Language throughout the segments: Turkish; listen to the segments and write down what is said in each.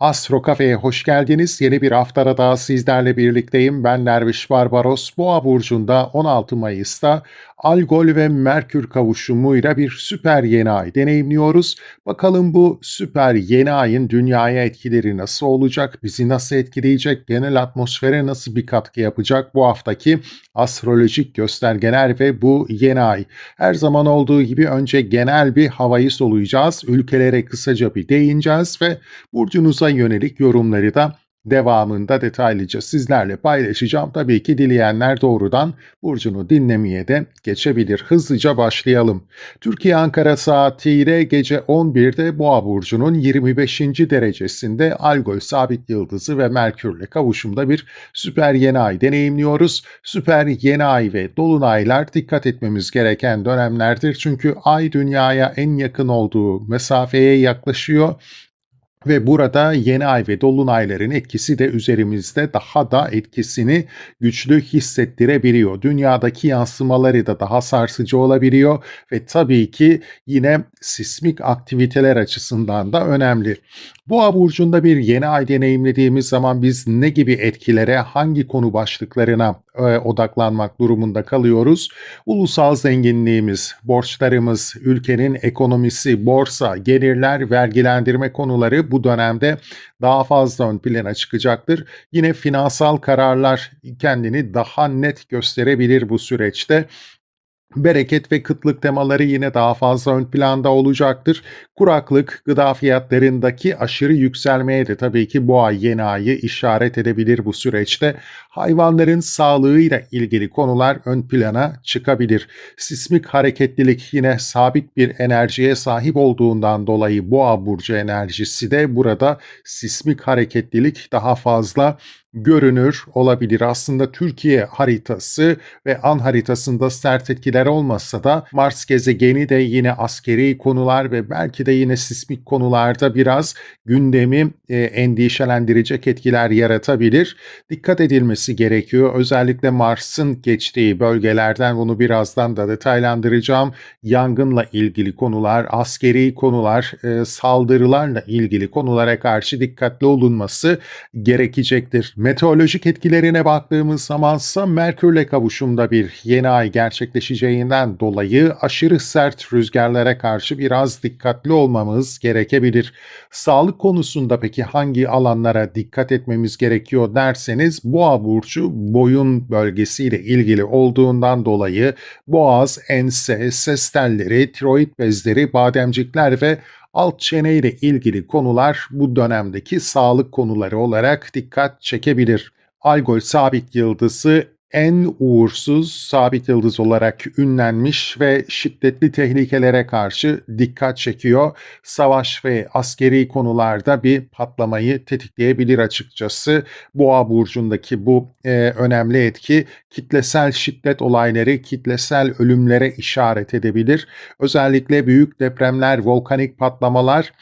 Astro Cafe'ye hoş geldiniz. Yeni bir haftada daha sizlerle birlikteyim. Ben Derviş Barbaros. Boğa burcunda 16 Mayıs'ta Algol ve Merkür kavuşumuyla bir süper yeni ay deneyimliyoruz. Bakalım bu süper yeni ayın dünyaya etkileri nasıl olacak? Bizi nasıl etkileyecek? Genel atmosfere nasıl bir katkı yapacak bu haftaki astrolojik göstergeler ve bu yeni ay? Her zaman olduğu gibi önce genel bir havayı soluyacağız. Ülkelere kısaca bir değineceğiz ve burcunuza yönelik yorumları da devamında detaylıca sizlerle paylaşacağım. Tabii ki dileyenler doğrudan burcunu dinlemeye de geçebilir. Hızlıca başlayalım. Türkiye Ankara saatiyle gece 11'de Boğa burcunun 25. derecesinde Algol sabit yıldızı ve Merkürle kavuşumda bir süper yeni ay deneyimliyoruz. Süper yeni ay ve dolunaylar dikkat etmemiz gereken dönemlerdir. Çünkü ay dünyaya en yakın olduğu mesafeye yaklaşıyor. Ve burada yeni ay ve dolunayların etkisi de üzerimizde daha da etkisini güçlü hissettirebiliyor. Dünyadaki yansımaları da daha sarsıcı olabiliyor ve tabii ki yine sismik aktiviteler açısından da önemli. Boğa burcunda bir yeni ay deneyimlediğimiz zaman biz ne gibi etkilere, hangi konu başlıklarına odaklanmak durumunda kalıyoruz? Ulusal zenginliğimiz, borçlarımız, ülkenin ekonomisi, borsa, gelirler, vergilendirme konuları bu dönemde daha fazla ön plana çıkacaktır. Yine finansal kararlar kendini daha net gösterebilir bu süreçte. Bereket ve kıtlık temaları yine daha fazla ön planda olacaktır. Kuraklık, gıda fiyatlarındaki aşırı yükselmeye de tabii ki bu ay yeni ayı işaret edebilir bu süreçte. Hayvanların sağlığıyla ilgili konular ön plana çıkabilir. Sismik hareketlilik yine sabit bir enerjiye sahip olduğundan dolayı Boğa burcu enerjisi de burada sismik hareketlilik daha fazla görünür olabilir. Aslında Türkiye haritası ve an haritasında sert etkiler olmasa da Mars gezegeni de yine askeri konular ve belki de yine sismik konularda biraz gündemi endişelendirecek etkiler yaratabilir. Dikkat edilmesi gerekiyor. Özellikle Mars'ın geçtiği bölgelerden bunu birazdan da detaylandıracağım. Yangınla ilgili konular, askeri konular, saldırılarla ilgili konulara karşı dikkatli olunması gerekecektir. Meteorolojik etkilerine baktığımız zamansa Merkürle kavuşumda bir yeni ay gerçekleşeceğinden dolayı aşırı sert rüzgarlara karşı biraz dikkatli olmamız gerekebilir. Sağlık konusunda peki hangi alanlara dikkat etmemiz gerekiyor derseniz Boğa burcu boyun bölgesiyle ilgili olduğundan dolayı boğaz, ense, ses telleri, tiroid bezleri, bademcikler ve alt çene ile ilgili konular bu dönemdeki sağlık konuları olarak dikkat çekebilir. Algol sabit yıldızı en uğursuz sabit yıldız olarak ünlenmiş ve şiddetli tehlikelere karşı dikkat çekiyor. Savaş ve askeri konularda bir patlamayı tetikleyebilir açıkçası. Boğa burcundaki bu önemli etki kitlesel şiddet olayları, kitlesel ölümlere işaret edebilir. Özellikle büyük depremler, volkanik patlamalar,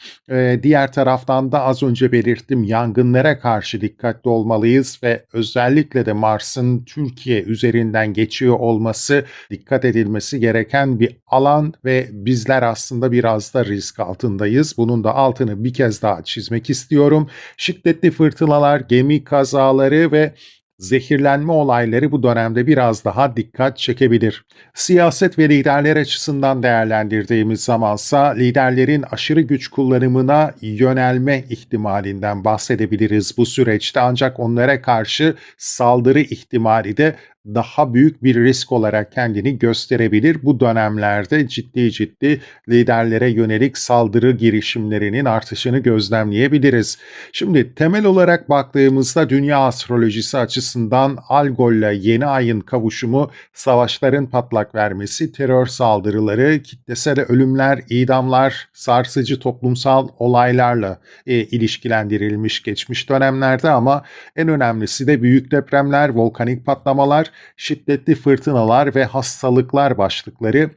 diğer taraftan da az önce belirttim yangınlara karşı dikkatli olmalıyız ve özellikle de Mars'ın Türkiye üzerinden geçiyor olması dikkat edilmesi gereken bir alan ve bizler aslında biraz da risk altındayız. Bunun da altını bir kez daha çizmek istiyorum. Şiddetli fırtınalar, gemi kazaları ve zehirlenme olayları bu dönemde biraz daha dikkat çekebilir. Siyaset ve liderler açısından değerlendirdiğimiz zamansa liderlerin aşırı güç kullanımına yönelme ihtimalinden bahsedebiliriz bu süreçte ancak onlara karşı saldırı ihtimali de daha büyük bir risk olarak kendini gösterebilir. Bu dönemlerde ciddi liderlere yönelik saldırı girişimlerinin artışını gözlemleyebiliriz. Şimdi temel olarak baktığımızda dünya astrolojisi açısından Algol'la yeni ayın kavuşumu, savaşların patlak vermesi, terör saldırıları, kitlesel ölümler, idamlar, sarsıcı toplumsal olaylarla ilişkilendirilmiş geçmiş dönemlerde ama en önemlisi de büyük depremler, volkanik patlamalar, şiddetli fırtınalar ve hastalıklar başlıkları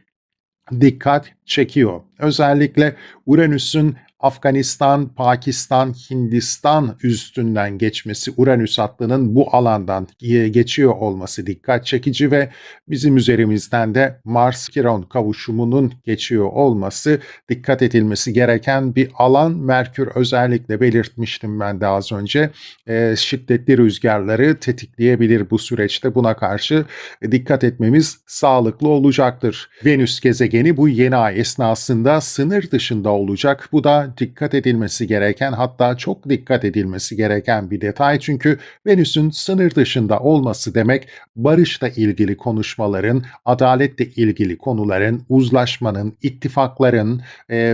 dikkat çekiyor. Özellikle Uranüs'ün Afganistan, Pakistan, Hindistan üstünden geçmesi, Uranüs hattının bu alandan geçiyor olması dikkat çekici ve bizim üzerimizden de Mars-Kiron kavuşumunun geçiyor olması dikkat edilmesi gereken bir alan. Merkür özellikle belirtmiştim ben de az önce. Şiddetli rüzgarları tetikleyebilir bu süreçte. Buna karşı dikkat etmemiz sağlıklı olacaktır. Venüs gezegeni bu yeni ay esnasında sınır dışında olacak. Bu da dikkat edilmesi gereken, hatta çok dikkat edilmesi gereken bir detay. Çünkü Venüs'ün sınır dışında olması demek barışla ilgili konuşmaların, adaletle ilgili konuların, uzlaşmanın, ittifakların,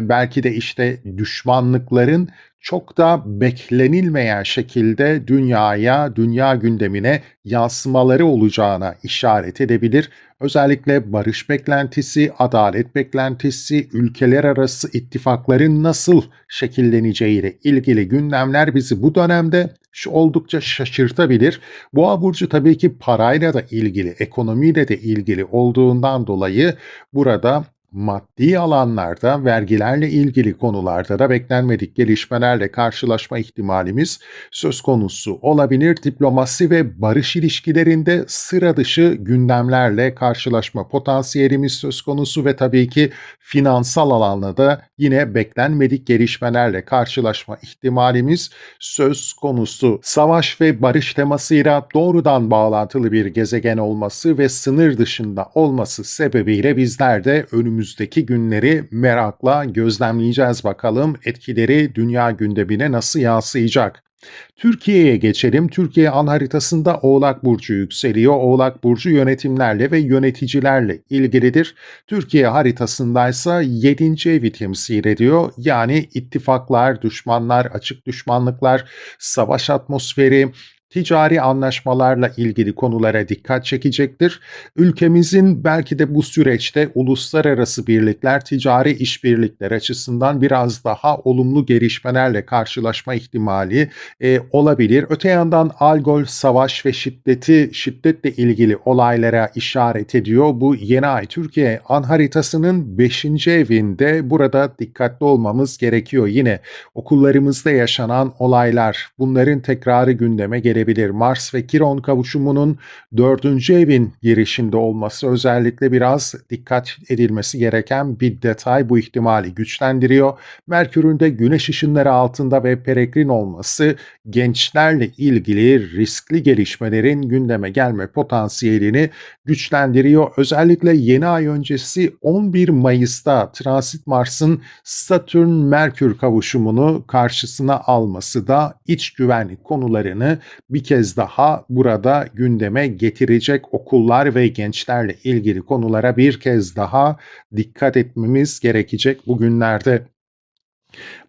belki de işte düşmanlıkların çok da beklenilmeyen şekilde dünyaya, dünya gündemine yansımaları olacağına işaret edebilir. Özellikle barış beklentisi, adalet beklentisi, ülkeler arası ittifakların nasıl şekilleneceğiyle ilgili gündemler bizi bu dönemde oldukça şaşırtabilir. Boğa burcu tabii ki parayla da ilgili, ekonomiyle de ilgili olduğundan dolayı burada maddi alanlarda, vergilerle ilgili konularda da beklenmedik gelişmelerle karşılaşma ihtimalimiz söz konusu olabilir. Diplomasi ve barış ilişkilerinde sıra dışı gündemlerle karşılaşma potansiyelimiz söz konusu ve tabii ki finansal alanda da yine beklenmedik gelişmelerle karşılaşma ihtimalimiz söz konusu. Savaş ve barış temasıyla doğrudan bağlantılı bir gezegen olması ve sınır dışında olması sebebiyle bizler de önümüzdeki günleri merakla gözlemleyeceğiz. Bakalım etkileri dünya gündemine nasıl yansıyacak? Türkiye'ye geçelim. Türkiye an haritasında Oğlak Burcu yükseliyor. Oğlak Burcu yönetimlerle ve yöneticilerle ilgilidir. Türkiye haritasındaysa 7. evi temsil ediyor. Yani ittifaklar, düşmanlar, açık düşmanlıklar, savaş atmosferi, ticari anlaşmalarla ilgili konulara dikkat çekecektir. Ülkemizin belki de bu süreçte uluslararası birlikler, ticari işbirlikler açısından biraz daha olumlu gelişmelerle karşılaşma ihtimali olabilir. Öte yandan algol, savaş ve şiddetle ilgili olaylara işaret ediyor. Bu yeni ay Türkiye an haritasının 5. evinde, burada dikkatli olmamız gerekiyor. Yine okullarımızda yaşanan olaylar, bunların tekrarı gündeme gelebilir. Mars ve Kiron kavuşumunun 4. evin girişinde olması özellikle biraz dikkat edilmesi gereken bir detay, bu ihtimali güçlendiriyor. Merkür'ün de güneş ışınları altında ve peregrin olması gençlerle ilgili riskli gelişmelerin gündeme gelme potansiyelini güçlendiriyor. Özellikle yeni ay öncesi 11 Mayıs'ta Transit Mars'ın Satürn-Merkür kavuşumunu karşısına alması da iç güvenlik konularını bir kez daha burada gündeme getirecek. Okullar ve gençlerle ilgili konulara bir kez daha dikkat etmemiz gerekecek bugünlerde.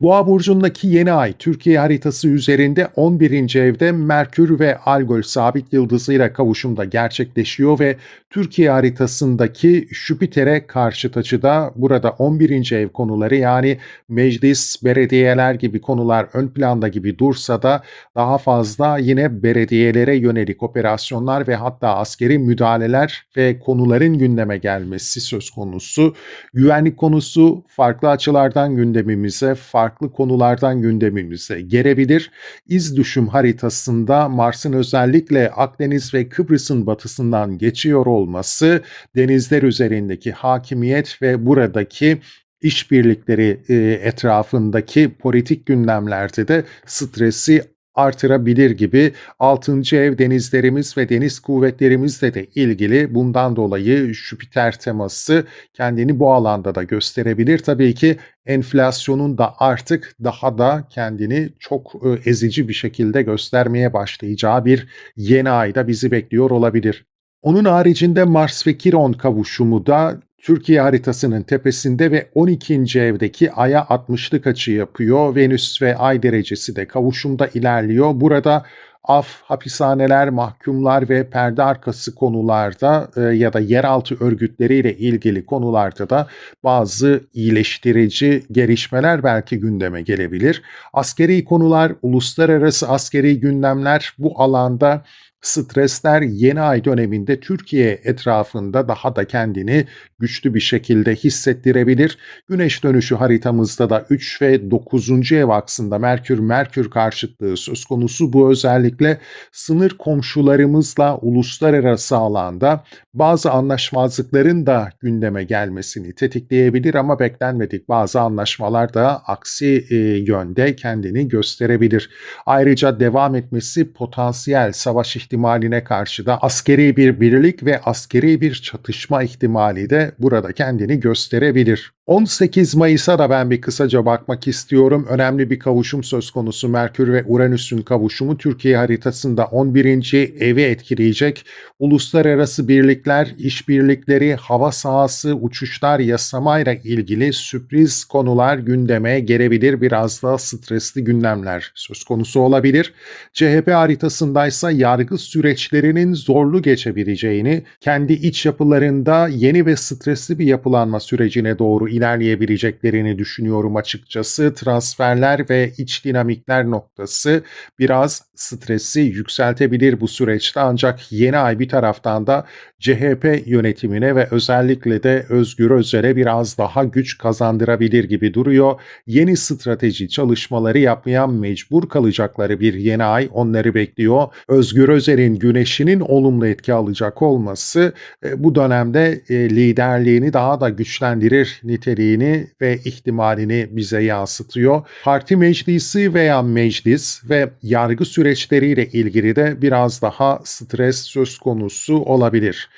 Boğa burcundaki yeni ay Türkiye haritası üzerinde 11. evde Merkür ve Algol sabit yıldızıyla kavuşumda gerçekleşiyor ve Türkiye haritasındaki Jüpiter'e karşıt açıda. Burada 11. ev konuları, yani meclis, belediyeler gibi konular ön planda gibi dursa da daha fazla yine belediyelere yönelik operasyonlar ve hatta askeri müdahaleler ve konuların gündeme gelmesi söz konusu. Güvenlik konusu farklı açılardan gündemimize, farklı konulardan gündemimize gelebilir. İz düşüm haritasında Mars'ın özellikle Akdeniz ve Kıbrıs'ın batısından geçiyor olması, denizler üzerindeki hakimiyet ve buradaki işbirlikleri etrafındaki politik gündemlerde de stresi artırabilir gibi. 6. ev denizlerimiz ve deniz kuvvetlerimizle de ilgili, bundan dolayı Jüpiter teması kendini bu alanda da gösterebilir. Tabii ki enflasyonun da artık daha da kendini çok ezici bir şekilde göstermeye başlayacağı bir yeni ayda bizi bekliyor olabilir. Onun haricinde Mars ve Kiron kavuşumu da Türkiye haritasının tepesinde ve 12. evdeki Ay'a 60'lık açı yapıyor. Venüs ve Ay derecesi de kavuşumda ilerliyor. Burada af, hapishaneler, mahkumlar ve perde arkası konularda ya da yeraltı örgütleriyle ilgili konularda da bazı iyileştirici gelişmeler belki gündeme gelebilir. Askeri konular, uluslararası askeri gündemler bu alanda Stresler yeni ay döneminde Türkiye etrafında daha da kendini güçlü bir şekilde hissettirebilir. Güneş dönüşü haritamızda da 3 ve 9. ev aksında Merkür karşıtlığı söz konusu. Bu özellikle sınır komşularımızla uluslararası alanda bazı anlaşmazlıkların da gündeme gelmesini tetikleyebilir ama beklenmedik bazı anlaşmalar da aksi yönde kendini gösterebilir. Ayrıca devam etmesi potansiyel savaş ihtimaline karşı da askeri bir birlik ve askeri bir çatışma ihtimali de burada kendini gösterebilir. 18 Mayıs'a da ben bir kısaca bakmak istiyorum. Önemli bir kavuşum söz konusu. Merkür ve Uranüs'ün kavuşumu Türkiye haritasında 11. evi etkileyecek. Uluslararası birlikler, işbirlikleri, hava sahası, uçuşlar, yasamayla ilgili sürpriz konular gündeme gelebilir. Biraz da stresli gündemler söz konusu olabilir. CHP haritasındaysa yargı süreçlerinin zorlu geçebileceğini, kendi iç yapılarında yeni ve stresli bir yapılanma sürecine doğru ilerleyebileceklerini düşünüyorum açıkçası. Transferler ve iç dinamikler noktası biraz stresi yükseltebilir bu süreçte ancak yeni ay bir taraftan da CHP yönetimine ve özellikle de Özgür Özel'e biraz daha güç kazandırabilir gibi duruyor. Yeni strateji çalışmaları yapmaya mecbur kalacakları bir yeni ay onları bekliyor. Özgür Özel'in güneşinin olumlu etki alacak olması bu dönemde liderliğini daha da güçlendirir niteliğini ve ihtimalini bize yansıtıyor. Parti meclisi veya meclis ve yargı süreçleriyle ilgili de biraz daha stres söz konusu olabilir.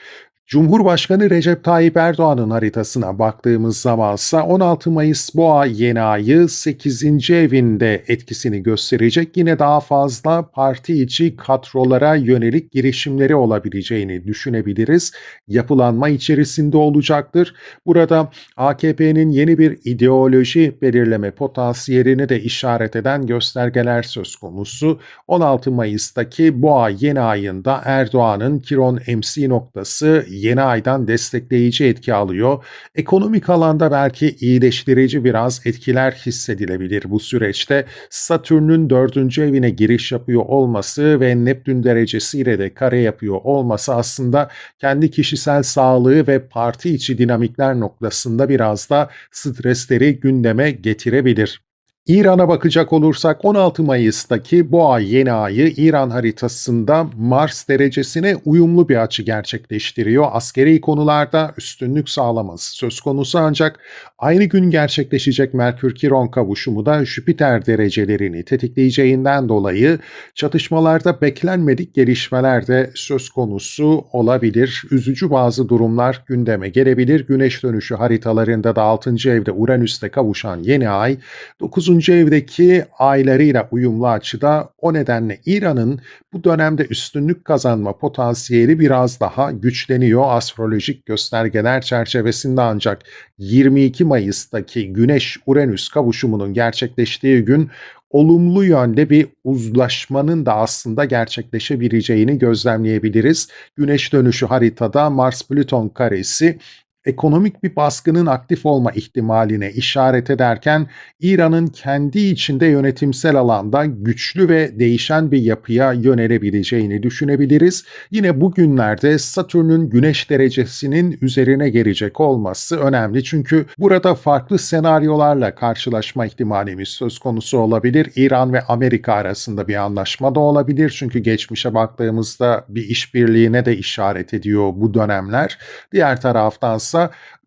Cumhurbaşkanı Recep Tayyip Erdoğan'ın haritasına baktığımız zamansa 16 Mayıs Boğa yeni ayı 8. evinde etkisini gösterecek. Yine daha fazla parti içi kadrolara yönelik girişimleri olabileceğini düşünebiliriz. Yapılanma içerisinde olacaktır. Burada AKP'nin yeni bir ideoloji belirleme potansiyeline de işaret eden göstergeler söz konusu. 16 Mayıs'taki Boğa yeni ayında Erdoğan'ın Kiron MC noktası yeni aydan destekleyici etki alıyor. Ekonomik alanda belki iyileştirici biraz etkiler hissedilebilir bu süreçte. Satürn'ün 4. evine giriş yapıyor olması ve Neptün derecesiyle de kare yapıyor olması aslında kendi kişisel sağlığı ve parti içi dinamikler noktasında biraz da stresleri gündeme getirebilir. İran'a bakacak olursak 16 Mayıs'taki Boğa yeni ayı İran haritasında Mars derecesine uyumlu bir açı gerçekleştiriyor. Askeri konularda üstünlük sağlaması söz konusu ancak aynı gün gerçekleşecek Merkür-Kiron kavuşumu da Jüpiter derecelerini tetikleyeceğinden dolayı çatışmalarda beklenmedik gelişmeler de söz konusu olabilir. Üzücü bazı durumlar gündeme gelebilir. Güneş dönüşü haritalarında da 6. evde Uranüs'te kavuşan yeni ay 9. evdeki aylarıyla uyumlu açıda o nedenle İran'ın bu dönemde üstünlük kazanma potansiyeli biraz daha güçleniyor astrolojik göstergeler çerçevesinde ancak 22 Mayıs'taki Güneş-Uranüs kavuşumunun gerçekleştiği gün olumlu yönde bir uzlaşmanın da aslında gerçekleşebileceğini gözlemleyebiliriz. Güneş dönüşü haritada Mars-Plüton karesi ekonomik bir baskının aktif olma ihtimaline işaret ederken İran'ın kendi içinde yönetimsel alanda güçlü ve değişen bir yapıya yönelebileceğini düşünebiliriz. Yine bugünlerde Satürn'ün Güneş derecesinin üzerine gelecek olması önemli çünkü burada farklı senaryolarla karşılaşma ihtimalimiz söz konusu olabilir. İran ve Amerika arasında bir anlaşma da olabilir çünkü geçmişe baktığımızda bir işbirliğine de işaret ediyor bu dönemler. Diğer taraftansa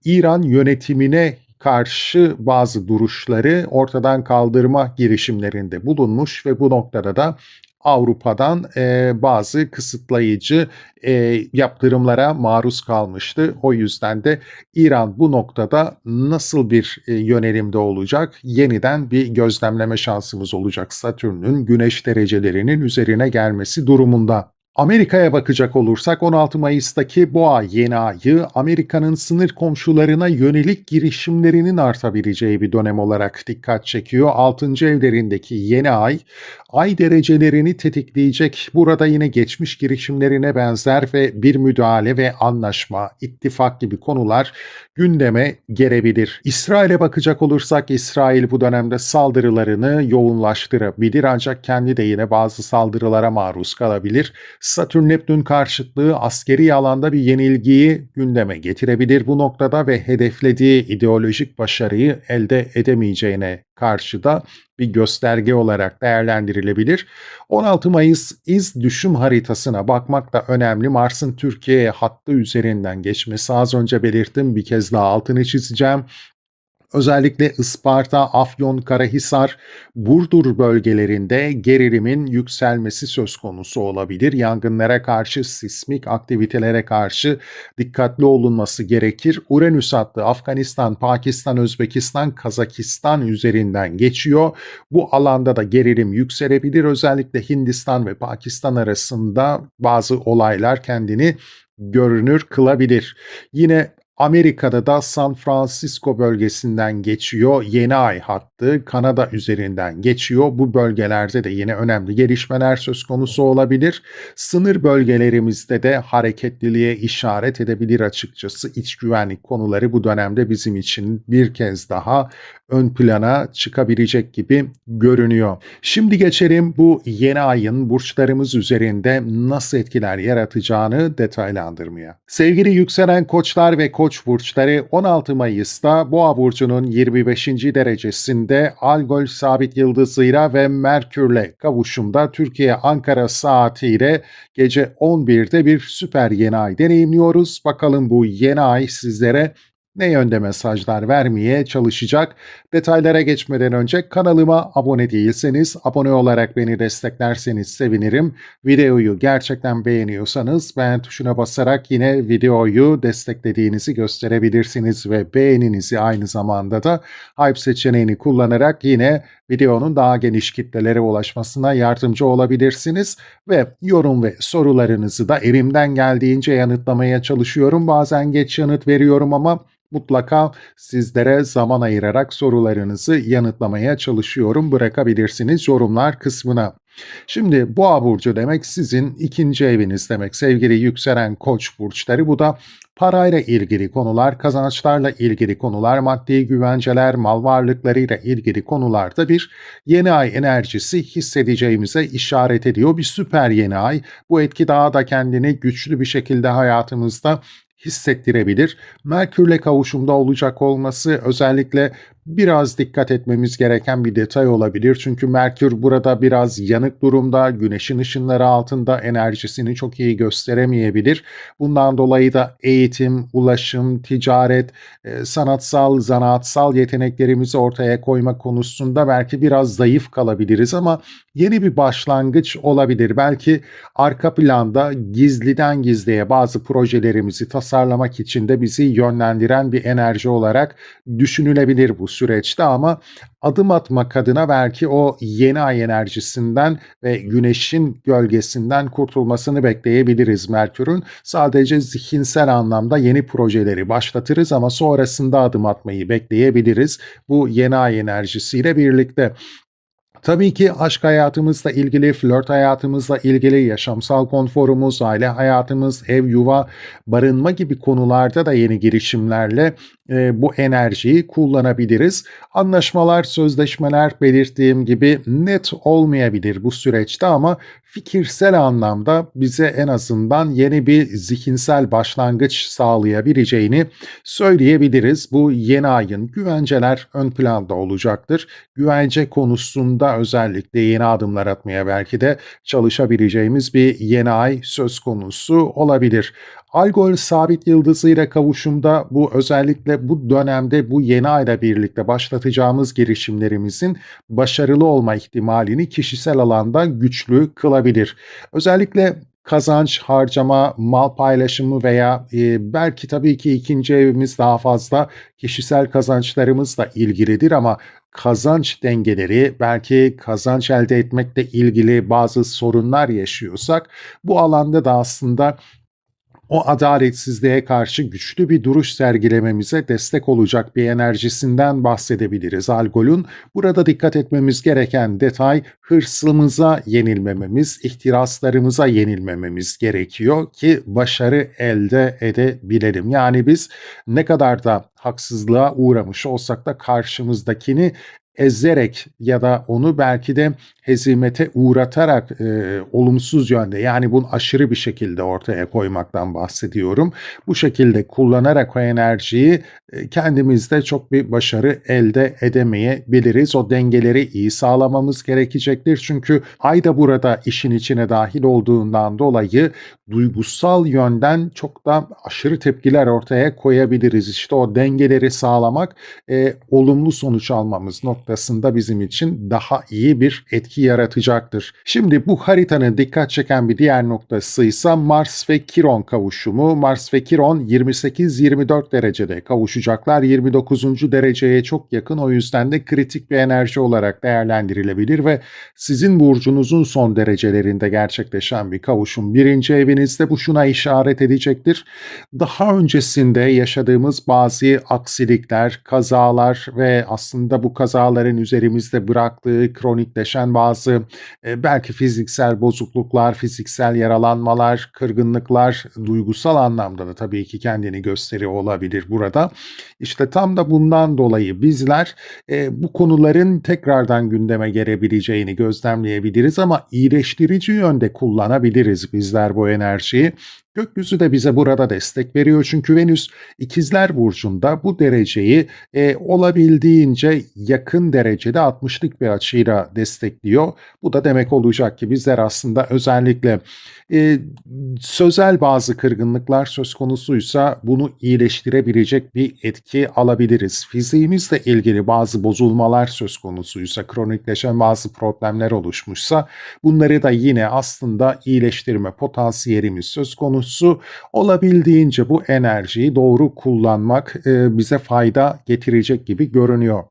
İran yönetimine karşı bazı duruşları ortadan kaldırma girişimlerinde bulunmuş ve bu noktada da Avrupa'dan bazı kısıtlayıcı yaptırımlara maruz kalmıştı. O yüzden de İran bu noktada nasıl bir yönelimde olacak? Yeniden bir gözlemleme şansımız olacak Satürn'ün Güneş derecelerinin üzerine gelmesi durumunda. Amerika'ya bakacak olursak 16 Mayıs'taki Boğa yeni ayı Amerika'nın sınır komşularına yönelik girişimlerinin artabileceği bir dönem olarak dikkat çekiyor. 6. evlerindeki yeni ay derecelerini tetikleyecek. Burada yine geçmiş girişimlerine benzer ve bir müdahale ve anlaşma, ittifak gibi konular gündeme gelebilir. İsrail'e bakacak olursak İsrail bu dönemde saldırılarını yoğunlaştırabilir ancak kendi de yine bazı saldırılara maruz kalabilir. Satürn-Neptün karşıtlığı askeri alanda bir yenilgiyi gündeme getirebilir bu noktada ve hedeflediği ideolojik başarıyı elde edemeyeceğine karşı da bir gösterge olarak değerlendirilebilir. 16 Mayıs iz düşüm haritasına bakmak da önemli. Mars'ın Türkiye hattı üzerinden geçmesi, az önce belirttim, bir kez daha altını çizeceğim. Özellikle Isparta, Afyonkarahisar, Burdur bölgelerinde gerilimin yükselmesi söz konusu olabilir. Yangınlara karşı, sismik aktivitelere karşı dikkatli olunması gerekir. Uranüs hattı Afganistan, Pakistan, Özbekistan, Kazakistan üzerinden geçiyor. Bu alanda da gerilim yükselebilir. Özellikle Hindistan ve Pakistan arasında bazı olaylar kendini görünür kılabilir. Yine Amerika'da da San Francisco bölgesinden geçiyor. Yeni ay hattı Kanada üzerinden geçiyor. Bu bölgelerde de yine önemli gelişmeler söz konusu olabilir. Sınır bölgelerimizde de hareketliliğe işaret edebilir açıkçası. İç güvenlik konuları bu dönemde bizim için bir kez daha ön plana çıkabilecek gibi görünüyor. Şimdi geçelim bu yeni ayın burçlarımız üzerinde nasıl etkiler yaratacağını detaylandırmaya. Sevgili yükselen koçlar ve koç burçları, 16 Mayıs'ta Boğa burcunun 25. derecesinde Algol sabit yıldızıyla ve Merkürle kavuşumda Türkiye Ankara saatiyle gece 11'de bir süper yeni ay deneyimliyoruz. Bakalım bu yeni ay sizlere ne yönde mesajlar vermeye çalışacak? Detaylara geçmeden önce kanalıma abone değilseniz, abone olarak beni desteklerseniz sevinirim. Videoyu gerçekten beğeniyorsanız beğen tuşuna basarak yine videoyu desteklediğinizi gösterebilirsiniz ve beğeninizi aynı zamanda da hype seçeneğini kullanarak yine videonun daha geniş kitlelere ulaşmasına yardımcı olabilirsiniz ve yorum ve sorularınızı da elimden geldiğince yanıtlamaya çalışıyorum. Bazen geç yanıt veriyorum ama mutlaka sizlere zaman ayırarak sorularınızı yanıtlamaya çalışıyorum. Bırakabilirsiniz yorumlar kısmına. Şimdi Boğa burcu demek sizin ikinci eviniz demek sevgili yükselen koç burçları. Bu da parayla ilgili konular, kazançlarla ilgili konular, maddi güvenceler, mal varlıklarıyla ilgili konularda bir yeni ay enerjisi hissedeceğimize işaret ediyor. Bir süper yeni ay. Bu etki daha da kendini güçlü bir şekilde hayatımızda hissettirebilir. Merkürle kavuşumda olacak olması özellikle biraz dikkat etmemiz gereken bir detay olabilir. Çünkü Merkür burada biraz yanık durumda, güneşin ışınları altında enerjisini çok iyi gösteremeyebilir. Bundan dolayı da eğitim, ulaşım, ticaret, sanatsal, zanaatsal yeteneklerimizi ortaya koyma konusunda belki biraz zayıf kalabiliriz ama yeni bir başlangıç olabilir. Belki arka planda gizliden gizliye bazı projelerimizi tasarlamak için de bizi yönlendiren bir enerji olarak düşünülebilir bu süreçte ama adım atmak adına belki o yeni ay enerjisinden ve güneşin gölgesinden kurtulmasını bekleyebiliriz Merkür'ün. Sadece zihinsel anlamda yeni projeleri başlatırız ama sonrasında adım atmayı bekleyebiliriz bu yeni ay enerjisiyle birlikte. Tabii ki aşk hayatımızla ilgili, flört hayatımızla ilgili, yaşamsal konforumuz, aile hayatımız, ev, yuva, barınma gibi konularda da yeni girişimlerle bu enerjiyi kullanabiliriz. Anlaşmalar, sözleşmeler belirttiğim gibi net olmayabilir bu süreçte ama fikirsel anlamda bize en azından yeni bir zihinsel başlangıç sağlayabileceğini söyleyebiliriz. Bu yeni ayın güvenceler ön planda olacaktır. Güvence konusunda özellikle yeni adımlar atmaya belki de çalışabileceğimiz bir yeni ay söz konusu olabilir. Algol sabit yıldızıyla kavuşumda bu özellikle bu dönemde bu yeni ayla birlikte başlatacağımız girişimlerimizin başarılı olma ihtimalini kişisel alanda güçlü kılabilir. Özellikle kazanç, harcama, mal paylaşımı veya belki tabii ki ikinci evimiz daha fazla kişisel kazançlarımızla ilgilidir ama kazanç dengeleri, belki kazanç elde etmekle ilgili bazı sorunlar yaşıyorsak bu alanda da aslında o adaletsizliğe karşı güçlü bir duruş sergilememize destek olacak bir enerjisinden bahsedebiliriz Algol'ün. Burada dikkat etmemiz gereken detay hırsımıza yenilmememiz, ihtiraslarımıza yenilmememiz gerekiyor ki başarı elde edebilelim. Yani biz ne kadar da haksızlığa uğramış olsak da karşımızdakini ezerek ya da onu belki de hezimete uğratarak olumsuz yönde, yani bunu aşırı bir şekilde ortaya koymaktan bahsediyorum. Bu şekilde kullanarak o enerjiyi kendimizde çok bir başarı elde edemeyebiliriz. O dengeleri iyi sağlamamız gerekecektir. Çünkü ay da burada işin içine dahil olduğundan dolayı duygusal yönden çok da aşırı tepkiler ortaya koyabiliriz. İşte o dengeleri sağlamak olumlu sonuç almamız noktasında bizim için daha iyi bir etki yaratacaktır. Şimdi bu haritanın dikkat çeken bir diğer noktası ise Mars ve Kiron kavuşumu. Mars ve Kiron 28-24 derecede kavuşacaklar. 29. dereceye çok yakın, o yüzden de kritik bir enerji olarak değerlendirilebilir ve sizin burcunuzun son derecelerinde gerçekleşen bir kavuşum. Birinci evinizde bu şuna işaret edecektir. Daha öncesinde yaşadığımız bazı aksilikler, kazalar ve aslında bu kazaların üzerimizde bıraktığı kronikleşen bazı belki fiziksel bozukluklar, fiziksel yaralanmalar, kırgınlıklar, duygusal anlamda da tabii ki kendini gösteriyor olabilir burada. İşte tam da bundan dolayı bizler bu konuların tekrardan gündeme gelebileceğini gözlemleyebiliriz ama iyileştirici yönde kullanabiliriz bizler bu enerjiyi. Gökyüzü de bize burada destek veriyor çünkü Venüs İkizler Burcu'nda bu dereceyi olabildiğince yakın derecede 60'lık bir açıyla destekliyor. Bu da demek olacak ki bizler aslında özellikle e, sözel bazı kırgınlıklar söz konusuysa bunu iyileştirebilecek bir etki alabiliriz. Fiziğimizle ilgili bazı bozulmalar söz konusuysa, kronikleşen bazı problemler oluşmuşsa bunları da yine aslında iyileştirme potansiyelimiz söz konusu. Olabildiğince bu enerjiyi doğru kullanmak bize fayda getirecek gibi görünüyor.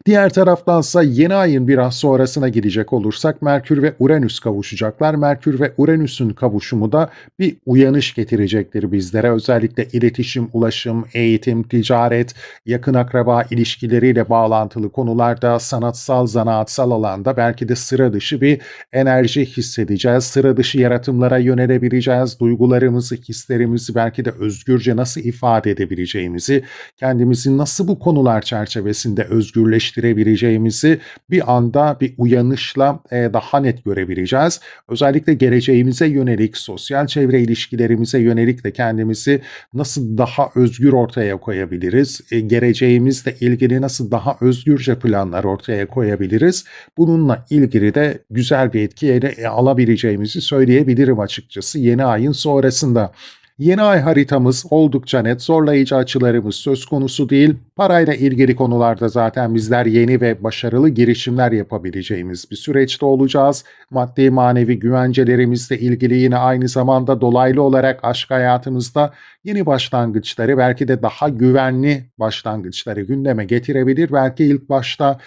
Diğer taraftansa yeni ayın biraz sonrasına gidecek olursak Merkür ve Uranüs kavuşacaklar. Merkür ve Uranüs'ün kavuşumu da bir uyanış getirecektir bizlere. Özellikle iletişim, ulaşım, eğitim, ticaret, yakın akraba ilişkileriyle bağlantılı konularda, sanatsal, zanaatsal alanda belki de sıra dışı bir enerji hissedeceğiz. Sıra dışı yaratımlara yönelebileceğiz. Duygularımızı, hislerimizi belki de özgürce nasıl ifade edebileceğimizi, kendimizi nasıl bu konular çerçevesinde özgürleştirebileceğimizi bir anda bir uyanışla daha net görebileceğiz. Özellikle geleceğimize yönelik, sosyal çevre ilişkilerimize yönelik de kendimizi nasıl daha özgür ortaya koyabiliriz? Geleceğimizle ilgili nasıl daha özgürce planlar ortaya koyabiliriz? Bununla ilgili de güzel bir etki alabileceğimizi söyleyebilirim açıkçası yeni ayın sonrasında. Yeni ay haritamız oldukça net, zorlayıcı açılarımız söz konusu değil. Parayla ilgili konularda zaten bizler yeni ve başarılı girişimler yapabileceğimiz bir süreçte olacağız. Maddi manevi güvencelerimizle ilgili yine aynı zamanda dolaylı olarak aşk hayatımızda yeni başlangıçları, belki de daha güvenli başlangıçları gündeme getirebilir. Belki ilk başta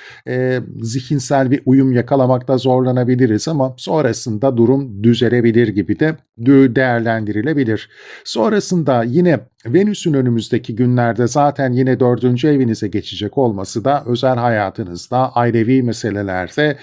zihinsel bir uyum yakalamakta zorlanabiliriz ama sonrasında durum düzelebilir gibi de değerlendirilebilir. Sonrasında yine Venüs'ün önümüzdeki günlerde zaten yine 4. evinize geçecek olması da özel hayatınızda, ailevi meselelerde,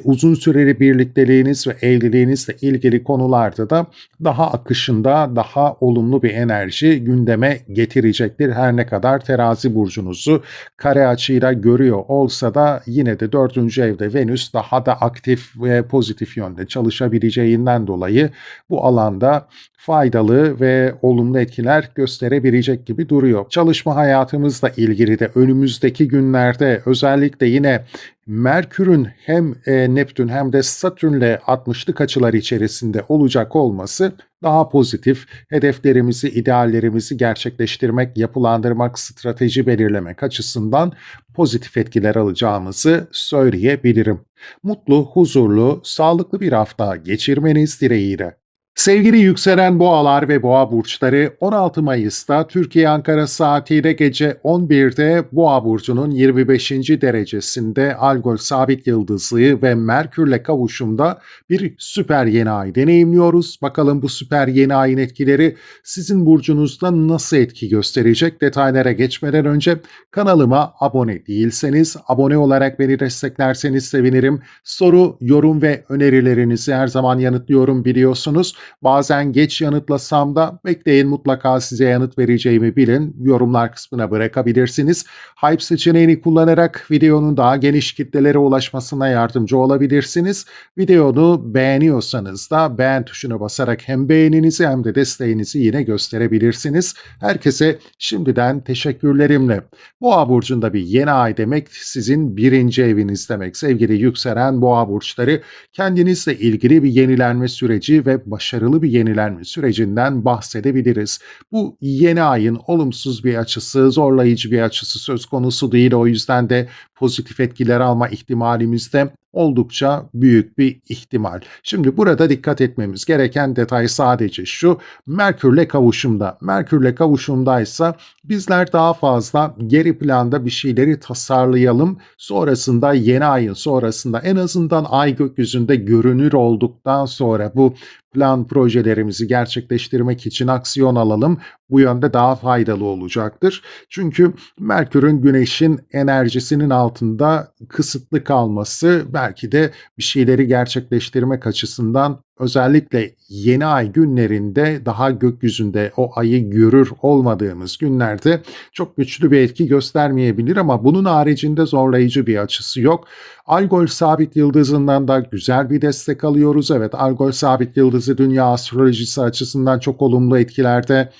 uzun süreli birlikteliğiniz ve evliliğinizle ilgili konularda da daha akışında, daha olumlu bir enerji gündeme getirecektir. Her ne kadar terazi burcunuzu kare açıyla görüyor olsa da yine de 4. evde Venüs daha da aktif ve pozitif yönde çalışabileceğinden dolayı bu alanda faydalı ve olumlu etkiler gösterebilecek gibi duruyor. Çalışma hayatımızla ilgili de önümüzdeki günlerde özellikle yine Merkür'ün hem Neptün hem de Satürn'le 60'lık açılar içerisinde olacak olması daha pozitif, hedeflerimizi, ideallerimizi gerçekleştirmek, yapılandırmak, strateji belirlemek açısından pozitif etkiler alacağımızı söyleyebilirim. Mutlu, huzurlu, sağlıklı bir hafta geçirmeniz dileğiyle. Sevgili yükselen boğalar ve boğa burçları, 16 Mayıs'ta Türkiye Ankara saatiyle gece 11'de Boğa burcunun 25. derecesinde Algol sabit yıldızı ve Merkürle kavuşumda bir süper yeni ay deneyimliyoruz. Bakalım bu süper yeni ayın etkileri sizin burcunuzda nasıl etki gösterecek? Detaylara geçmeden önce kanalıma abone değilseniz abone olarak beni desteklerseniz sevinirim. Soru, yorum ve önerilerinizi her zaman yanıtlıyorum biliyorsunuz. Bazen geç yanıtlasam da bekleyin, mutlaka size yanıt vereceğimi bilin. Yorumlar kısmına bırakabilirsiniz. Hype seçeneğini kullanarak videonun daha geniş kitlelere ulaşmasına yardımcı olabilirsiniz. Videonu beğeniyorsanız da beğen tuşuna basarak hem beğeninizi hem de desteğinizi yine gösterebilirsiniz. Herkese şimdiden teşekkürlerimle. Boğa burcunda bir yeni ay demek sizin birinci eviniz demek. Sevgili yükselen Boğa burçları, kendinizle ilgili bir yenilenme süreci ve başarılı bir yenilenme sürecinden bahsedebiliriz. Bu yeni ayın olumsuz bir açısı, zorlayıcı bir açısı söz konusu değil. O yüzden de pozitif etkiler alma ihtimalimiz de oldukça büyük bir ihtimal. Şimdi burada dikkat etmemiz gereken detay sadece şu: Merkürle kavuşumda. Merkürle kavuşumdaysa bizler daha fazla geri planda bir şeyleri tasarlayalım. Sonrasında, yeni ayın sonrasında, en azından ay gökyüzünde görünür olduktan sonra bu plan projelerimizi gerçekleştirmek için aksiyon alalım. Bu yönde daha faydalı olacaktır. Çünkü Merkür'ün Güneş'in enerjisinin altında kısıtlı kalması belki de bir şeyleri gerçekleştirmek açısından, özellikle yeni ay günlerinde, daha gökyüzünde o ayı görür olmadığımız günlerde çok güçlü bir etki göstermeyebilir, ama bunun haricinde zorlayıcı bir açısı yok. Algol sabit yıldızından da güzel bir destek alıyoruz. Evet, Algol sabit yıldızı dünya astrolojisi açısından çok olumlu etkilerde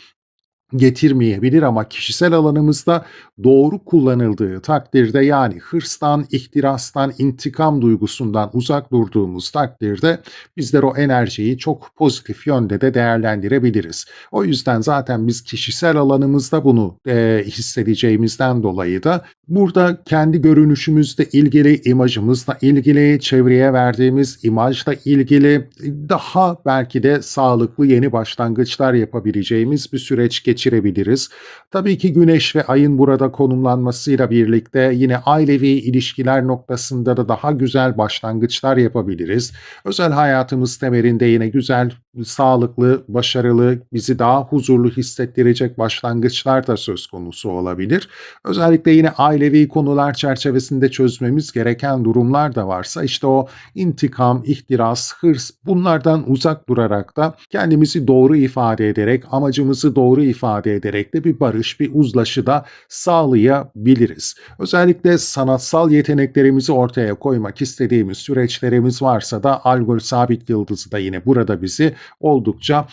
getirmeyebilir, ama kişisel alanımızda doğru kullanıldığı takdirde, yani hırstan, ihtirastan, intikam duygusundan uzak durduğumuz takdirde bizler o enerjiyi çok pozitif yönde de değerlendirebiliriz. O yüzden zaten biz kişisel alanımızda bunu hissedeceğimizden dolayı da burada kendi görünüşümüzle ilgili, imajımızla ilgili, çevreye verdiğimiz imajla ilgili daha belki de sağlıklı yeni başlangıçlar yapabileceğimiz bir süreç geçirebiliriz. Tabii ki Güneş ve Ay'ın burada konumlanmasıyla birlikte yine ailevi ilişkiler noktasında da daha güzel başlangıçlar yapabiliriz. Özel hayatımız temelinde yine güzel, sağlıklı, başarılı, bizi daha huzurlu hissettirecek başlangıçlar da söz konusu olabilir. Özellikle yine ailevi konular çerçevesinde çözmemiz gereken durumlar da varsa, işte o intikam, ihtiras, hırs, bunlardan uzak durarak da kendimizi doğru ifade ederek, amacımızı doğru ifade ederek de bir barış, bir uzlaşı da sağlayabiliriz. Özellikle sanatsal yeteneklerimizi ortaya koymak istediğimiz süreçlerimiz varsa da Algol sabit yıldızı da yine burada bizi oldukça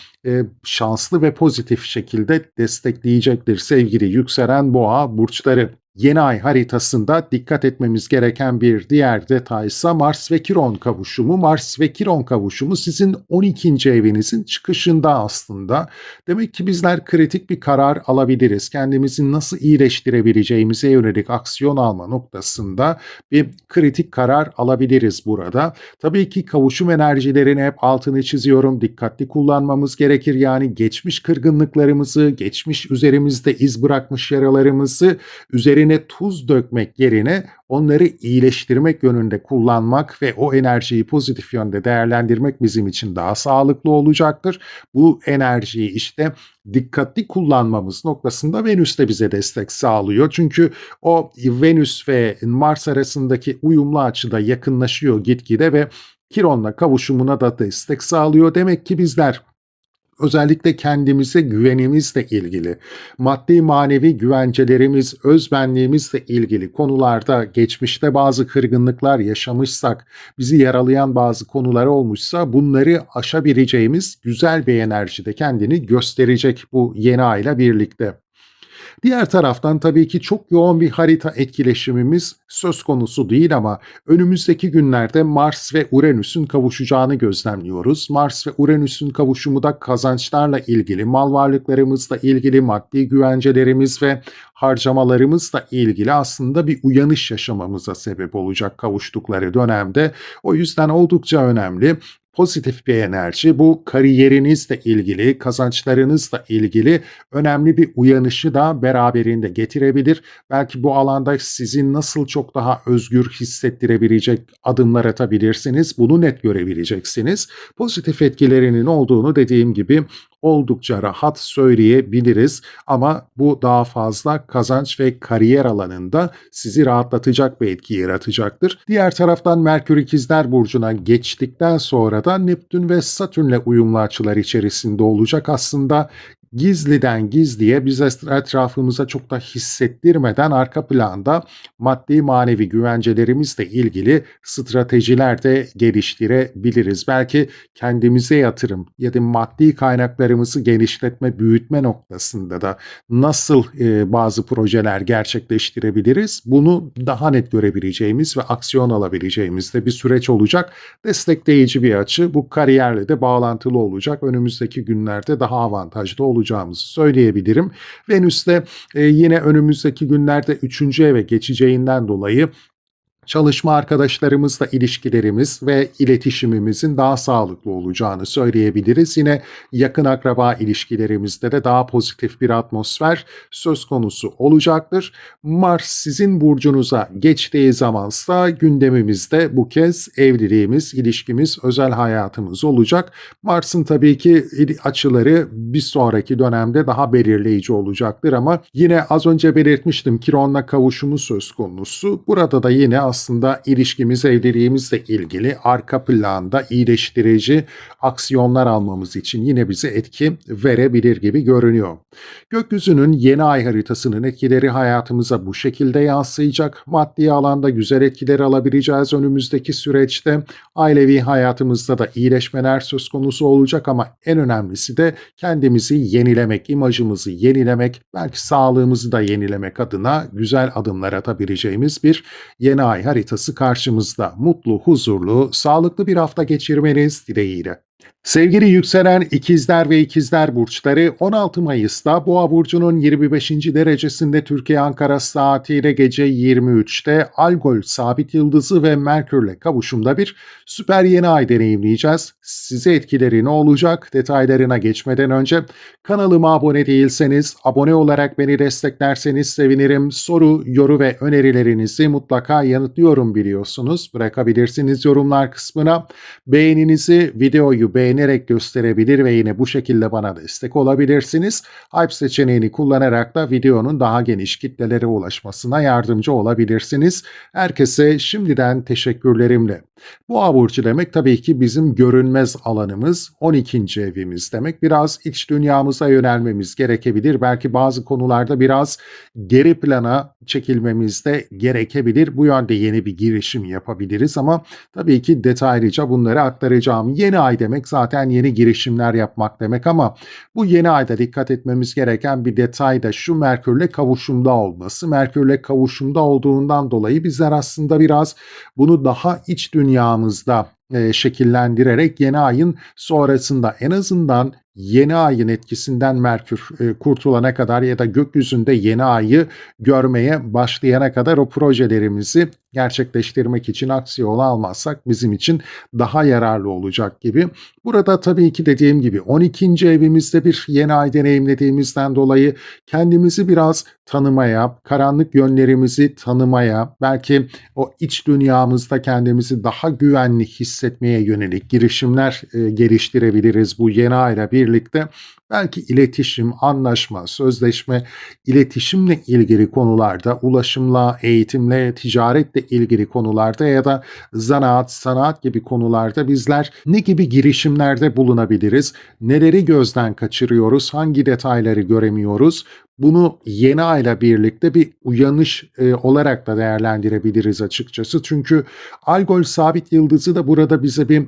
şanslı ve pozitif şekilde destekleyecektir sevgili yükselen Boğa burçları. Yeni ay haritasında dikkat etmemiz gereken bir diğer detay ise Mars ve Kiron kavuşumu. Mars ve Kiron kavuşumu sizin 12. evinizin çıkışında aslında. Demek ki bizler kritik bir karar alabiliriz. Kendimizi nasıl iyileştirebileceğimize yönelik aksiyon alma noktasında bir kritik karar alabiliriz burada. Tabii ki kavuşum enerjilerini hep altını çiziyorum. Dikkatli kullanmamız gerekir. Yani geçmiş kırgınlıklarımızı, geçmiş üzerimizde iz bırakmış yaralarımızı üzerine tuz dökmek yerine onları iyileştirmek yönünde kullanmak ve o enerjiyi pozitif yönde değerlendirmek bizim için daha sağlıklı olacaktır. Bu enerjiyi işte dikkatli kullanmamız noktasında Venüs de bize destek sağlıyor. Çünkü o Venüs ve Mars arasındaki uyumlu açıda yakınlaşıyor gitgide ve Kiron'la kavuşumuna da destek sağlıyor. Demek ki bizler özellikle kendimize güvenimizle ilgili, maddi manevi güvencelerimiz, özbenliğimizle ilgili konularda geçmişte bazı kırgınlıklar yaşamışsak, bizi yaralayan bazı konular olmuşsa bunları aşabileceğimiz güzel bir enerjide kendini gösterecek bu yeni ayla birlikte. Diğer taraftan tabii ki çok yoğun bir harita etkileşimimiz söz konusu değil, ama önümüzdeki günlerde Mars ve Uranüs'ün kavuşacağını gözlemliyoruz. Mars ve Uranüs'ün kavuşumu da kazançlarla ilgili, mal varlıklarımızla ilgili, maddi güvencelerimiz ve harcamalarımızla ilgili aslında bir uyanış yaşamamıza sebep olacak kavuştukları dönemde. O yüzden oldukça önemli. Pozitif bir enerji, bu kariyerinizle ilgili, kazançlarınızla ilgili önemli bir uyanışı da beraberinde getirebilir. Belki bu alanda sizi nasıl çok daha özgür hissettirebilecek adımlar atabilirsiniz, bunu net görebileceksiniz. Pozitif etkilerinin olduğunu dediğim gibi oldukça rahat söyleyebiliriz. Ama bu daha fazla kazanç ve kariyer alanında sizi rahatlatacak bir etki yaratacaktır. Diğer taraftan Merkür İkizler Burcu'na geçtikten sonra da Neptün ve Satürn'le uyumlu açılar içerisinde olacak. Aslında gizliden gizliye bize etrafımıza çok da hissettirmeden arka planda maddi manevi güvencelerimizle ilgili stratejiler de geliştirebiliriz. Belki kendimize yatırım ya da maddi kaynaklarımızı genişletme, büyütme noktasında da nasıl bazı projeler gerçekleştirebiliriz? Bunu daha net görebileceğimiz ve aksiyon alabileceğimiz de bir süreç olacak. Destekleyici bir açı. Bu kariyerle de bağlantılı olacak. Önümüzdeki günlerde daha avantajlı olacağımızı söyleyebilirim. Venüs de yine önümüzdeki günlerde 3. eve geçeceğinden dolayı çalışma arkadaşlarımızla ilişkilerimiz ve iletişimimizin daha sağlıklı olacağını söyleyebiliriz. Yine yakın akraba ilişkilerimizde de daha pozitif bir atmosfer söz konusu olacaktır. Mars sizin burcunuza geçtiği zamansa gündemimizde bu kez evliliğimiz, ilişkimiz, özel hayatımız olacak. Mars'ın tabii ki açıları bir sonraki dönemde daha belirleyici olacaktır ama yine az önce belirtmiştim, Kiron'la kavuşumu söz konusu. Burada da yine aslında ilişkimiz, evliliğimizle ilgili arka planda iyileştirici aksiyonlar almamız için yine bize etki verebilir gibi görünüyor. Gökyüzünün yeni ay haritasının etkileri hayatımıza bu şekilde yansıyacak. Maddi alanda güzel etkiler alabileceğiz önümüzdeki süreçte. Ailevi hayatımızda da iyileşmeler söz konusu olacak ama en önemlisi de kendimizi yenilemek, imajımızı yenilemek, belki sağlığımızı da yenilemek adına güzel adımlar atabileceğimiz bir yeni ay haritası karşımızda. Mutlu, huzurlu, sağlıklı bir hafta geçirmeniz dileğiyle. Sevgili yükselen ikizler ve ikizler burçları, 16 Mayıs'ta Boğa burcunun 25. derecesinde Türkiye Ankara saatiyle gece 23'te Algol sabit yıldızı ve Merkürle kavuşumda bir süper yeni ay deneyimleyeceğiz. Size etkileri ne olacak? Detaylarına geçmeden önce kanalıma abone değilseniz abone olarak beni desteklerseniz sevinirim. Soru, yorum ve önerilerinizi mutlaka yanıtlıyorum biliyorsunuz. Bırakabilirsiniz yorumlar kısmına. Beğeninizi videoyu beğenerek gösterebilir ve yine bu şekilde bana destek olabilirsiniz. Hype seçeneğini kullanarak da videonun daha geniş kitlelere ulaşmasına yardımcı olabilirsiniz. Herkese şimdiden teşekkürlerimle. Boğa burcu demek tabii ki bizim görünmez alanımız, 12. evimiz demek. Biraz iç dünyamıza yönelmemiz gerekebilir. Belki bazı konularda biraz geri plana çekilmemiz de gerekebilir. Bu yönde yeni bir girişim yapabiliriz ama tabii ki detaylıca bunları aktaracağım. Yeni ay demek zaten yeni girişimler yapmak demek ama bu yeni ayda dikkat etmemiz gereken bir detay da şu: Merkürle kavuşumda olması. Merkürle kavuşumda olduğundan dolayı bizler aslında biraz bunu daha iç dünyamızda şekillendirerek yeni ayın sonrasında, en azından yeni ayın etkisinden Merkür kurtulana kadar ya da gökyüzünde yeni ayı görmeye başlayana kadar o projelerimizi gerçekleştirmek için aksiyon almazsak bizim için daha yararlı olacak gibi. Burada tabii ki dediğim gibi 12. evimizde bir yeni ay deneyimlediğimizden dolayı kendimizi biraz tanımaya, karanlık yönlerimizi tanımaya, belki o iç dünyamızda kendimizi daha güvenli hissetmeye yönelik girişimler geliştirebiliriz bu yeni ayla birlikte. Belki iletişim, anlaşma, sözleşme, iletişimle ilgili konularda, ulaşımla, eğitimle, ticaretle ilgili konularda ya da zanaat, sanat gibi konularda bizler ne gibi girişimlerde bulunabiliriz? Neleri gözden kaçırıyoruz? Hangi detayları göremiyoruz? Bunu yeni ayla birlikte bir uyanış olarak da değerlendirebiliriz açıkçası. Çünkü Algol sabit yıldızı da burada bize bir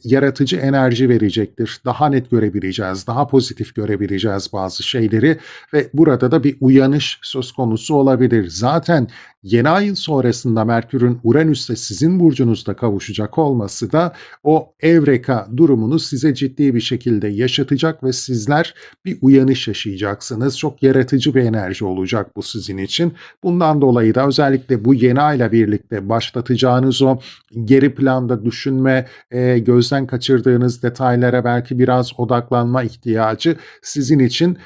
yaratıcı enerji verecektir. Daha net görebileceğiz, daha pozitif görebileceğiz bazı şeyleri ve burada da bir uyanış söz konusu olabilir. Zaten yeni ayın sonrasında Merkür'ün Uranüs'te sizin burcunuzda kavuşacak olması da o evreka durumunu size ciddi bir şekilde yaşatacak ve sizler bir uyanış yaşayacaksınız. Çok yaratıcı bir enerji olacak bu sizin için. Bundan dolayı da özellikle bu yeni ayla birlikte başlatacağınız o geri planda düşünme, gözden kaçırdığınız detaylara belki biraz odaklanma ihtiyacı ihtiyacı sizin için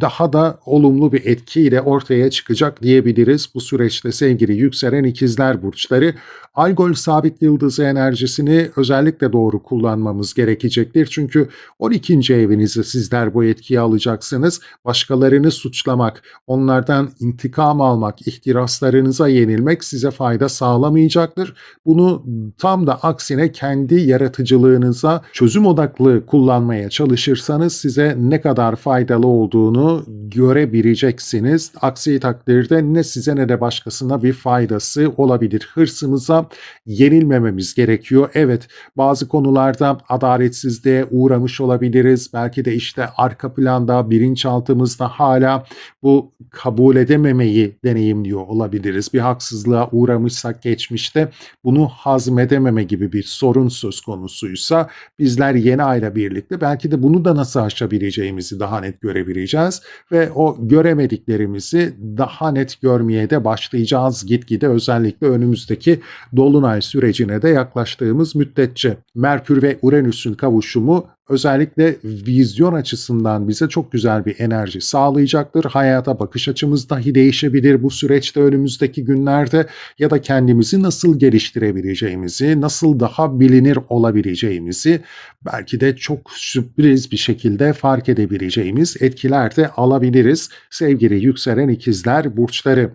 daha da olumlu bir etkiyle ortaya çıkacak diyebiliriz bu süreçte sevgili yükselen ikizler burçları. Algol sabit yıldızı enerjisini özellikle doğru kullanmamız gerekecektir. Çünkü 12. evinizde sizler bu etkiyi alacaksınız. Başkalarını suçlamak, onlardan intikam almak, ihtiraslarınıza yenilmek size fayda sağlamayacaktır. Bunu tam da aksine kendi yaratıcılığınıza çözüm odaklı kullanmaya çalışırsanız size ne kadar faydalı olduğunu görebileceksiniz. Aksi takdirde ne size ne de başkasına bir faydası olabilir. Hırsımıza yenilmememiz gerekiyor. Evet, bazı konularda adaletsizliğe uğramış olabiliriz. Belki de işte arka planda, bilinçaltımızda hala bu kabul edememeyi deneyimliyor olabiliriz. Bir haksızlığa uğramışsak geçmişte bunu hazmedememe gibi bir sorun söz konusuysa bizler yeni ayla birlikte belki de bunu da nasıl aşabileceğimizi daha net görebileceğiz ve o göremediklerimizi daha net görmeye de başlayacağız gitgide, özellikle önümüzdeki dolunay sürecine de yaklaştığımız müddetçe. Merkür ve Uranüs'ün kavuşumu özellikle vizyon açısından bize çok güzel bir enerji sağlayacaktır. Hayata bakış açımız dahi değişebilir bu süreçte, önümüzdeki günlerde, ya da kendimizi nasıl geliştirebileceğimizi, nasıl daha bilinir olabileceğimizi belki de çok sürpriz bir şekilde fark edebileceğimiz etkiler de alabiliriz sevgili yükselen ikizler burçları.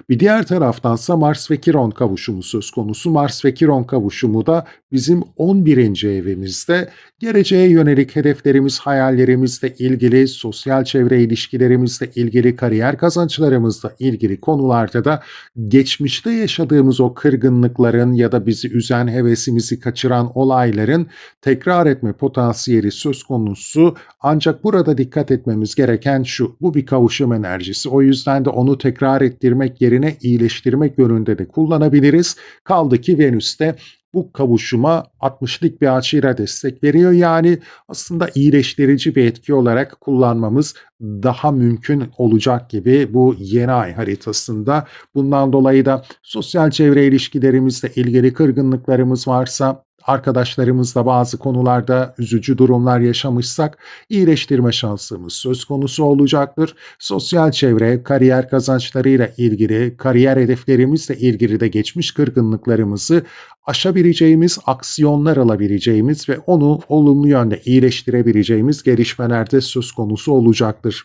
Bir diğer taraftansa Mars ve Kiron kavuşumu söz konusu. Mars ve Kiron kavuşumu da bizim 11. evimizde geleceğe yönelik hedeflerimiz, hayallerimizle ilgili, sosyal çevre ilişkilerimizle ilgili, kariyer kazançlarımızla ilgili konularda da geçmişte yaşadığımız o kırgınlıkların ya da bizi üzen, hevesimizi kaçıran olayların tekrar etme potansiyeli söz konusu. Ancak burada dikkat etmemiz gereken şu: bu bir kavuşum enerjisi. O yüzden de onu tekrar ettirmek yerine iyileştirmek yönünde de kullanabiliriz. Kaldı ki Venüs'te bu kavuşuma 60'lık bir açıyla destek veriyor. Yani aslında iyileştirici bir etki olarak kullanmamız daha mümkün olacak gibi bu yeni ay haritasında. Bundan dolayı da sosyal çevre ilişkilerimizle ilgili kırgınlıklarımız varsa, arkadaşlarımızla bazı konularda üzücü durumlar yaşamışsak iyileştirme şansımız söz konusu olacaktır. Sosyal çevre, kariyer kazançlarıyla ilgili, kariyer hedeflerimizle ilgili de geçmiş kırgınlıklarımızı aşabileceğimiz, aksiyonlar alabileceğimiz ve onu olumlu yönde iyileştirebileceğimiz gelişmeler de söz konusu olacaktır.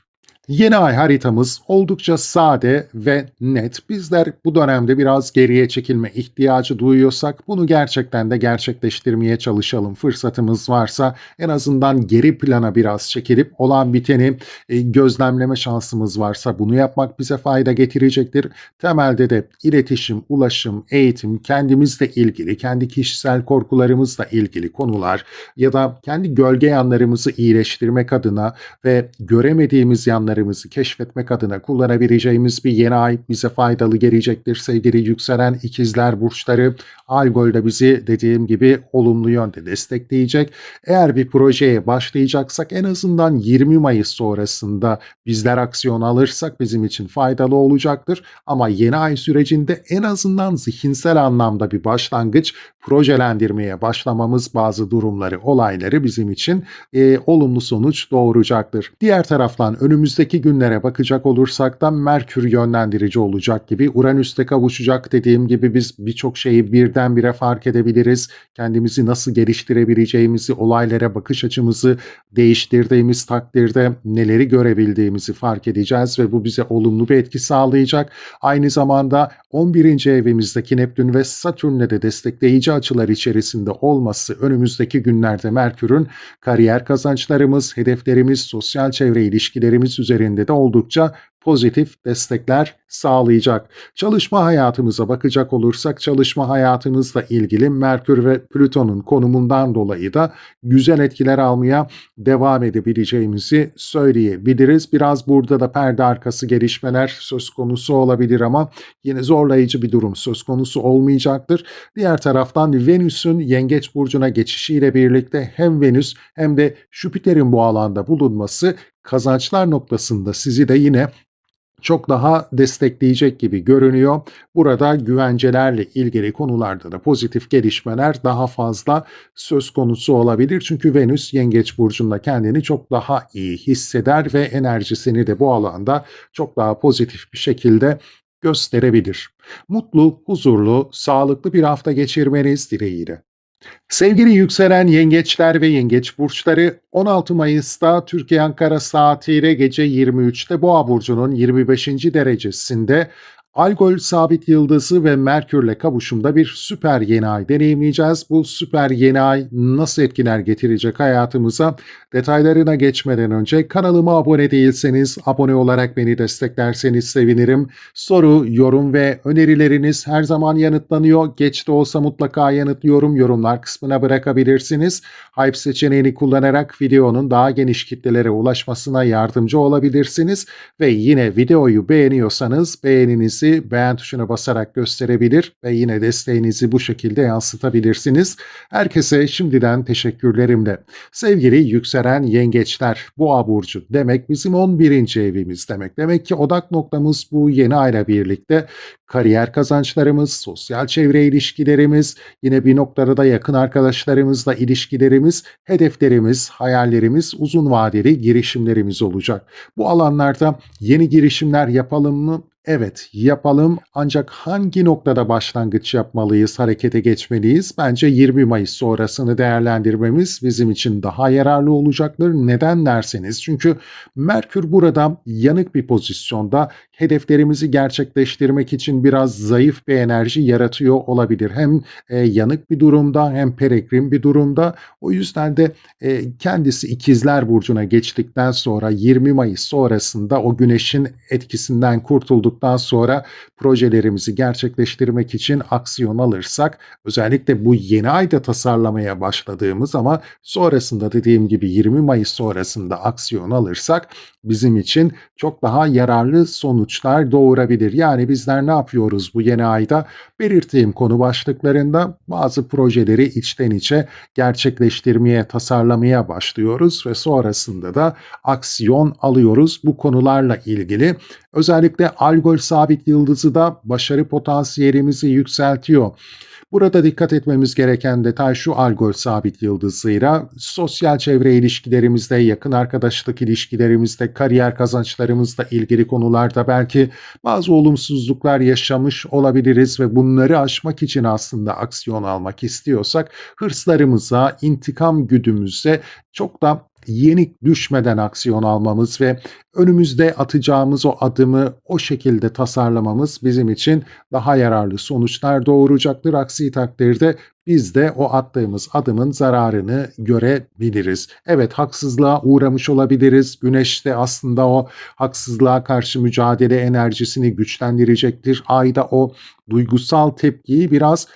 Yeni ay haritamız oldukça sade ve net. Bizler bu dönemde biraz geriye çekilme ihtiyacı duyuyorsak bunu gerçekten de gerçekleştirmeye çalışalım. Fırsatımız varsa en azından geri plana biraz çekilip olan biteni gözlemleme şansımız varsa bunu yapmak bize fayda getirecektir. Temelde de iletişim, ulaşım, eğitim, kendimizle ilgili, kendi kişisel korkularımızla ilgili konular ya da kendi gölge yanlarımızı iyileştirmek adına ve göremediğimiz yanlarımızı keşfetmek adına kullanabileceğimiz bir yeni ay bize faydalı gelecektir sevgili yükselen ikizler burçları. Algol da bizi dediğim gibi olumlu yönde destekleyecek. Eğer bir projeye başlayacaksak en azından 20 Mayıs sonrasında bizler aksiyon alırsak bizim için faydalı olacaktır. Ama yeni ay sürecinde en azından zihinsel anlamda bir başlangıç, projelendirmeye başlamamız bazı durumları, olayları bizim için olumlu sonuç doğuracaktır. Diğer taraftan önümüzdeki günlere bakacak olursak da Merkür yönlendirici olacak gibi. Uranüs'te kavuşacak, dediğim gibi biz birçok şeyi birdenbire fark edebiliriz. Kendimizi nasıl geliştirebileceğimizi, olaylara bakış açımızı değiştirdiğimiz takdirde neleri görebildiğimizi fark edeceğiz ve bu bize olumlu bir etki sağlayacak. Aynı zamanda 11. evimizdeki Neptün ve Satürn'le de destekleyici açılar içerisinde olması önümüzdeki günlerde Merkür'ün kariyer kazançlarımız, hedeflerimiz, sosyal çevre ilişkilerimiz üzerinde de oldukça pozitif destekler sağlayacak. Çalışma hayatımıza bakacak olursak çalışma hayatımızla ilgili Merkür ve Plüton'un konumundan dolayı da güzel etkiler almaya devam edebileceğimizi söyleyebiliriz. Biraz burada da perde arkası gelişmeler söz konusu olabilir ama yine zorlayıcı bir durum söz konusu olmayacaktır. Diğer taraftan Venüs'ün Yengeç burcuna geçişiyle birlikte hem Venüs hem de Jüpiter'in bu alanda bulunması kazançlar noktasında sizi de yine çok daha destekleyecek gibi görünüyor. Burada güvencelerle ilgili konularda da pozitif gelişmeler daha fazla söz konusu olabilir. Çünkü Venüs Yengeç burcunda kendini çok daha iyi hisseder ve enerjisini de bu alanda çok daha pozitif bir şekilde gösterebilir. Mutlu, huzurlu, sağlıklı bir hafta geçirmeniz dileğiyle. Sevgili yükselen yengeçler ve yengeç burçları, 16 Mayıs'ta Türkiye Ankara saatiyle gece 23'te Boğa burcunun 25. derecesinde Algol sabit yıldızı ve Merkürle kavuşumda bir süper yeni ay deneyimleyeceğiz. Bu süper yeni ay nasıl etkiler getirecek hayatımıza? Detaylarına geçmeden önce kanalıma abone değilseniz abone olarak beni desteklerseniz sevinirim. Soru, yorum ve önerileriniz her zaman yanıtlanıyor. Geç de olsa mutlaka yanıtlıyorum. Yorumlar kısmına bırakabilirsiniz. Hype seçeneğini kullanarak videonun daha geniş kitlelere ulaşmasına yardımcı olabilirsiniz. Ve yine videoyu beğeniyorsanız beğeninizi beğen tuşuna basarak gösterebilir ve yine desteğinizi bu şekilde yansıtabilirsiniz. Herkese şimdiden teşekkürlerimle. Sevgili yükselen yengeçler, Boğa burcu demek bizim 11. evimiz demek. Demek ki odak noktamız bu yeni ayla birlikte kariyer kazançlarımız, sosyal çevre ilişkilerimiz, yine bir noktada da yakın arkadaşlarımızla ilişkilerimiz, hedeflerimiz, hayallerimiz, uzun vadeli girişimlerimiz olacak. Bu alanlarda yeni girişimler yapalım mı? Evet, yapalım. Ancak hangi noktada başlangıç yapmalıyız, harekete geçmeliyiz? Bence 20 Mayıs sonrasını değerlendirmemiz bizim için daha yararlı olacaktır. Neden derseniz, çünkü Merkür burada yanık bir pozisyonda, hedeflerimizi gerçekleştirmek için biraz zayıf bir enerji yaratıyor olabilir. Hem yanık bir durumda hem peregrin bir durumda. O yüzden de kendisi İkizler Burcu'na geçtikten sonra 20 Mayıs sonrasında o güneşin etkisinden kurtulduktan sonra projelerimizi gerçekleştirmek için aksiyon alırsak, özellikle bu yeni ayda tasarlamaya başladığımız ama sonrasında dediğim gibi 20 Mayıs sonrasında aksiyon alırsak bizim için çok daha yararlı sonuçlar doğurabilir. Yani bizler ne yapıyoruz bu yeni ayda? Belirttiğim konu başlıklarında bazı projeleri içten içe gerçekleştirmeye, tasarlamaya başlıyoruz ve sonrasında da aksiyon alıyoruz bu konularla ilgili. Özellikle Algol sabit yıldızı da başarı potansiyelimizi yükseltiyor. Burada dikkat etmemiz gereken detay şu: Algol sabit yıldızıyla sosyal çevre ilişkilerimizde, yakın arkadaşlık ilişkilerimizde, kariyer kazançlarımızla ilgili konularda belki bazı olumsuzluklar yaşamış olabiliriz ve bunları aşmak için aslında aksiyon almak istiyorsak hırslarımıza, intikam güdümüze çok da yenik düşmeden aksiyon almamız ve önümüzde atacağımız o adımı o şekilde tasarlamamız bizim için daha yararlı sonuçlar doğuracaktır. Aksi takdirde biz de o attığımız adımın zararını görebiliriz. Evet, haksızlığa uğramış olabiliriz. Güneş de aslında o haksızlığa karşı mücadele enerjisini güçlendirecektir. Ayda o duygusal tepkiyi biraz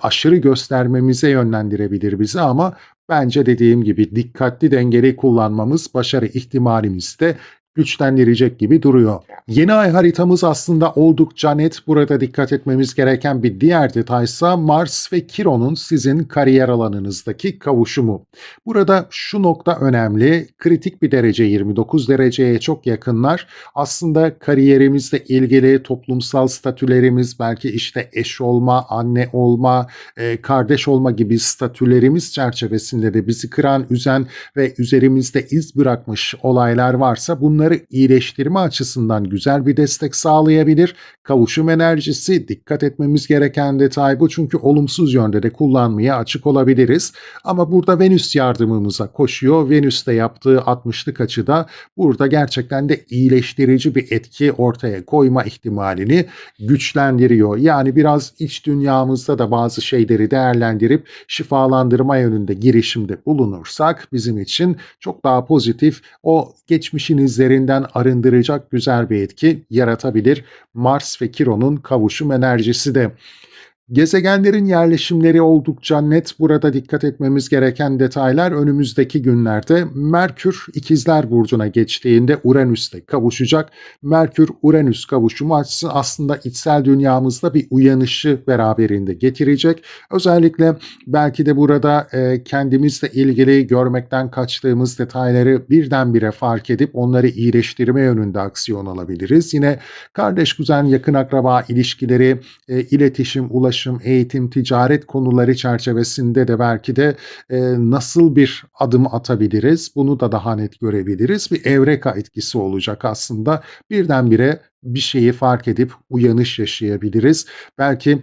aşırı göstermemize yönlendirebilir bizi ama bence dediğim gibi dikkatli, dengeli kullanmamız başarı ihtimalimizi de güçlendirecek gibi duruyor. Yeni ay haritamız aslında oldukça net. Burada dikkat etmemiz gereken bir diğer detaysa Mars ve Kiron'un sizin kariyer alanınızdaki kavuşumu. Burada şu nokta önemli. Kritik bir derece, 29 dereceye çok yakınlar. Aslında kariyerimizle ilgili toplumsal statülerimiz, belki işte eş olma, anne olma, kardeş olma gibi statülerimiz çerçevesinde de bizi kıran, üzen ve üzerimizde iz bırakmış olaylar varsa bunları iyileştirme açısından güzel bir destek sağlayabilir. Kavuşum enerjisi, dikkat etmemiz gereken detay bu, çünkü olumsuz yönde de kullanmaya açık olabiliriz. Ama burada Venüs yardımımıza koşuyor. Venüs de yaptığı 60'lık açıda burada gerçekten de iyileştirici bir etki ortaya koyma ihtimalini güçlendiriyor. Yani biraz iç dünyamızda da bazı şeyleri değerlendirip şifalandırma yönünde girişimde bulunursak bizim için çok daha pozitif, o geçmişin izlerinden arındıracak güzel bir etki yaratabilir Mars ve Kiron'un kavuşum enerjisi de. Gezegenlerin yerleşimleri oldukça net. Burada dikkat etmemiz gereken detaylar önümüzdeki günlerde Merkür İkizler Burcu'na geçtiğinde Uranüs'te kavuşacak. Merkür-Uranüs kavuşumu açısı aslında içsel dünyamızda bir uyanışı beraberinde getirecek. Özellikle belki de burada kendimizle ilgili görmekten kaçtığımız detayları birdenbire fark edip onları iyileştirme yönünde aksiyon alabiliriz. Yine kardeş, kuzen, yakın akraba ilişkileri, iletişim, ulaşım, eğitim, ticaret konuları çerçevesinde de belki de nasıl bir adım atabiliriz? Bunu da daha net görebiliriz. Bir evreka etkisi olacak aslında. Birdenbire bir şeyi fark edip uyanış yaşayabiliriz. Belki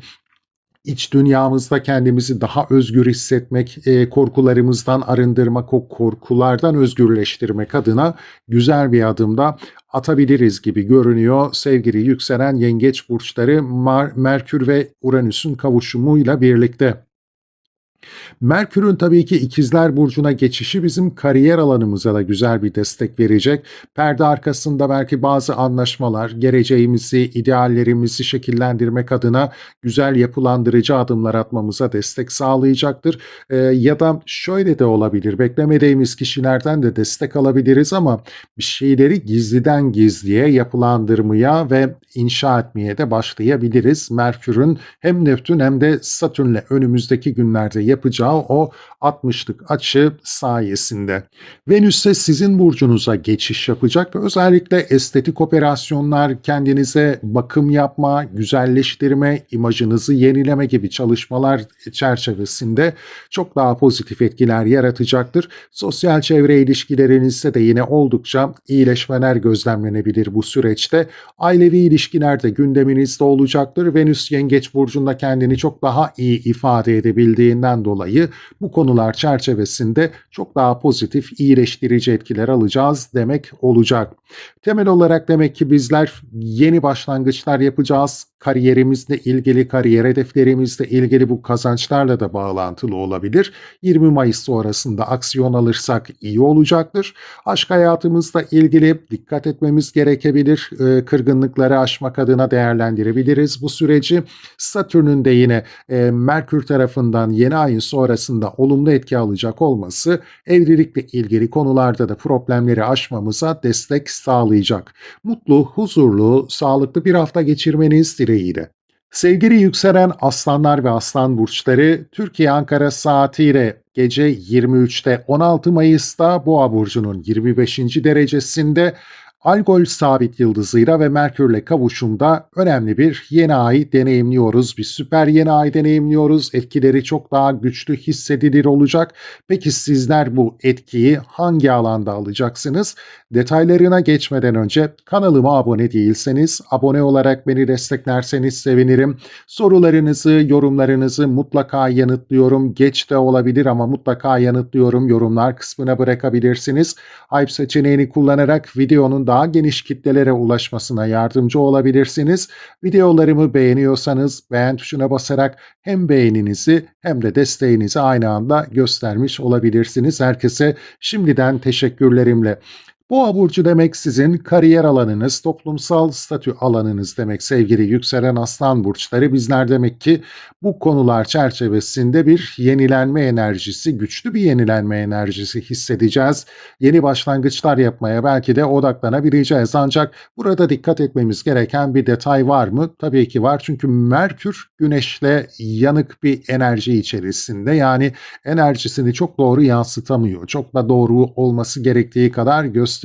iç dünyamızda kendimizi daha özgür hissetmek, korkularımızdan arındırmak, o korkulardan özgürleştirmek adına güzel bir adım da atabiliriz gibi görünüyor. Sevgili yükselen yengeç burçları, Merkür ve Uranüs'ün kavuşumuyla birlikte. Merkür'ün tabii ki İkizler Burcu'na geçişi bizim kariyer alanımıza da güzel bir destek verecek. Perde arkasında belki bazı anlaşmalar, geleceğimizi, ideallerimizi şekillendirmek adına güzel yapılandırıcı adımlar atmamıza destek sağlayacaktır. Ya da şöyle de olabilir, beklemediğimiz kişilerden de destek alabiliriz ama bir şeyleri gizliden gizliye yapılandırmaya ve inşa etmeye de başlayabiliriz. Merkür'ün hem Neptün hem de Satürn'le önümüzdeki günlerde yapacağı o 60'lık açı sayesinde. Venüs ise sizin burcunuza geçiş yapacak ve özellikle estetik operasyonlar, kendinize bakım yapma, güzelleştirme, imajınızı yenileme gibi çalışmalar çerçevesinde çok daha pozitif etkiler yaratacaktır. Sosyal çevre ilişkilerinizde de yine oldukça iyileşmeler gözlemlenebilir bu süreçte. Ailevi ilişkiler de gündeminizde olacaktır. Venüs Yengeç burcunda kendini çok daha iyi ifade edebildiğinden dolayı bu konular çerçevesinde çok daha pozitif, iyileştirici etkiler alacağız demek olacak. Temel olarak demek ki bizler yeni başlangıçlar yapacağız. Kariyerimizle ilgili, kariyer hedeflerimizle ilgili bu kazançlarla da bağlantılı olabilir. 20 Mayıs sonrasında aksiyon alırsak iyi olacaktır. Aşk hayatımızla ilgili dikkat etmemiz gerekebilir. Kırgınlıkları aşmak adına değerlendirebiliriz bu süreci. Satürn'ün de yine Merkür tarafından yeni ayın sonrasında olumlu etki alacak olması evlilikle ilgili konularda da problemleri aşmamıza destek sağlayacak. Mutlu, huzurlu, sağlıklı bir hafta geçirmeniz dileğiyle. Sevgili yükselen aslanlar ve aslan burçları, Türkiye Ankara saatiyle gece 23'te 16 Mayıs'ta Boğa burcunun 25. derecesinde Algol sabit yıldızıyla ve Merkürle kavuşumda önemli bir yeni ay deneyimliyoruz. Bir süper yeni ay deneyimliyoruz. Etkileri çok daha güçlü hissedilir olacak. Peki sizler bu etkiyi hangi alanda alacaksınız? Detaylarına geçmeden önce kanalıma abone değilseniz abone olarak beni desteklerseniz sevinirim. Sorularınızı, yorumlarınızı mutlaka yanıtlıyorum. Geç de olabilir ama mutlaka yanıtlıyorum. Yorumlar kısmına bırakabilirsiniz. Hype seçeneğini kullanarak videonun daha geniş kitlelere ulaşmasına yardımcı olabilirsiniz. Videolarımı beğeniyorsanız beğen tuşuna basarak hem beğeninizi hem de desteğinizi aynı anda göstermiş olabilirsiniz. Herkese şimdiden teşekkürlerimle. Boğa burcu demek sizin kariyer alanınız, toplumsal statü alanınız demek sevgili yükselen aslan burçları. Bizler demek ki bu konular çerçevesinde bir yenilenme enerjisi, güçlü bir yenilenme enerjisi hissedeceğiz. Yeni başlangıçlar yapmaya belki de odaklanabileceğiz. Ancak burada dikkat etmemiz gereken bir detay var mı? Tabii ki var, çünkü Merkür Güneş'le yanık bir enerji içerisinde, yani enerjisini çok doğru yansıtamıyor. Çok da doğru olması gerektiği kadar gösteremiyor.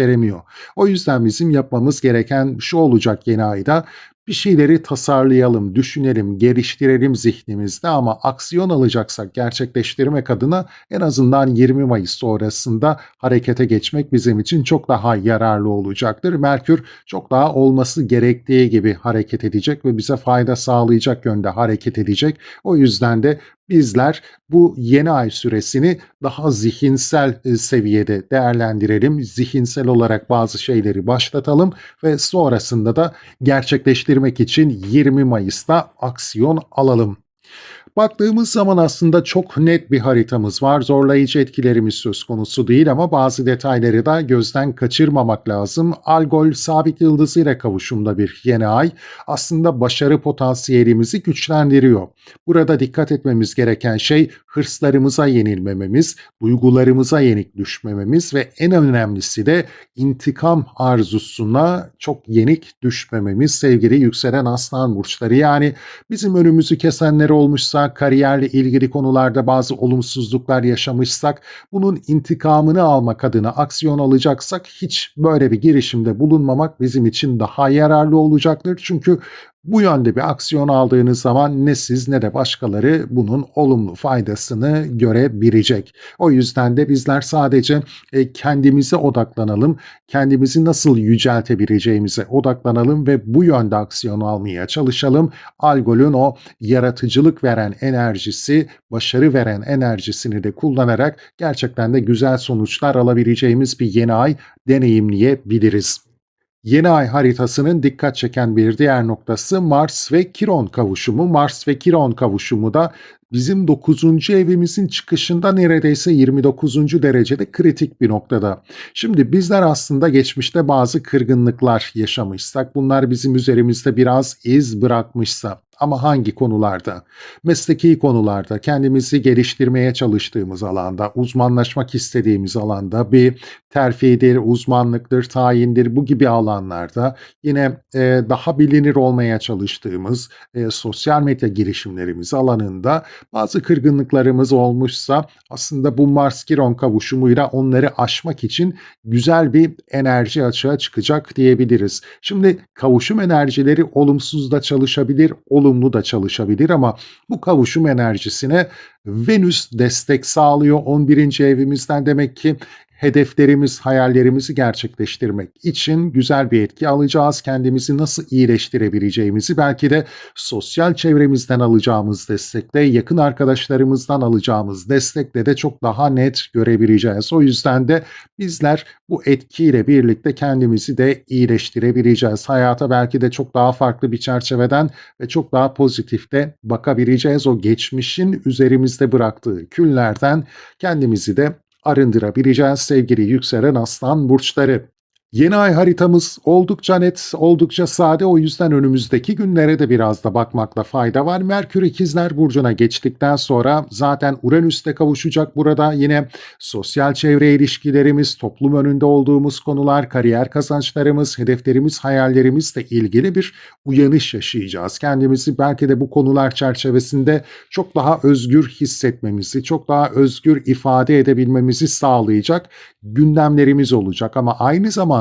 O yüzden bizim yapmamız gereken şu olacak yeni ayda: bir şeyleri tasarlayalım, düşünelim, geliştirelim zihnimizde ama aksiyon alacaksak gerçekleştirmek adına en azından 20 Mayıs sonrasında harekete geçmek bizim için çok daha yararlı olacaktır. Merkür çok daha olması gerektiği gibi hareket edecek ve bize fayda sağlayacak yönde hareket edecek. O yüzden de bizler bu yeni ay süresini daha zihinsel seviyede değerlendirelim. Zihinsel olarak bazı şeyleri başlatalım ve sonrasında da gerçekleştirmek için 20 Mayıs'ta aksiyon alalım. Baktığımız zaman aslında çok net bir haritamız var. Zorlayıcı etkilerimiz söz konusu değil ama bazı detayları da gözden kaçırmamak lazım. Algol sabit yıldızıyla kavuşumda bir yeni ay aslında başarı potansiyelimizi güçlendiriyor. Burada dikkat etmemiz gereken şey hırslarımıza yenilmememiz, duygularımıza yenik düşmememiz ve en önemlisi de intikam arzusuna çok yenik düşmememiz sevgili yükselen aslan burçları. Yani bizim önümüzü kesenler olmuşsa, kariyerle ilgili konularda bazı olumsuzluklar yaşamışsak, bunun intikamını almak adına aksiyon alacaksak hiç böyle bir girişimde bulunmamak bizim için daha yararlı olacaktır. Çünkü bu yönde bir aksiyon aldığınız zaman ne siz ne de başkaları bunun olumlu faydasını görebilecek. O yüzden de bizler sadece kendimize odaklanalım, kendimizi nasıl yüceltebileceğimize odaklanalım ve bu yönde aksiyon almaya çalışalım. Algol'ün o yaratıcılık veren enerjisi, başarı veren enerjisini de kullanarak gerçekten de güzel sonuçlar alabileceğimiz bir yeni ay deneyimleyebiliriz. Yeni ay haritasının dikkat çeken bir diğer noktası Mars ve Kiron kavuşumu. Mars ve Kiron kavuşumu da bizim 9. evimizin çıkışında neredeyse 29. derecede kritik bir noktada. Şimdi bizler aslında geçmişte bazı kırgınlıklar yaşamışsak, bunlar bizim üzerimizde biraz iz bırakmışsa, ama hangi konularda? Mesleki konularda, kendimizi geliştirmeye çalıştığımız alanda, uzmanlaşmak istediğimiz alanda, bir terfidir, uzmanlıktır, tayindir, bu gibi alanlarda yine daha bilinir olmaya çalıştığımız sosyal medya girişimlerimiz alanında bazı kırgınlıklarımız olmuşsa aslında bu Mars-Kiron kavuşumuyla onları aşmak için güzel bir enerji açığa çıkacak diyebiliriz. Şimdi kavuşum enerjileri olumsuz da çalışabilir, olumlu da çalışabilir ama bu kavuşum enerjisine Venüs destek sağlıyor 11. evimizden. Demek ki hedeflerimiz, hayallerimizi gerçekleştirmek için güzel bir etki alacağız. Kendimizi nasıl iyileştirebileceğimizi, belki de sosyal çevremizden alacağımız destekle, yakın arkadaşlarımızdan alacağımız destekle de çok daha net görebileceğiz. O yüzden de bizler bu etkiyle birlikte kendimizi de iyileştirebileceğiz. Hayata belki de çok daha farklı bir çerçeveden ve çok daha pozitif de bakabileceğiz. O geçmişin üzerimizde bıraktığı küllerden kendimizi de arındırabileceğiz sevgili yükselen aslan burçları. Yeni ay haritamız oldukça net, oldukça sade. O yüzden önümüzdeki günlere de biraz da bakmakta fayda var. Merkür İkizler Burcu'na geçtikten sonra zaten Uranüs'te kavuşacak burada. Yine sosyal çevre ilişkilerimiz, toplum önünde olduğumuz konular, kariyer kazançlarımız, hedeflerimiz, hayallerimizle ilgili bir uyanış yaşayacağız. Kendimizi belki de bu konular çerçevesinde çok daha özgür hissetmemizi, çok daha özgür ifade edebilmemizi sağlayacak gündemlerimiz olacak. Ama aynı zamanda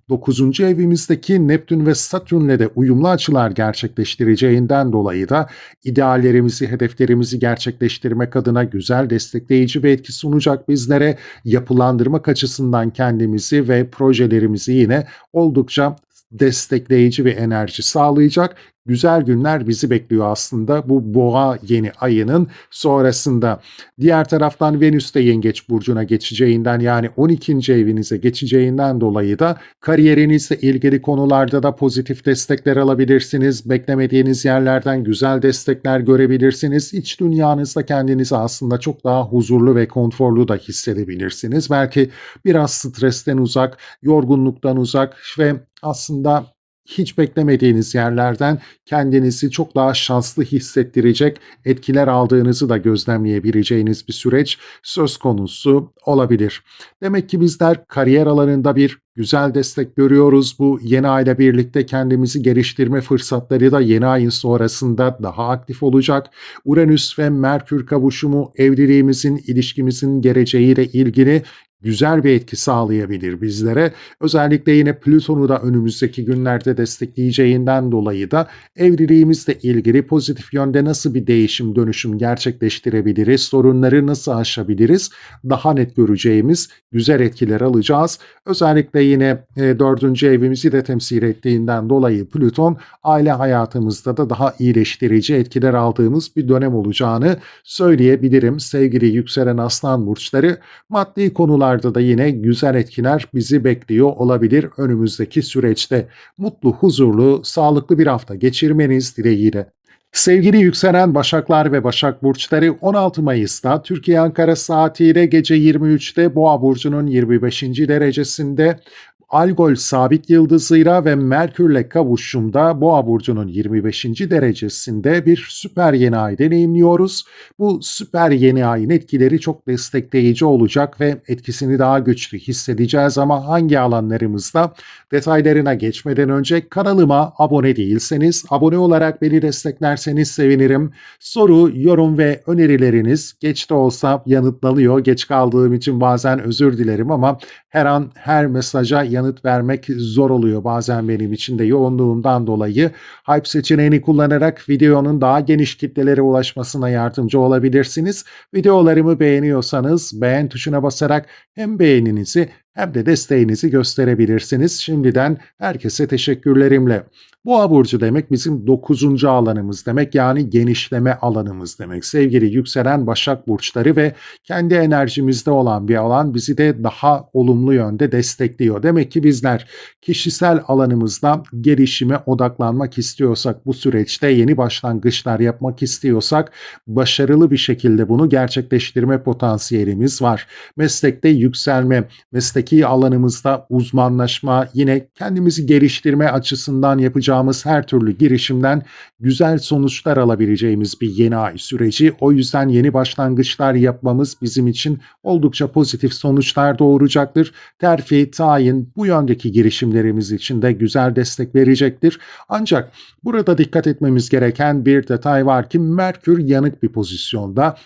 9. evimizdeki Neptün ve Satürn'le de uyumlu açılar gerçekleştireceğinden dolayı da ideallerimizi, hedeflerimizi gerçekleştirmek adına güzel destekleyici bir etki sunacak bizlere. Yapılandırmak açısından kendimizi ve projelerimizi yine oldukça destekleyici bir enerji sağlayacak. Güzel günler bizi bekliyor aslında bu boğa yeni ayının sonrasında. Diğer taraftan Venüs de Yengeç Burcu'na geçeceğinden, yani 12. evinize geçeceğinden dolayı da kariyerinizle ilgili konularda da pozitif destekler alabilirsiniz. Beklemediğiniz yerlerden güzel destekler görebilirsiniz. İç dünyanızda kendinizi aslında çok daha huzurlu ve konforlu da hissedebilirsiniz. Belki biraz stresten uzak, yorgunluktan uzak ve aslında hiç beklemediğiniz yerlerden kendinizi çok daha şanslı hissettirecek etkiler aldığınızı da gözlemleyebileceğiniz bir süreç söz konusu olabilir. Demek ki bizler kariyer alanında bir güzel destek görüyoruz. Bu yeni ayla birlikte kendimizi geliştirme fırsatları da yeni ayın sonrasında daha aktif olacak. Uranüs ve Merkür kavuşumu evliliğimizin, ilişkimizin geleceğiyle ilgili güzel bir etki sağlayabilir bizlere. Özellikle yine Plüton'u da önümüzdeki günlerde destekleyeceğinden dolayı da evliliğimizle ilgili pozitif yönde nasıl bir değişim, dönüşüm gerçekleştirebiliriz, sorunları nasıl aşabiliriz, daha net göreceğimiz güzel etkiler alacağız. Özellikle yine 4. evimizi de temsil ettiğinden dolayı Plüton, aile hayatımızda da daha iyileştirici etkiler aldığımız bir dönem olacağını söyleyebilirim. Sevgili yükselen aslan burçları, maddi konularda da yine güzel etkiler bizi bekliyor olabilir önümüzdeki süreçte. Mutlu, huzurlu, sağlıklı bir hafta geçirmeniz dileğiyle. Sevgili yükselen Başaklar ve Başak Burçları 16 Mayıs'ta Türkiye Ankara saatiyle gece 23'te Boğa Burcu'nun 25. derecesinde Algol sabit yıldızıyla ve Merkürle kavuşumda Boğa Burcu'nun 25. derecesinde bir süper yeni ay deneyimliyoruz. Bu süper yeni ayın etkileri çok destekleyici olacak ve etkisini daha güçlü hissedeceğiz ama hangi alanlarımızda? Detaylarına geçmeden önce kanalıma abone değilseniz abone olarak beni desteklerseniz sevinirim. Soru, yorum ve önerileriniz geç de olsa yanıtlanıyor. Geç kaldığım için bazen özür dilerim ama her an her mesaja yanıt vermek zor oluyor bazen benim için de yoğunluğumdan dolayı. Hype seçeneğini kullanarak videonun daha geniş kitlelere ulaşmasına yardımcı olabilirsiniz. Videolarımı beğeniyorsanız beğen tuşuna basarak hem beğeninizi hem de desteğinizi gösterebilirsiniz. Şimdiden herkese teşekkürlerimle. Boğa burcu demek bizim 9. alanımız demek, yani genişleme alanımız demek. Sevgili yükselen Başak burçları ve kendi enerjimizde olan bir alan bizi de daha olumlu yönde destekliyor. Demek ki bizler kişisel alanımızda gelişime odaklanmak istiyorsak, bu süreçte yeni başlangıçlar yapmak istiyorsak başarılı bir şekilde bunu gerçekleştirme potansiyelimiz var. Meslekte yükselme, mesleki alanımızda uzmanlaşma, yine kendimizi geliştirme açısından yapacağımız her türlü girişimden güzel sonuçlar alabileceğimiz bir yeni ay süreci. O yüzden yeni başlangıçlar yapmamız bizim için oldukça pozitif sonuçlar doğuracaktır. Terfi, tayin, bu yöndeki girişimlerimiz için de güzel destek verecektir. Ancak burada dikkat etmemiz gereken bir detay var ki Merkür yanık bir pozisyonda.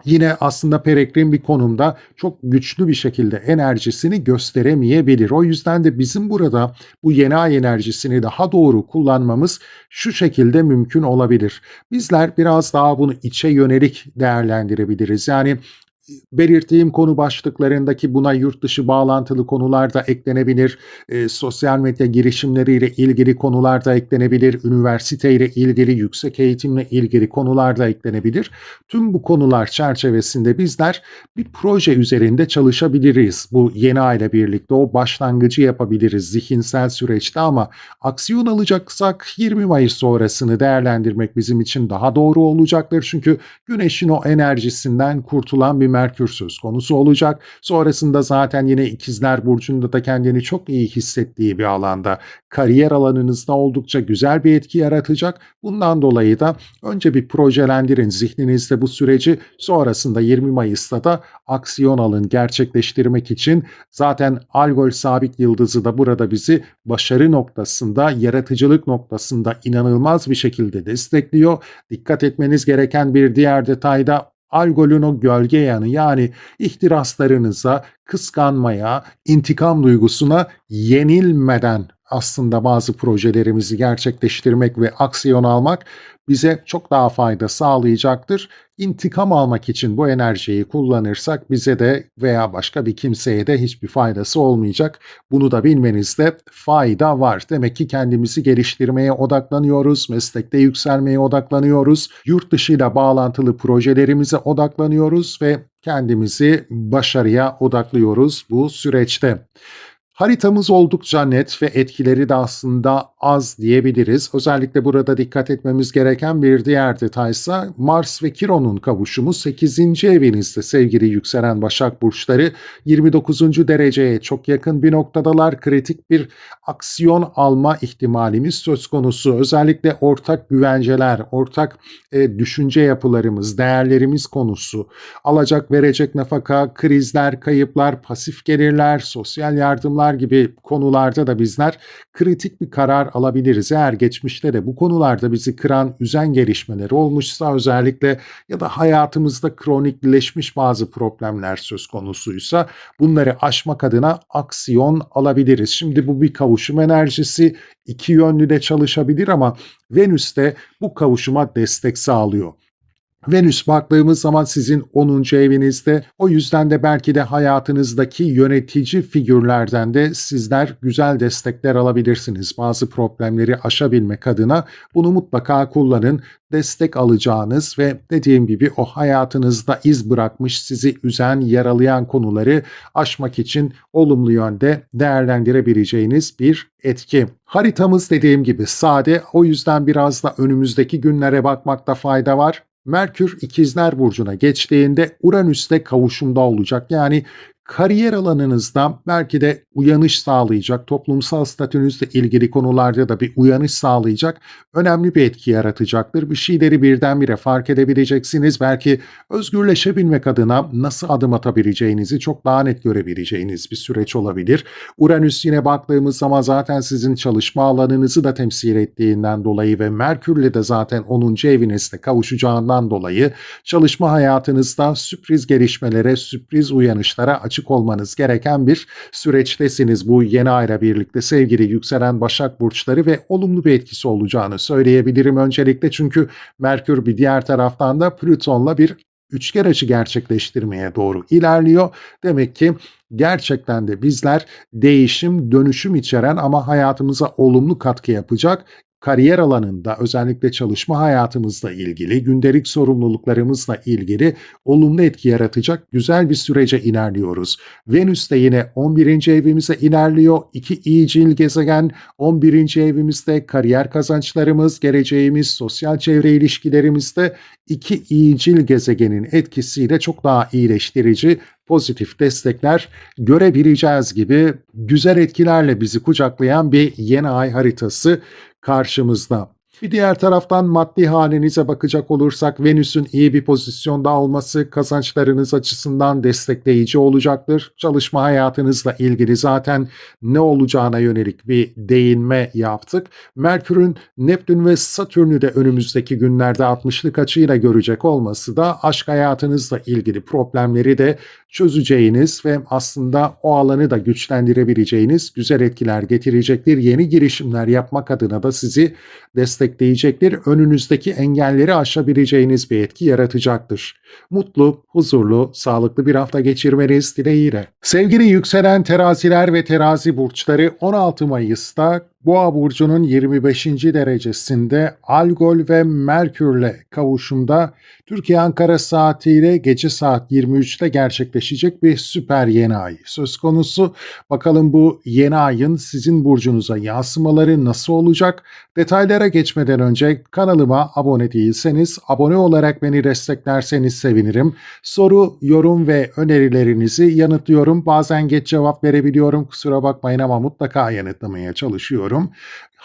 Yine aslında peregrine bir konumda çok güçlü bir şekilde enerjisini gösteremeyebilir. O yüzden de bizim burada bu yeni ay enerjisini daha doğru kullanmamız şu şekilde mümkün olabilir. Bizler biraz daha bunu içe yönelik değerlendirebiliriz. Yani belirttiğim konu başlıklarındaki buna yurt dışı bağlantılı konular da eklenebilir. Sosyal medya girişimleriyle ilgili konular da eklenebilir. Üniversiteyle ilgili, yüksek eğitimle ilgili konular da eklenebilir. Tüm bu konular çerçevesinde bizler bir proje üzerinde çalışabiliriz. Bu yeni ay ile birlikte o başlangıcı yapabiliriz zihinsel süreçte ama aksiyon alacaksak 20 Mayıs sonrasını değerlendirmek bizim için daha doğru olacaktır. Çünkü Güneş'in o enerjisinden kurtulan bir Merkür söz konusu olacak. Sonrasında zaten yine İkizler Burcu'nda da kendini çok iyi hissettiği bir alanda, kariyer alanınızda oldukça güzel bir etki yaratacak. Bundan dolayı da önce bir projelendirin zihninizde bu süreci, sonrasında 20 Mayıs'ta da aksiyon alın gerçekleştirmek için. Zaten Algol sabit yıldızı da burada bizi başarı noktasında, yaratıcılık noktasında inanılmaz bir şekilde destekliyor. Dikkat etmeniz gereken bir diğer detay da Algol'ün o gölge yanı, yani ihtiraslarınıza, kıskanmaya, intikam duygusuna yenilmeden aslında bazı projelerimizi gerçekleştirmek ve aksiyon almak bize çok daha fayda sağlayacaktır. İntikam almak için bu enerjiyi kullanırsak bize de veya başka bir kimseye de hiçbir faydası olmayacak. Bunu da bilmenizde fayda var. Demek ki kendimizi geliştirmeye odaklanıyoruz, meslekte yükselmeye odaklanıyoruz, yurt dışıyla bağlantılı projelerimize odaklanıyoruz ve kendimizi başarıya odaklıyoruz bu süreçte. Haritamız oldukça net ve etkileri de aslında az diyebiliriz. Özellikle burada dikkat etmemiz gereken bir diğer detaysa Mars ve Kiron'un kavuşumu 8. evinizde sevgili yükselen Başak Burçları. 29. dereceye çok yakın bir noktadalar. Kritik bir aksiyon alma ihtimalimiz söz konusu. Özellikle ortak güvenceler, ortak düşünce yapılarımız, değerlerimiz konusu, alacak verecek nafaka, krizler, kayıplar, pasif gelirler, sosyal yardımlar gibi konularda da bizler kritik bir karar alabiliriz. Eğer geçmişte de bu konularda bizi kıran, üzen gelişmeler olmuşsa özellikle ya da hayatımızda kronikleşmiş bazı problemler söz konusuysa bunları aşmak adına aksiyon alabiliriz. Şimdi bu bir kavuşum enerjisi, iki yönlü de çalışabilir ama Venüs de bu kavuşuma destek sağlıyor. Venüs baktığımız zaman sizin 10. evinizde. O yüzden de belki de hayatınızdaki yönetici figürlerden de sizler güzel destekler alabilirsiniz. Bazı problemleri aşabilmek adına bunu mutlaka kullanın. Destek alacağınız ve dediğim gibi o hayatınızda iz bırakmış, sizi üzen, yaralayan konuları aşmak için olumlu yönde değerlendirebileceğiniz bir etki. Haritamız dediğim gibi sade, o yüzden biraz da önümüzdeki günlere bakmakta fayda var. Merkür İkizler Burcu'na geçtiğinde Uranüs'te kavuşumda olacak. Yani kariyer alanınızda belki de uyanış sağlayacak, toplumsal statünüzle ilgili konularda da bir uyanış sağlayacak, önemli bir etki yaratacaktır. Bir şeyleri birdenbire fark edebileceksiniz. Belki özgürleşebilmek adına nasıl adım atabileceğinizi çok daha net görebileceğiniz bir süreç olabilir. Uranüs yine baktığımız zaman zaten sizin çalışma alanınızı da temsil ettiğinden dolayı ve Merkür'le de zaten 10. evinizde kavuşacağından dolayı çalışma hayatınızda sürpriz gelişmelere, sürpriz uyanışlara açık olmanız gereken bir süreçtesiniz. Bu yeni ayla birlikte sevgili yükselen Başak burçları ve olumlu bir etkisi olacağını söyleyebilirim öncelikle. Çünkü Merkür bir diğer taraftan da Plüton'la bir üçgen açı gerçekleştirmeye doğru ilerliyor. Demek ki gerçekten de bizler değişim, dönüşüm içeren ama hayatımıza olumlu katkı yapacak, kariyer alanında özellikle çalışma hayatımızla ilgili, gündelik sorumluluklarımızla ilgili olumlu etki yaratacak güzel bir sürece ilerliyoruz. Venüs de yine 11. evimize ilerliyor. İki iyicil gezegen 11. evimizde kariyer kazançlarımız, geleceğimiz, sosyal çevre ilişkilerimizde iki iyicil gezegenin etkisiyle çok daha iyileştirici, pozitif destekler görebileceğiz gibi güzel etkilerle bizi kucaklayan bir yeni ay haritası karşımızda. Bir diğer taraftan maddi halinize bakacak olursak Venüs'ün iyi bir pozisyonda olması kazançlarınız açısından destekleyici olacaktır. Çalışma hayatınızla ilgili zaten ne olacağına yönelik bir değinme yaptık. Merkür'ün Neptün ve Satürn'ü de önümüzdeki günlerde 60'lık açıyla görecek olması da aşk hayatınızla ilgili problemleri de çözeceğiniz ve aslında o alanı da güçlendirebileceğiniz güzel etkiler getirecektir. Yeni girişimler yapmak adına da sizi destekleyecektir. Önünüzdeki engelleri aşabileceğiniz bir etki yaratacaktır. Mutlu, huzurlu, sağlıklı bir hafta geçirmeniz dileğiyle. Sevgili yükselen teraziler ve terazi burçları 16 Mayıs'ta Boğa burcunun 25. derecesinde Algol ve Merkür'le kavuşumda Türkiye Ankara saatiyle gece saat 23'te gerçekleşecek bir süper yeni ay söz konusu. Bakalım bu yeni ayın sizin burcunuza yansımaları nasıl olacak? Detaylara geçmeden önce kanalıma abone değilseniz abone olarak beni desteklerseniz sevinirim. Soru, yorum ve önerilerinizi yanıtlıyorum. Bazen geç cevap verebiliyorum. Kusura bakmayın ama mutlaka yanıtlamaya çalışıyorum.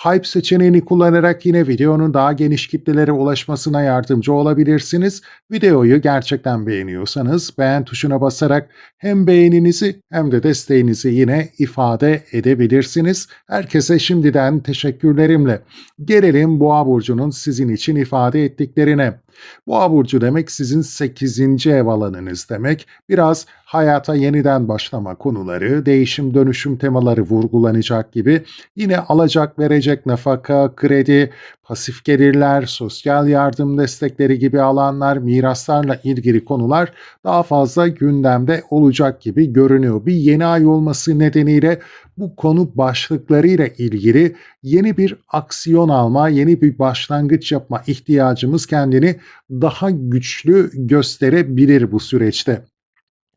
Hype seçeneğini kullanarak yine videonun daha geniş kitlelere ulaşmasına yardımcı olabilirsiniz. Videoyu gerçekten beğeniyorsanız beğen tuşuna basarak hem beğeninizi hem de desteğinizi yine ifade edebilirsiniz. Herkese şimdiden teşekkürlerimle. Gelelim Boğa burcunun sizin için ifade ettiklerine. Boğa burcu demek sizin 8. ev alanınız demek. Biraz hayata yeniden başlama konuları, değişim dönüşüm temaları vurgulanacak gibi. Yine alacak verecek nafaka, kredi, pasif gelirler, sosyal yardım destekleri gibi alanlar, miraslarla ilgili konular daha fazla gündemde olacak gibi görünüyor. Bir yeni ay olması nedeniyle bu konu başlıklarıyla ilgili yeni bir aksiyon alma, yeni bir başlangıç yapma ihtiyacımız kendini daha güçlü gösterebilir bu süreçte.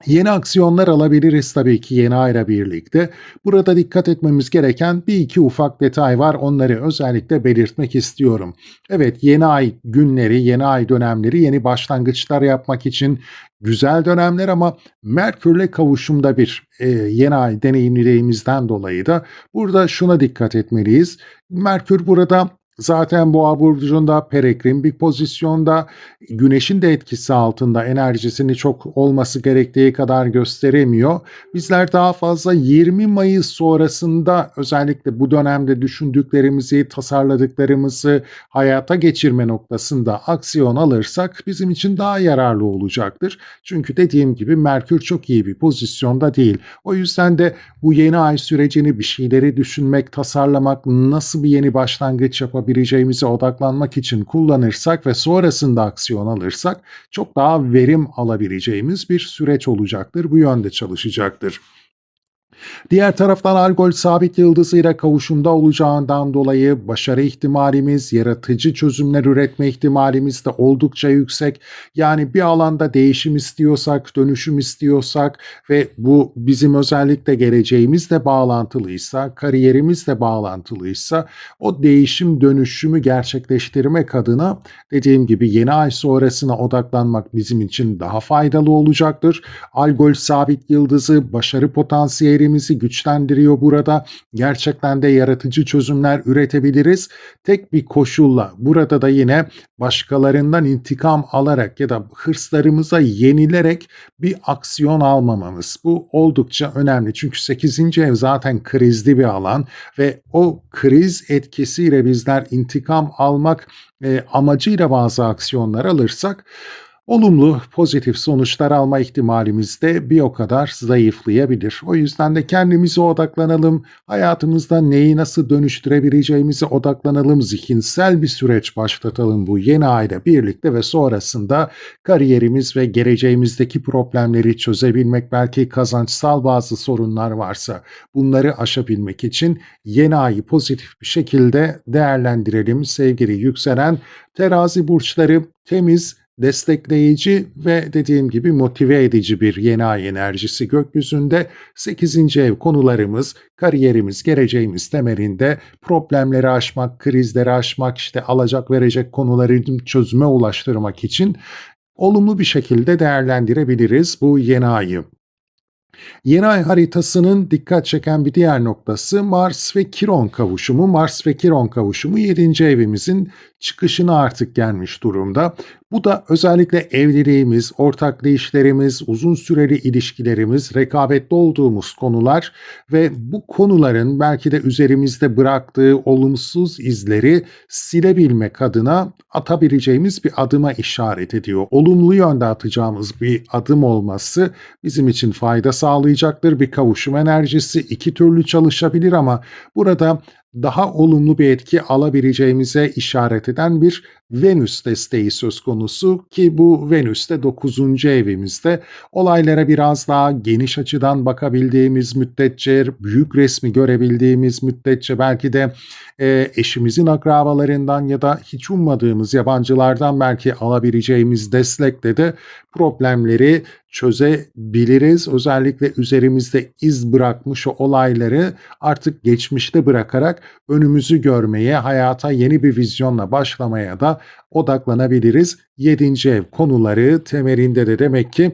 Yeni aksiyonlar alabiliriz tabii ki yeni ayla birlikte. Burada dikkat etmemiz gereken bir iki ufak detay var. Onları özellikle belirtmek istiyorum. Evet, yeni ay günleri, yeni ay dönemleri yeni başlangıçlar yapmak için güzel dönemler ama Merkür'le kavuşumda bir yeni ay deneyimlediğimizden dolayı da burada şuna dikkat etmeliyiz. Merkür burada zaten Boğa burcunda peregrin bir pozisyonda, Güneş'in de etkisi altında enerjisini çok olması gerektiği kadar gösteremiyor. Bizler daha fazla 20 Mayıs sonrasında özellikle bu dönemde düşündüklerimizi, tasarladıklarımızı hayata geçirme noktasında aksiyon alırsak bizim için daha yararlı olacaktır. Çünkü dediğim gibi Merkür çok iyi bir pozisyonda değil. O yüzden de bu yeni ay sürecini bir şeyleri düşünmek, tasarlamak, nasıl bir yeni başlangıç yapabiliriz, yapabileceğimize odaklanmak için kullanırsak ve sonrasında aksiyon alırsak çok daha verim alabileceğimiz bir süreç olacaktır. Bu yönde çalışacaktır. Diğer taraftan Algol sabit yıldızıyla kavuşumda olacağından dolayı başarı ihtimalimiz, yaratıcı çözümler üretme ihtimalimiz de oldukça yüksek. Yani bir alanda değişim istiyorsak, dönüşüm istiyorsak ve bu bizim özellikle geleceğimizle bağlantılıysa, kariyerimizle bağlantılıysa o değişim dönüşümü gerçekleştirmek adına dediğim gibi yeni ay sonrasına odaklanmak bizim için daha faydalı olacaktır. Algol sabit yıldızı başarı potansiyelimizi güçlendiriyor burada. Gerçekten de yaratıcı çözümler üretebiliriz. Tek bir koşulla burada da yine başkalarından intikam alarak ya da hırslarımıza yenilerek bir aksiyon almamamız. Bu oldukça önemli. Çünkü 8. ev zaten krizli bir alan ve o kriz etkisiyle bizler intikam almak amacıyla bazı aksiyonlar alırsak olumlu, pozitif sonuçlar alma ihtimalimiz de bir o kadar zayıflayabilir. O yüzden de kendimize odaklanalım, hayatımızda neyi nasıl dönüştürebileceğimize odaklanalım, zihinsel bir süreç başlatalım bu yeni ayla birlikte ve sonrasında kariyerimiz ve geleceğimizdeki problemleri çözebilmek, belki kazançsal bazı sorunlar varsa bunları aşabilmek için yeni ayı pozitif bir şekilde değerlendirelim. Sevgili yükselen terazi burçları, temiz, destekleyici ve dediğim gibi motive edici bir yeni ay enerjisi gökyüzünde. 8. ev konularımız, kariyerimiz, geleceğimiz temelinde problemleri aşmak, krizleri aşmak, işte alacak verecek konuların çözüme ulaştırmak için olumlu bir şekilde değerlendirebiliriz bu yeni ayı. Yeni ay haritasının dikkat çeken bir diğer noktası Mars ve Kiron kavuşumu. Mars ve Kiron kavuşumu 7. evimizin çıkışına artık gelmiş durumda. Bu da özellikle evliliğimiz, ortaklı işlerimiz, uzun süreli ilişkilerimiz, rekabetli olduğumuz konular ve bu konuların belki de üzerimizde bıraktığı olumsuz izleri silebilmek adına atabileceğimiz bir adıma işaret ediyor. Olumlu yönde atacağımız bir adım olması bizim için fayda sağlayacaktır. Bir kavuşum enerjisi iki türlü çalışabilir ama burada daha olumlu bir etki alabileceğimize işaret eden bir Venüs desteği söz konusu ki bu Venüs de 9. evimizde. Olaylara biraz daha geniş açıdan bakabildiğimiz müddetçe, büyük resmi görebildiğimiz müddetçe belki de eşimizin akrabalarından ya da hiç ummadığımız yabancılardan belki alabileceğimiz destekle de problemleri çözebiliriz. Özellikle üzerimizde iz bırakmış o olayları artık geçmişte bırakarak önümüzü görmeye, hayata yeni bir vizyonla başlamaya da odaklanabiliriz. 7. ev konuları temelinde de demek ki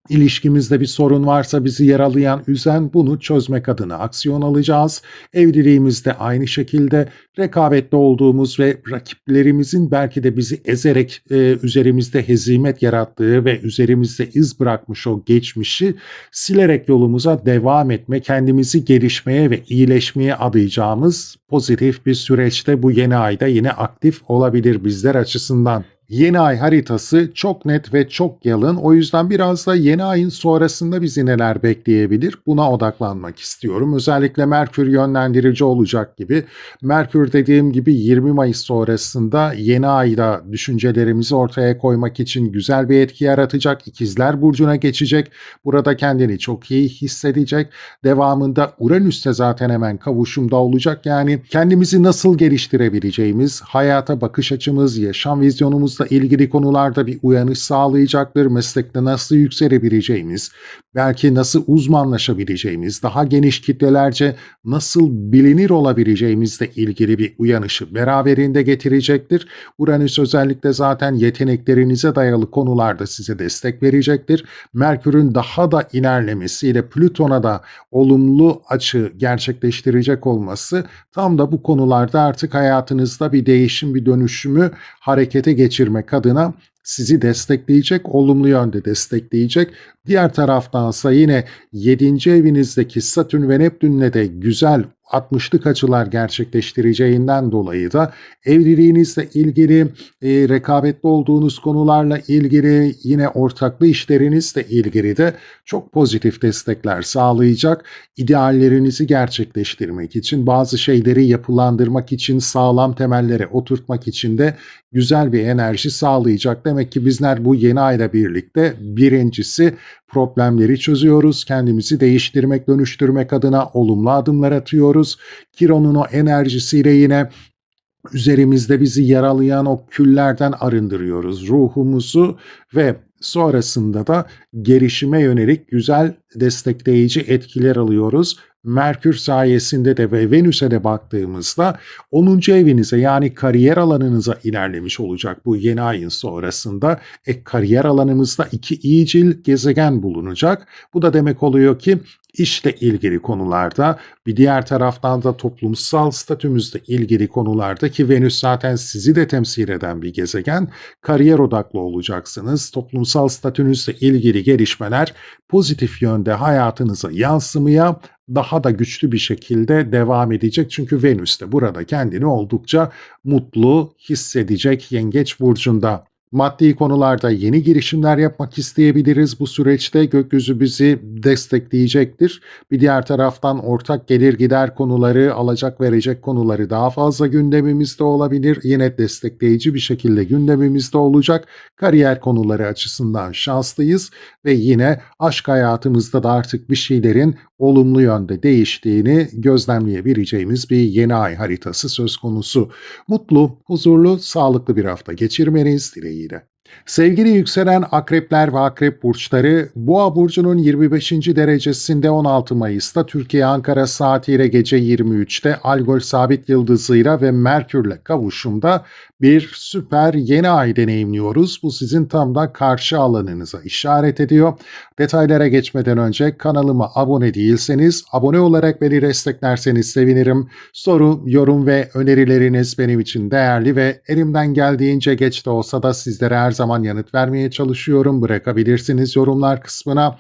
İlişkimizde bir sorun varsa bizi yaralayan, üzen bunu çözmek adına aksiyon alacağız. Evliliğimizde aynı şekilde rekabetli olduğumuz ve rakiplerimizin belki de bizi ezerek üzerimizde hezimet yarattığı ve üzerimizde iz bırakmış o geçmişi silerek yolumuza devam etme, kendimizi gelişmeye ve iyileşmeye adayacağımız pozitif bir süreçte bu yeni ayda yine aktif olabilir bizler açısından. Yeni ay haritası çok net ve çok yalın. O yüzden biraz da yeni ayın sonrasında bizi neler bekleyebilir? Buna odaklanmak istiyorum. Özellikle Merkür yönlendirici olacak gibi. Merkür dediğim gibi 20 Mayıs sonrasında yeni ayda düşüncelerimizi ortaya koymak için güzel bir etki yaratacak. İkizler Burcu'na geçecek. Burada kendini çok iyi hissedecek. Devamında Uranüs'te zaten hemen kavuşumda olacak. Yani kendimizi nasıl geliştirebileceğimiz, hayata bakış açımız, yaşam vizyonumuz ilgili konularda bir uyanış sağlayacaktır. Meslekte nasıl yükselebileceğimiz, belki nasıl uzmanlaşabileceğimiz, daha geniş kitlelerce nasıl bilinir olabileceğimizle ilgili bir uyanışı beraberinde getirecektir. Uranüs özellikle zaten yeteneklerinize dayalı konularda size destek verecektir. Merkür'ün daha da ilerlemesiyle Plüton'a da olumlu açı gerçekleştirecek olması tam da bu konularda artık hayatınızda bir değişim, bir dönüşümü harekete geçirmek adına sizi destekleyecek, olumlu yönde destekleyecek. Diğer taraftansa yine 7. evinizdeki Satürn ve Neptün'le de güzel 60'lık açılar gerçekleştireceğinden dolayı da evliliğinizle ilgili, rekabetli olduğunuz konularla ilgili, yine ortaklı işlerinizle ilgili de çok pozitif destekler sağlayacak. İdeallerinizi gerçekleştirmek için, bazı şeyleri yapılandırmak için, sağlam temellere oturtmak için de güzel bir enerji sağlayacak. Demek ki bizler bu yeni ayla birlikte birincisi problemleri çözüyoruz. Kendimizi değiştirmek, dönüştürmek adına olumlu adımlar atıyoruz. Kiron'un o enerjisiyle yine üzerimizde bizi yaralayan o küllerden arındırıyoruz ruhumuzu ve sonrasında da gelişime yönelik güzel destekleyici etkiler alıyoruz. Merkür sayesinde de ve Venüs'e de baktığımızda 10. evinize, yani kariyer alanınıza ilerlemiş olacak bu yeni ayın sonrasında. Kariyer alanımızda 2 iyicil gezegen bulunacak. Bu da demek oluyor ki işle ilgili konularda, bir diğer taraftan da toplumsal statümüzle ilgili konularda, ki Venüs zaten sizi de temsil eden bir gezegen, kariyer odaklı olacaksınız. Toplumsal statünüzle ilgili gelişmeler pozitif yönde hayatınıza yansımaya daha da güçlü bir şekilde devam edecek. Çünkü Venüs de burada kendini oldukça mutlu hissedecek Yengeç burcunda. Maddi konularda yeni girişimler yapmak isteyebiliriz. Bu süreçte gökyüzü bizi destekleyecektir. Bir diğer taraftan ortak gelir gider konuları, alacak verecek konuları daha fazla gündemimizde olabilir. Yine destekleyici bir şekilde gündemimizde olacak. Kariyer konuları açısından şanslıyız ve yine aşk hayatımızda da artık bir şeylerin olumlu yönde değiştiğini gözlemleyebileceğimiz bir yeni ay haritası söz konusu. Mutlu, huzurlu, sağlıklı bir hafta geçirmeniz dileğiyle. Sevgili yükselen akrepler ve akrep burçları, Boğa burcunun 25. derecesinde 16 Mayıs'ta Türkiye Ankara saatiyle gece 23'te Algol sabit yıldızıyla ve Merkürle kavuşumda bir süper yeni ay deneyimliyoruz. Bu sizin tam da karşı alanınıza işaret ediyor. Detaylara geçmeden önce kanalıma abone değilseniz abone olarak beni desteklerseniz sevinirim. Soru, yorum ve önerileriniz benim için değerli ve elimden geldiğince geç de olsa da sizlere her zaman yanıt vermeye çalışıyorum. Bırakabilirsiniz yorumlar kısmına.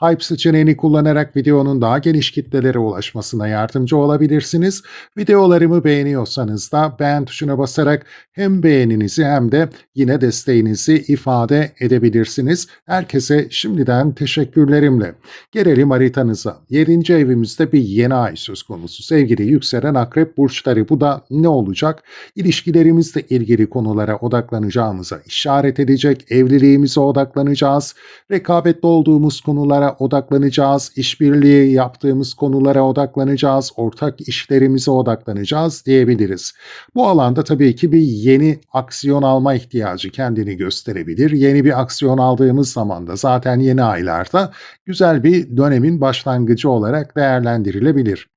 Hype seçeneğini kullanarak videonun daha geniş kitlelere ulaşmasına yardımcı olabilirsiniz. Videolarımı beğeniyorsanız da beğen tuşuna basarak hem beğeninizi hem de yine desteğinizi ifade edebilirsiniz. Herkese şimdiden teşekkürlerimle. Gelelim haritanıza. 7. evimizde bir yeni ay söz konusu. Sevgili yükselen akrep burçları, bu da ne olacak? İlişkilerimizle ilgili konulara odaklanacağımıza işaret edecek. Evliliğimize odaklanacağız. Rekabetli olduğumuz konulara odaklanacağız, işbirliği yaptığımız konulara odaklanacağız, ortak işlerimize odaklanacağız diyebiliriz. Bu alanda tabii ki bir yeni aksiyon alma ihtiyacı kendini gösterebilir. Yeni bir aksiyon aldığımız zaman da zaten yeni aylarda güzel bir dönemin başlangıcı olarak değerlendirilebilir.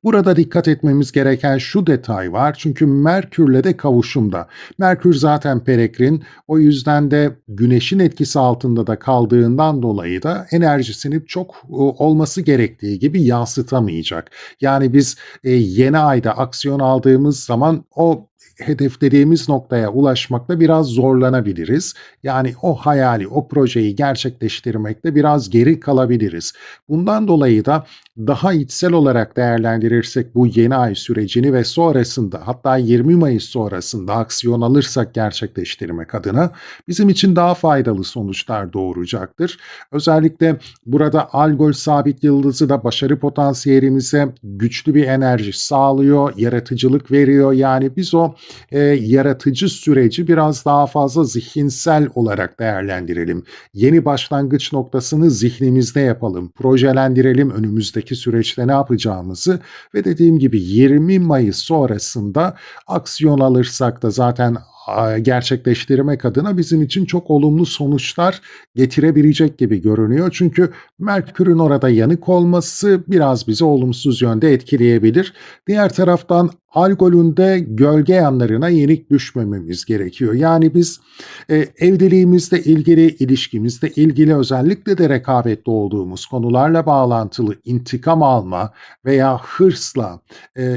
Burada dikkat etmemiz gereken şu detay var. Çünkü Merkür'le de kavuşumda. Merkür zaten peregrin. O yüzden de Güneş'in etkisi altında da kaldığından dolayı da enerjisini çok olması gerektiği gibi yansıtamayacak. Yani biz yeni ayda aksiyon aldığımız zaman o hedeflediğimiz noktaya ulaşmakta biraz zorlanabiliriz. Yani o hayali, o projeyi gerçekleştirmekte biraz geri kalabiliriz. Bundan dolayı da daha içsel olarak değerlendirirsek bu yeni ay sürecini ve sonrasında, hatta 20 Mayıs sonrasında aksiyon alırsak gerçekleştirmek adına bizim için daha faydalı sonuçlar doğuracaktır. Özellikle burada Algol sabit yıldızı da başarı potansiyelimize güçlü bir enerji sağlıyor, yaratıcılık veriyor. Yani biz o yaratıcı süreci biraz daha fazla zihinsel olarak değerlendirelim. Yeni başlangıç noktasını zihnimizde yapalım, projelendirelim önümüzdeki süreçte ne yapacağımızı ve dediğim gibi 20 Mayıs sonrasında aksiyon alırsak da zaten gerçekleştirmek adına bizim için çok olumlu sonuçlar getirebilecek gibi görünüyor. Çünkü Merkür'ün orada yanık olması biraz bizi olumsuz yönde etkileyebilir. Diğer taraftan Algol'ün de gölge yanlarına yenik düşmememiz gerekiyor. Yani biz evliliğimizle ilgili, ilişkimizle ilgili, özellikle de rekabetli olduğumuz konularla bağlantılı intikam alma veya hırsla,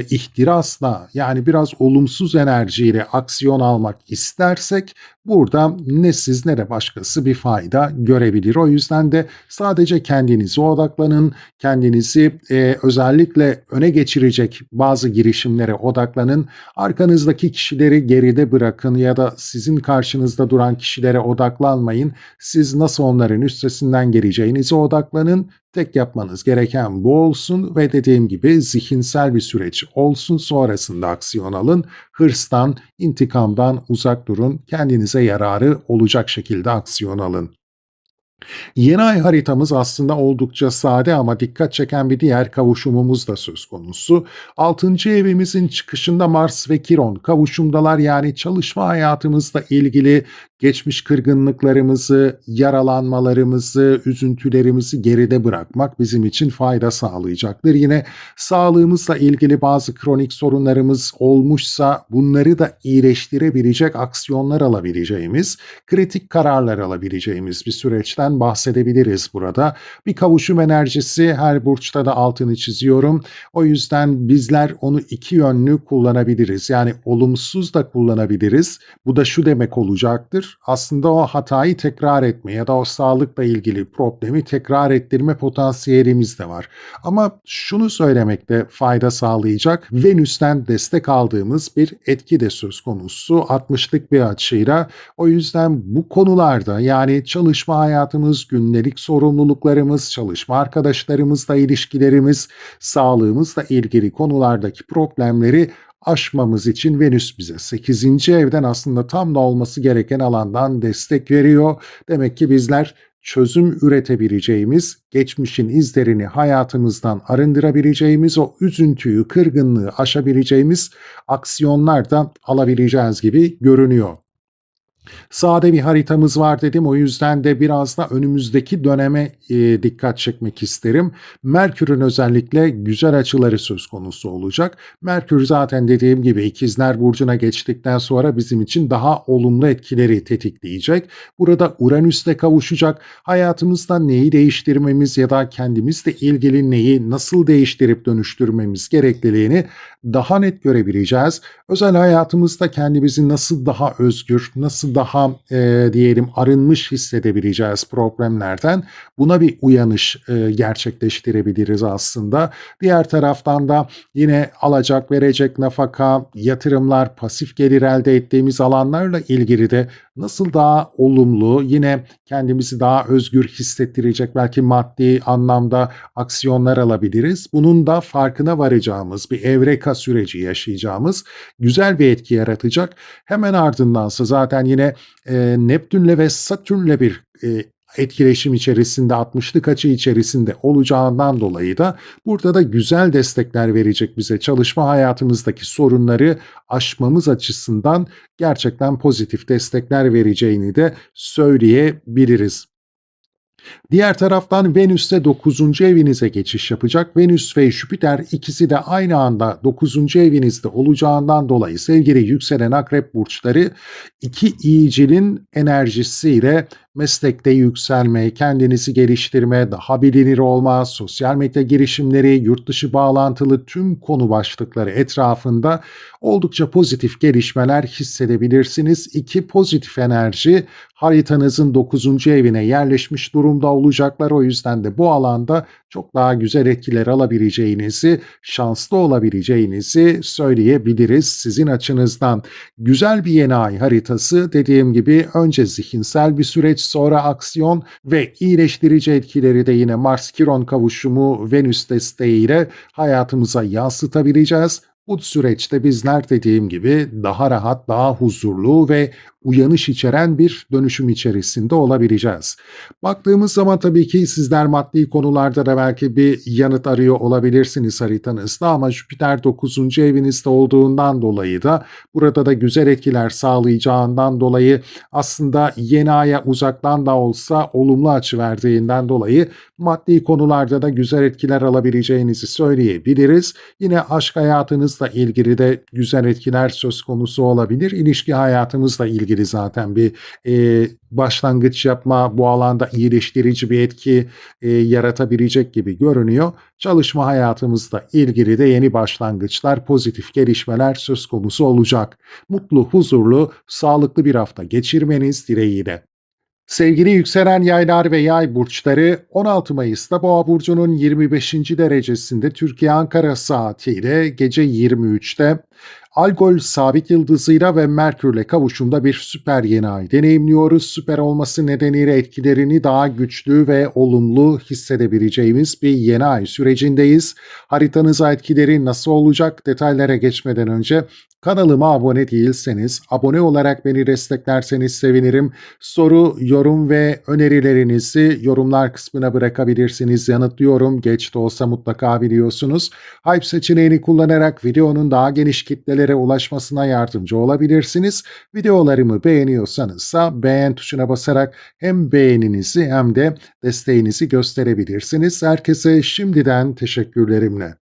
ihtirasla, yani biraz olumsuz enerjiyle aksiyon almak istersek burada ne siz ne de başkası bir fayda görebilir. O yüzden de sadece kendinize odaklanın, kendinizi özellikle öne geçirecek bazı girişimlere odaklanın. Arkanızdaki kişileri geride bırakın ya da sizin karşınızda duran kişilere odaklanmayın. Siz nasıl onların üstesinden geleceğinize odaklanın. Tek yapmanız gereken bu olsun ve dediğim gibi zihinsel bir süreç olsun, sonrasında aksiyon alın. Hırstan, intikamdan uzak durun. Kendinize yararı olacak şekilde aksiyon alın. Yeni ay haritamız aslında oldukça sade ama dikkat çeken bir diğer kavuşumumuz da söz konusu. 6. evimizin çıkışında Mars ve Kiron kavuşumdalar, yani çalışma hayatımızla ilgili geçmiş kırgınlıklarımızı, yaralanmalarımızı, üzüntülerimizi geride bırakmak bizim için fayda sağlayacaktır. Yine sağlığımızla ilgili bazı kronik sorunlarımız olmuşsa bunları da iyileştirebilecek aksiyonlar alabileceğimiz, kritik kararlar alabileceğimiz bir süreçten bahsedebiliriz burada. Bir kavuşum enerjisi, her burçta da altını çiziyorum. O yüzden bizler onu iki yönlü kullanabiliriz. Yani olumsuz da kullanabiliriz. Bu da şu demek olacaktır: aslında o hatayı tekrar etme ya da o sağlıkla ilgili problemi tekrar ettirme potansiyelimiz de var. Ama şunu söylemekte fayda sağlayacak: Venüs'ten destek aldığımız bir etki de söz konusu 60'lık bir açıyla. O yüzden bu konularda, yani çalışma hayatımız, günlük sorumluluklarımız, çalışma arkadaşlarımızla ilişkilerimiz, sağlığımızla ilgili konulardaki problemleri aşmamız için Venüs bize 8. evden, aslında tam da olması gereken alandan destek veriyor. Demek ki bizler çözüm üretebileceğimiz, geçmişin izlerini hayatımızdan arındırabileceğimiz, o üzüntüyü, kırgınlığı aşabileceğimiz aksiyonlar da alabileceğiz gibi görünüyor. Sade bir haritamız var dedim. O yüzden de biraz da önümüzdeki döneme dikkat çekmek isterim. Merkür'ün özellikle güzel açıları söz konusu olacak. Merkür zaten dediğim gibi İkizler Burcu'na geçtikten sonra bizim için daha olumlu etkileri tetikleyecek. Burada Uranüs'le kavuşacak. Hayatımızda neyi değiştirmemiz ya da kendimizle ilgili neyi nasıl değiştirip dönüştürmemiz gerekliliğini daha net görebileceğiz. Özel hayatımızda kendimizi nasıl daha özgür, nasıl daha diyelim arınmış hissedebileceğiz problemlerden. Buna bir uyanış gerçekleştirebiliriz aslında. Diğer taraftan da yine alacak verecek, nafaka, yatırımlar, pasif gelir elde ettiğimiz alanlarla ilgili de nasıl daha olumlu, yine kendimizi daha özgür hissettirecek belki maddi anlamda aksiyonlar alabiliriz. Bunun da farkına varacağımız, bir evreka süreci yaşayacağımız, güzel bir etki yaratacak. Hemen ardındansa zaten yine Neptünle ve Satürn'le bir etkileşim içerisinde, 60'lık açı içerisinde olacağından dolayı da burada da güzel destekler verecek bize. Çalışma hayatımızdaki sorunları aşmamız açısından gerçekten pozitif destekler vereceğini de söyleyebiliriz. Diğer taraftan Venüs de 9. evinize geçiş yapacak. Venüs ve Jüpiter ikisi de aynı anda 9. evinizde olacağından dolayı sevgili yükselen akrep burçları, iki iyicilin enerjisiyle meslekte yükselme, kendinizi geliştirme, daha bilinir olma, sosyal medya girişimleri, yurt dışı bağlantılı tüm konu başlıkları etrafında oldukça pozitif gelişmeler hissedebilirsiniz. İki pozitif enerji haritanızın 9. evine yerleşmiş durumda olacaklar. O yüzden de bu alanda çok daha güzel etkiler alabileceğinizi, şanslı olabileceğinizi söyleyebiliriz sizin açınızdan. Güzel bir yeni ay haritası, dediğim gibi önce zihinsel bir süreç, sonra aksiyon ve iyileştirici etkileri de yine Mars-Kiron kavuşumu, Venüs desteğiyle hayatımıza yansıtabileceğiz. Bu süreçte bizler dediğim gibi daha rahat, daha huzurlu ve uyanış içeren bir dönüşüm içerisinde olabileceğiz. Baktığımız zaman tabii ki sizler maddi konularda da belki bir yanıt arıyor olabilirsiniz haritanızda, ama Jüpiter 9. evinizde olduğundan dolayı da burada da güzel etkiler sağlayacağından dolayı, aslında yeni aya uzaktan da olsa olumlu açı verdiğinden dolayı maddi konularda da güzel etkiler alabileceğinizi söyleyebiliriz. Yine aşk hayatınızla ilgili de güzel etkiler söz konusu olabilir. İlişki hayatımızla ilgili ilgili zaten bir başlangıç yapma, bu alanda iyileştirici bir etki yaratabilecek gibi görünüyor. Çalışma hayatımızla ilgili de yeni başlangıçlar, pozitif gelişmeler söz konusu olacak. Mutlu, huzurlu, sağlıklı bir hafta geçirmeniz dileğiyle. Sevgili yükselen yaylar ve yay burçları, 16 Mayıs'ta Boğa burcunun 25. derecesinde Türkiye Ankara saatiyle gece 23'te Algol sabit yıldızıyla ve Merkürle kavuşumda bir süper yeni ay deneyimliyoruz. Süper olması nedeniyle etkilerini daha güçlü ve olumlu hissedebileceğimiz bir yeni ay sürecindeyiz. Haritanıza etkileri nasıl olacak? Detaylara geçmeden önce kanalıma abone değilseniz, abone olarak beni desteklerseniz sevinirim. Soru, yorum ve önerilerinizi yorumlar kısmına bırakabilirsiniz. Yanıtlıyorum. Geç de olsa mutlaka biliyorsunuz. Hype seçeneğini kullanarak videonun daha geniş kitlelere ulaşmasına yardımcı olabilirsiniz. Videolarımı beğeniyorsanız da beğen tuşuna basarak hem beğeninizi hem de desteğinizi gösterebilirsiniz. Herkese şimdiden teşekkürlerimle.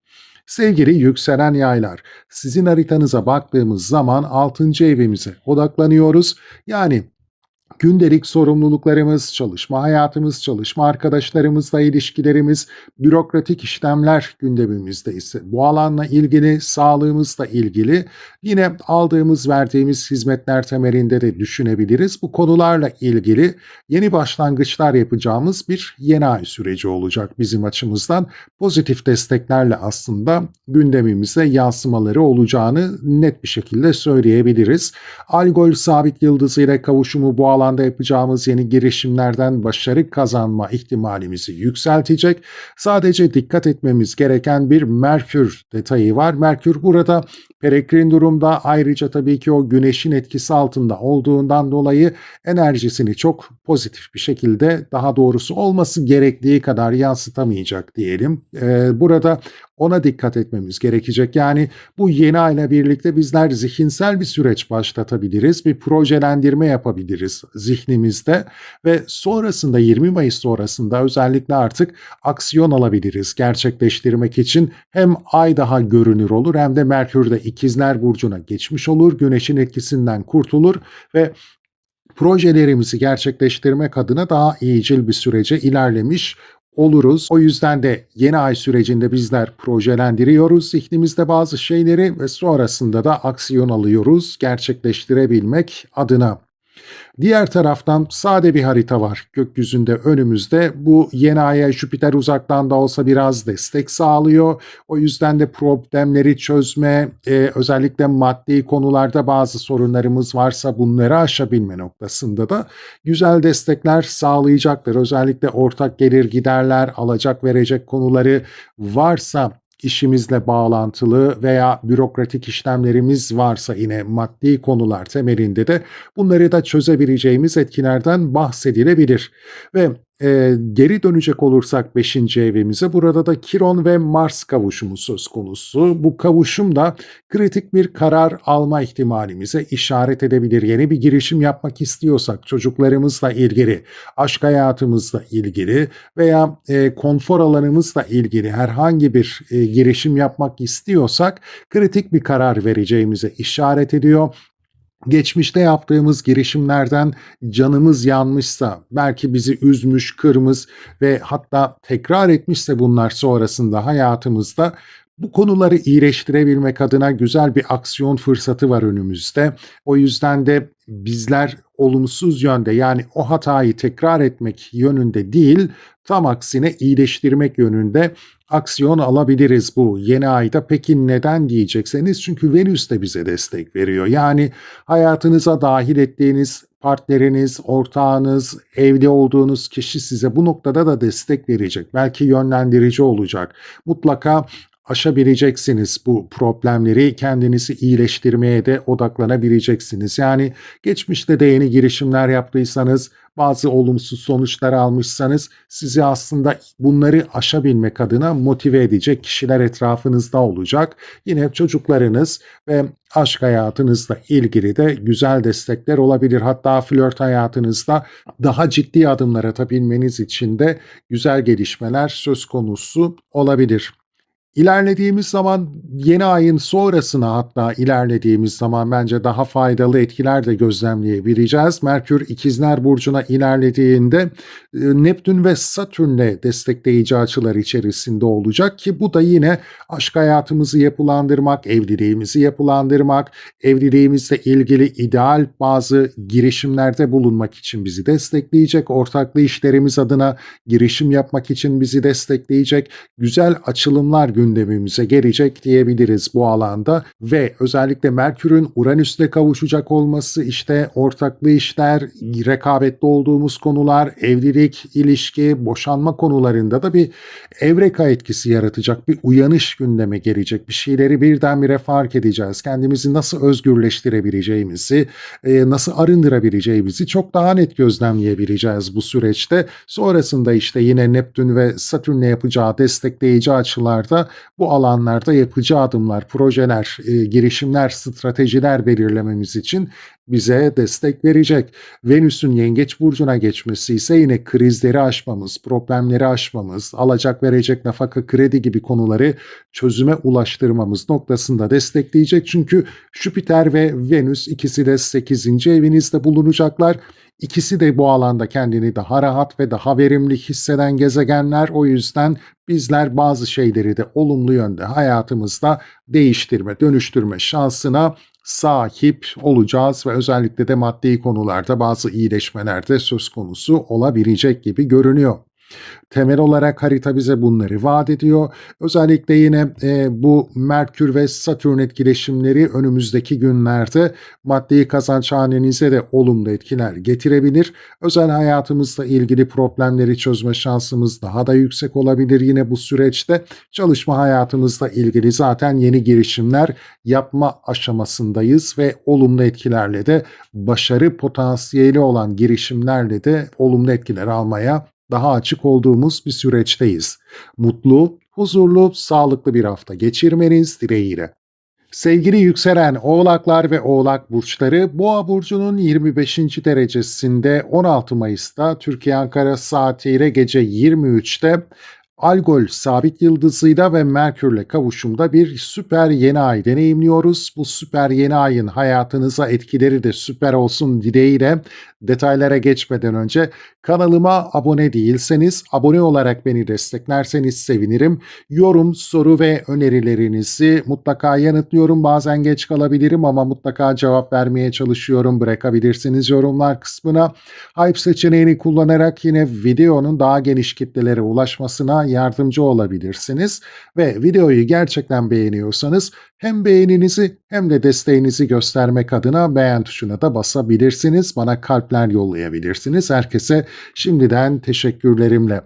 Sevgili yükselen yaylar, sizin haritanıza baktığımız zaman 6. evimize odaklanıyoruz. Yani gündelik sorumluluklarımız, çalışma hayatımız, çalışma arkadaşlarımızla ilişkilerimiz, bürokratik işlemler gündemimizde ise bu alanla ilgili, sağlığımızla ilgili yine aldığımız, verdiğimiz hizmetler temelinde de düşünebiliriz. Bu konularla ilgili yeni başlangıçlar yapacağımız bir yeni ay süreci olacak bizim açımızdan. Pozitif desteklerle aslında gündemimize yansımaları olacağını net bir şekilde söyleyebiliriz. Algol sabit yıldızıyla kavuşumu bu alanda yapacağımız yeni girişimlerden başarı kazanma ihtimalimizi yükseltecek. Sadece dikkat etmemiz gereken bir Merkür detayı var. Merkür burada peregrin durumda, ayrıca tabii ki o güneşin etkisi altında olduğundan dolayı enerjisini çok pozitif bir şekilde, daha doğrusu olması gerektiği kadar yansıtamayacak diyelim. Burada ona dikkat etmemiz gerekecek. Yani bu yeni ayla birlikte bizler zihinsel bir süreç başlatabiliriz, bir projelendirme yapabiliriz zihnimizde ve sonrasında 20 Mayıs sonrasında özellikle artık aksiyon alabiliriz gerçekleştirmek için. Hem ay daha görünür olur hem de Merkür de İkizler Burcu'na geçmiş olur, Güneş'in etkisinden kurtulur ve projelerimizi gerçekleştirmek adına daha iyicil bir sürece ilerlemiş oluruz. O yüzden de yeni ay sürecinde bizler projelendiriyoruz zihnimizde bazı şeyleri ve sonrasında da aksiyon alıyoruz gerçekleştirebilmek adına. Diğer taraftan sade bir harita var gökyüzünde önümüzde. Bu yeni aya Jüpiter uzaktan da olsa biraz destek sağlıyor. O yüzden de problemleri çözme, özellikle maddi konularda bazı sorunlarımız varsa bunları aşabilme noktasında da güzel destekler sağlayacaktır. Özellikle ortak gelir giderler, alacak verecek konuları varsa, işimizle bağlantılı veya bürokratik işlemlerimiz varsa yine maddi konular temelinde de bunları da çözebileceğimiz etkilerden bahsedilebilir. Ve geri dönecek olursak 5. evimize, burada da Kiron ve Mars kavuşumu söz konusu. Bu kavuşum da kritik bir karar alma ihtimalimize işaret edebilir. Yeni bir girişim yapmak istiyorsak çocuklarımızla ilgili, aşk hayatımızla ilgili veya konfor alanımızla ilgili herhangi bir girişim yapmak istiyorsak kritik bir karar vereceğimize işaret ediyor. Geçmişte yaptığımız girişimlerden canımız yanmışsa, belki bizi üzmüş, kırmış ve hatta tekrar etmişse bunlar sonrasında hayatımızda, bu konuları iyileştirebilmek adına güzel bir aksiyon fırsatı var önümüzde. O yüzden de bizler olumsuz yönde, yani o hatayı tekrar etmek yönünde değil, tam aksine iyileştirmek yönünde aksiyon alabiliriz bu yeni ayda. Peki neden diyecekseniz, çünkü Venüs de bize destek veriyor. Yani hayatınıza dahil ettiğiniz partneriniz, ortağınız, evli olduğunuz kişi size bu noktada da destek verecek. Belki yönlendirici olacak. Mutlaka aşabileceksiniz bu problemleri, kendinizi iyileştirmeye de odaklanabileceksiniz. Yani geçmişte de yeni girişimler yaptıysanız, bazı olumsuz sonuçlar almışsanız, sizi aslında bunları aşabilmek adına motive edecek kişiler etrafınızda olacak. Yine çocuklarınız ve aşk hayatınızla ilgili de güzel destekler olabilir. Hatta flört hayatınızda daha ciddi adımlar atabilmeniz için de güzel gelişmeler söz konusu olabilir. İlerlediğimiz zaman yeni ayın sonrasına hatta ilerlediğimiz zaman bence daha faydalı etkiler de gözlemleyebileceğiz. Merkür İkizler Burcu'na ilerlediğinde Neptün ve Satürn'le destekleyici açılar içerisinde olacak ki bu da yine aşk hayatımızı yapılandırmak, evliliğimizi yapılandırmak, evliliğimizle ilgili ideal bazı girişimlerde bulunmak için bizi destekleyecek, ortaklı işlerimiz adına girişim yapmak için bizi destekleyecek, güzel açılımlar gündemimize gelecek diyebiliriz bu alanda ve özellikle Merkür'ün Uranüs'le kavuşacak olması işte ortaklı işler, rekabetli olduğumuz konular, evlilik, ilişki, boşanma konularında da bir evreka etkisi yaratacak, bir uyanış gündeme gelecek. Bir şeyleri birdenbire fark edeceğiz. Kendimizi nasıl özgürleştirebileceğimizi, nasıl arındırabileceğimizi çok daha net gözlemleyebileceğiz bu süreçte. Sonrasında işte yine Neptün ve Satürn'le yapacağı destekleyici açılarda bu alanlarda yapacağı adımlar, projeler, girişimler, stratejiler belirlememiz için bize destek verecek. Venüs'ün Yengeç burcuna geçmesi ise yine krizleri aşmamız, problemleri aşmamız, alacak verecek nafaka kredi gibi konuları çözüme ulaştırmamız noktasında destekleyecek. Çünkü Jüpiter ve Venüs ikisi de 8. evinizde bulunacaklar. İkisi de bu alanda kendini daha rahat ve daha verimli hisseden gezegenler. O yüzden bizler bazı şeyleri de olumlu yönde hayatımızda değiştirme, dönüştürme şansına sahip olacağız ve özellikle de maddi konularda bazı iyileşmeler de söz konusu olabilecek gibi görünüyor. Temel olarak harita bize bunları vaat ediyor. Özellikle yine bu Merkür ve Satürn etkileşimleri önümüzdeki günlerde maddi kazanç hanenize de olumlu etkiler getirebilir. Özel hayatımızla ilgili problemleri çözme şansımız daha da yüksek olabilir yine bu süreçte. Çalışma hayatımızla ilgili zaten yeni girişimler yapma aşamasındayız ve olumlu etkilerle de başarı potansiyeli olan girişimlerle de olumlu etkiler almaya daha açık olduğumuz bir süreçteyiz. Mutlu, huzurlu, sağlıklı bir hafta geçirmeniz dileğiyle. Sevgili yükselen Oğlaklar ve Oğlak burçları, Boğa burcunun 25. derecesinde 16 Mayıs'ta Türkiye Ankara saatiyle gece 23'te Algol sabit yıldızıyla ve Merkürle kavuşumda bir süper yeni ay deneyimliyoruz. Bu süper yeni ayın hayatınıza etkileri de süper olsun dileğiyle detaylara geçmeden önce kanalıma abone değilseniz abone olarak beni desteklerseniz sevinirim. Yorum, soru ve önerilerinizi mutlaka yanıtlıyorum. Bazen geç kalabilirim ama mutlaka cevap vermeye çalışıyorum. Bırakabilirsiniz yorumlar kısmına. Hype seçeneğini kullanarak yine videonun daha geniş kitlelere ulaşmasına yardımcı olabilirsiniz. Ve videoyu gerçekten beğeniyorsanız hem beğeninizi hem de desteğinizi göstermek adına beğen tuşuna da basabilirsiniz. Bana kalpler yollayabilirsiniz. Herkese şimdiden teşekkürlerimle.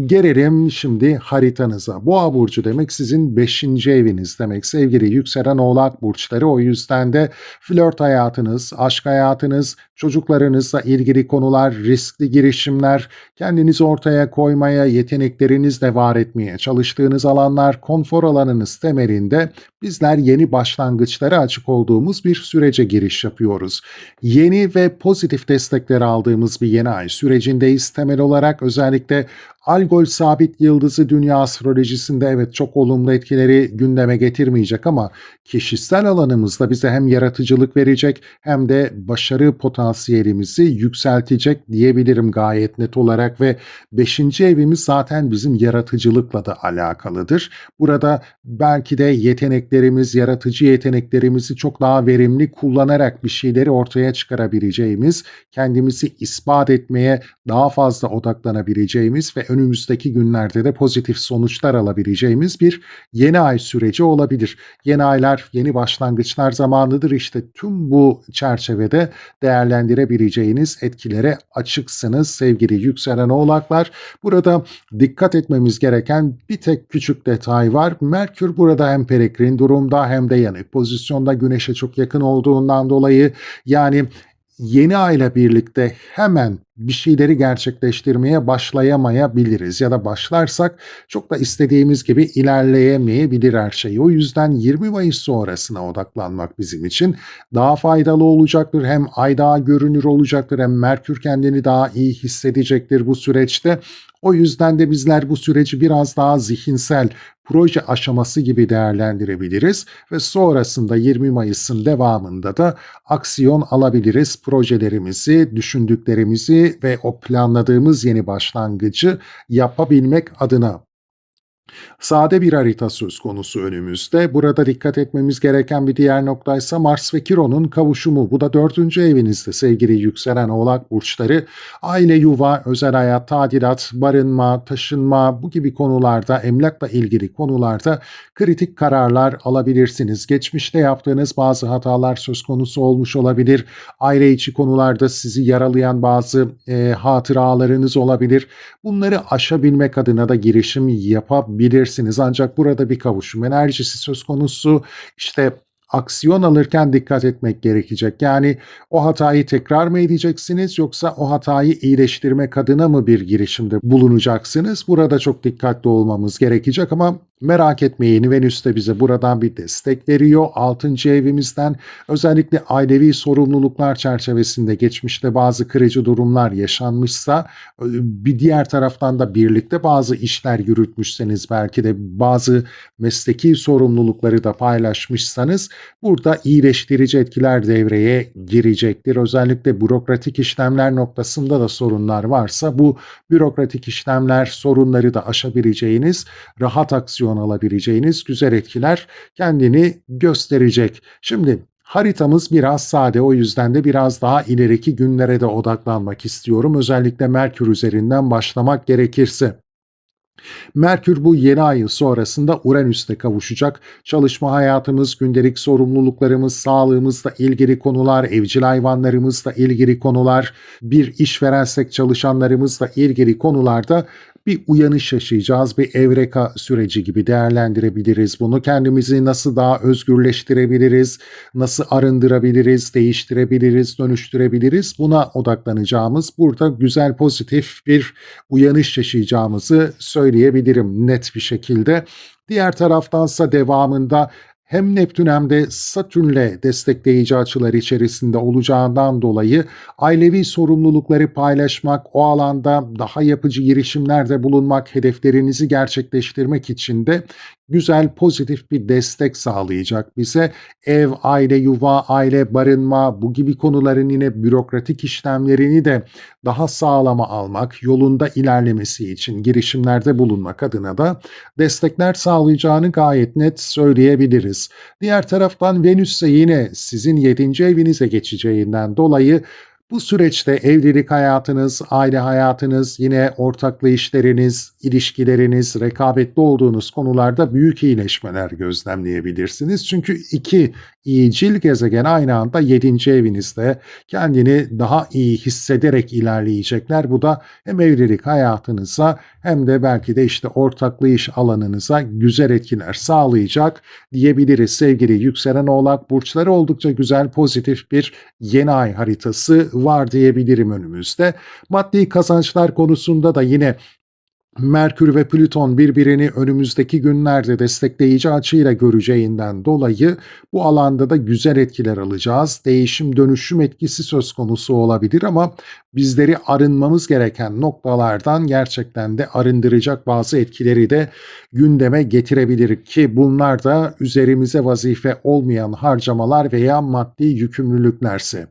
Gelelim şimdi haritanıza. Boğa burcu demek sizin 5. eviniz demek. Sevgili yükselen Oğlak burçları, o yüzden de flört hayatınız, aşk hayatınız, çocuklarınızla ilgili konular, riskli girişimler, kendinizi ortaya koymaya, yeteneklerinizle var etmeye çalıştığınız alanlar, konfor alanınız temelinde bizler yeni başlangıçlara açık olduğumuz bir sürece giriş yapıyoruz. Yeni ve pozitif destekler aldığımız bir yeni ay sürecindeyiz. Temel olarak özellikle Algol sabit yıldızı dünya astrolojisinde evet çok olumlu etkileri gündeme getirmeyecek ama kişisel alanımızda bize hem yaratıcılık verecek hem de başarı potansiyelimizi yükseltecek diyebilirim gayet net olarak ve 5. evimiz zaten bizim yaratıcılıkla da alakalıdır. Burada belki de yeteneklerimiz, yaratıcı yeteneklerimizi çok daha verimli kullanarak bir şeyleri ortaya çıkarabileceğimiz, kendimizi ispat etmeye daha fazla odaklanabileceğimiz ve önümüzdeki günlerde de pozitif sonuçlar alabileceğimiz bir yeni ay süreci olabilir. Yeni aylar, yeni başlangıçlar zamanıdır. İşte tüm bu çerçevede değerlendirebileceğiniz etkilere açıksınız sevgili yükselen Oğlaklar. Burada dikkat etmemiz gereken bir tek küçük detay var. Merkür burada hem peregrin durumda hem de yanık pozisyonda, Güneş'e çok yakın olduğundan dolayı yani yeni ayla birlikte hemen bir şeyleri gerçekleştirmeye başlayamayabiliriz ya da başlarsak çok da istediğimiz gibi ilerleyemeyebilir her şey. O yüzden 20 Mayıs sonrasına odaklanmak bizim için daha faydalı olacaktır. Hem ay daha görünür olacaktır, hem Merkür kendini daha iyi hissedecektir bu süreçte. O yüzden de bizler bu süreci biraz daha zihinsel, proje aşaması gibi değerlendirebiliriz ve sonrasında 20 Mayıs'ın devamında da aksiyon alabiliriz. Projelerimizi, düşündüklerimizi ve o planladığımız yeni başlangıcı yapabilmek adına. Sade bir harita söz konusu önümüzde. Burada dikkat etmemiz gereken bir diğer noktaysa Mars ve Kiron'un kavuşumu. Bu da 4. evinizde sevgili yükselen Oğlak burçları. Aile, yuva, özel hayat, tadilat, barınma, taşınma bu gibi konularda, emlakla ilgili konularda kritik kararlar alabilirsiniz. Geçmişte yaptığınız bazı hatalar söz konusu olmuş olabilir. Aile içi konularda sizi yaralayan bazı hatıralarınız olabilir. Bunları aşabilmek adına da girişim yapabilirsiniz. Ancak burada bir kavuşum enerjisi söz konusu. İşte aksiyon alırken dikkat etmek gerekecek. Yani o hatayı tekrar mı edeceksiniz, yoksa o hatayı iyileştirmek adına mı bir girişimde bulunacaksınız? Burada çok dikkatli olmamız gerekecek ama merak etmeyin, Venüs de bize buradan bir destek veriyor. 6. evimizden özellikle ailevi sorumluluklar çerçevesinde geçmişte bazı kırıcı durumlar yaşanmışsa, bir diğer taraftan da birlikte bazı işler yürütmüşseniz, belki de bazı mesleki sorumlulukları da paylaşmışsanız, burada iyileştirici etkiler devreye girecektir. Özellikle bürokratik işlemler noktasında da sorunlar varsa, bu bürokratik işlemler sorunları da aşabileceğiniz, rahat aksiyon alabileceğiniz güzel etkiler kendini gösterecek. Şimdi haritamız biraz sade, o yüzden de biraz daha ileriki günlere de odaklanmak istiyorum. Özellikle Merkür üzerinden başlamak gerekirse. Merkür bu yeni ay sonrasında Uranüs'te kavuşacak. Çalışma hayatımız, gündelik sorumluluklarımız, sağlığımızla ilgili konular, evcil hayvanlarımızla ilgili konular, bir işverensek çalışanlarımızla ilgili konularda bir uyanış yaşayacağız, bir evreka süreci gibi değerlendirebiliriz bunu. Kendimizi nasıl daha özgürleştirebiliriz, nasıl arındırabiliriz, değiştirebiliriz, dönüştürebiliriz, buna odaklanacağımız, burada güzel pozitif bir uyanış yaşayacağımızı söyleyebilirim net bir şekilde. Diğer taraftansa devamında hem Neptün hem de Satürn'le destekleyici açılar içerisinde olacağından dolayı ailevi sorumlulukları paylaşmak, o alanda daha yapıcı girişimlerde bulunmak, hedeflerinizi gerçekleştirmek için de güzel, pozitif bir destek sağlayacak bize. Ev, aile, yuva, aile, barınma bu gibi konuların yine bürokratik işlemlerini de daha sağlama almak, yolunda ilerlemesi için girişimlerde bulunmak adına da destekler sağlayacağını gayet net söyleyebiliriz. Diğer taraftan Venüs ise yine sizin 7. evinize geçeceğinden dolayı bu süreçte evlilik hayatınız, aile hayatınız, yine ortaklı işleriniz, ilişkileriniz, rekabetli olduğunuz konularda büyük iyileşmeler gözlemleyebilirsiniz. Çünkü iki iyicil gezegen aynı anda 7. evinizde kendini daha iyi hissederek ilerleyecekler. Bu da hem evlilik hayatınıza hem de belki de işte ortaklı iş alanınıza güzel etkiler sağlayacak diyebiliriz. Sevgili yükselen Oğlak burçları, oldukça güzel, pozitif bir yeni ay haritası var diyebilirim önümüzde. Maddi kazançlar konusunda da yine Merkür ve Plüton birbirini önümüzdeki günlerde destekleyici açıyla göreceğinden dolayı bu alanda da güzel etkiler alacağız. Değişim dönüşüm etkisi söz konusu olabilir ama bizleri arınmamız gereken noktalardan gerçekten de arındıracak bazı etkileri de gündeme getirebilir ki bunlar da üzerimize vazife olmayan harcamalar veya maddi yükümlülüklerse.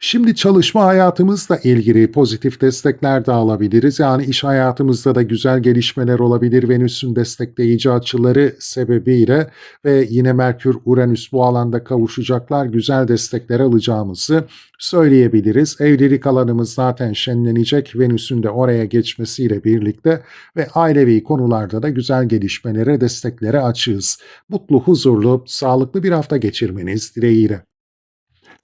Şimdi çalışma hayatımızla ilgili pozitif destekler de alabiliriz. Yani iş hayatımızda da güzel gelişmeler olabilir. Venüs'ün destekleyici açıları sebebiyle ve yine Merkür, Uranüs bu alanda kavuşacaklar. Güzel destekler alacağımızı söyleyebiliriz. Evlilik alanımız zaten şenlenecek Venüs'ün de oraya geçmesiyle birlikte ve ailevi konularda da güzel gelişmelere, desteklere açığız. Mutlu, huzurlu, sağlıklı bir hafta geçirmeniz dileğiyle.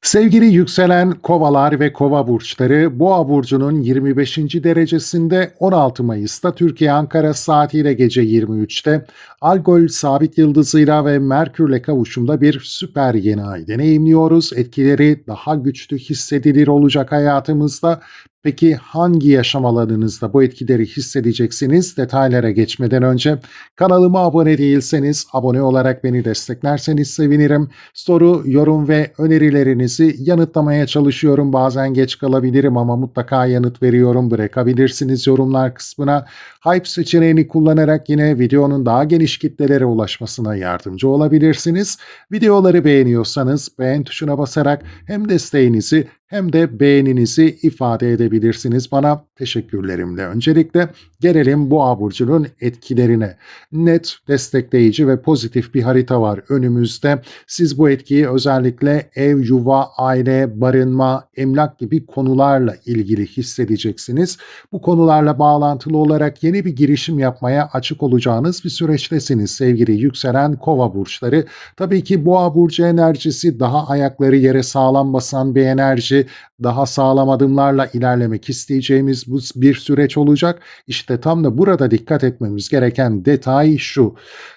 Sevgili yükselen Kovalar ve Kova burçları, Boğa burcunun 25. derecesinde 16 Mayıs'ta Türkiye Ankara saatiyle gece 23'te Algol sabit yıldızıyla ve Merkürle kavuşumda bir süper yeni ay deneyimliyoruz. Etkileri daha güçlü hissedilir olacak hayatımızda. Peki hangi yaşam alanınızda bu etkileri hissedeceksiniz? Detaylara geçmeden önce kanalıma abone değilseniz abone olarak beni desteklerseniz sevinirim. Soru, yorum ve önerilerinizi yanıtlamaya çalışıyorum. Bazen geç kalabilirim ama mutlaka yanıt veriyorum. Bırakabilirsiniz yorumlar kısmına. Hype seçeneğini kullanarak yine videonun daha geniş kitlelere ulaşmasına yardımcı olabilirsiniz. Videoları beğeniyorsanız beğen tuşuna basarak hem desteğinizi hem de beğeninizi ifade edebilirsiniz bana. Teşekkürlerimle öncelikle gelelim Boğa burcunun etkilerine. Net, destekleyici ve pozitif bir harita var önümüzde. Siz bu etkiyi özellikle ev, yuva, aile, barınma, emlak gibi konularla ilgili hissedeceksiniz. Bu konularla bağlantılı olarak yeni bir girişim yapmaya açık olacağınız bir süreçtesiniz sevgili yükselen Kova burçları. Tabii ki Boğa burcu enerjisi daha ayakları yere sağlam basan bir enerji, daha sağlam adımlarla ilerlemek isteyeceğimiz bu bir süreç olacak. İşte tam da burada dikkat etmemiz gereken detay şu.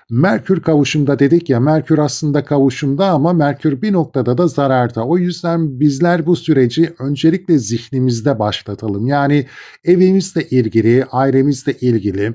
Merkür kavuşumda dedik ya, Merkür aslında kavuşumda ama Merkür bir noktada da zararda. O yüzden bizler bu süreci öncelikle zihnimizde başlatalım. Yani evimizle ilgili, ailemizle ilgili,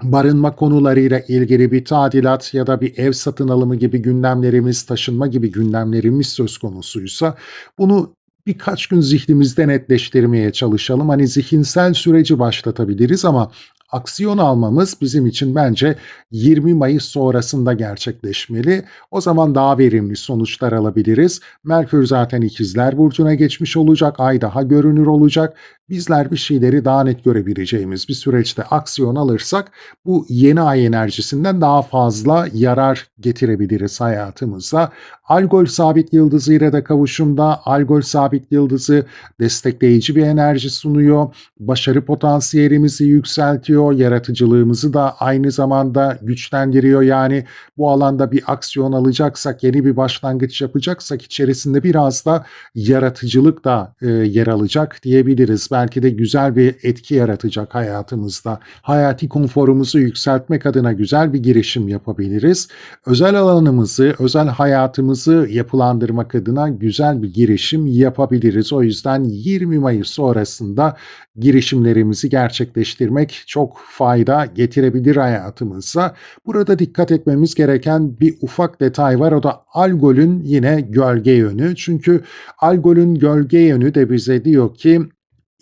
barınma konularıyla ilgili bir tadilat ya da bir ev satın alımı gibi gündemlerimiz, taşınma gibi gündemlerimiz söz konusuysa bunu birkaç gün zihnimizde netleştirmeye çalışalım. Hani zihinsel süreci başlatabiliriz ama aksiyon almamız bizim için bence 20 Mayıs sonrasında gerçekleşmeli. O zaman daha verimli sonuçlar alabiliriz. Merkür zaten İkizler Burcu'na geçmiş olacak, ay daha görünür olacak. Bizler bir şeyleri daha net görebileceğimiz bir süreçte aksiyon alırsak bu yeni ay enerjisinden daha fazla yarar getirebiliriz hayatımıza. Algol sabit yıldızı ile de kavuşumda. Algol sabit yıldızı destekleyici bir enerji sunuyor. Başarı potansiyelimizi yükseltiyor. Yaratıcılığımızı da aynı zamanda güçlendiriyor. Yani bu alanda bir aksiyon alacaksak, yeni bir başlangıç yapacaksak içerisinde biraz da yaratıcılık da yer alacak diyebiliriz. Belki de güzel bir etki yaratacak hayatımızda. Hayati konforumuzu yükseltmek adına güzel bir girişim yapabiliriz. Özel alanımızı, özel hayatımızı yapılandırmak adına güzel bir girişim yapabiliriz. O yüzden 20 Mayıs sonrasında girişimlerimizi gerçekleştirmek çok fayda getirebilir hayatımıza. Burada dikkat etmemiz gereken bir ufak detay var. O da algolün yine gölge yönü. Çünkü algolün gölge yönü de bize diyor ki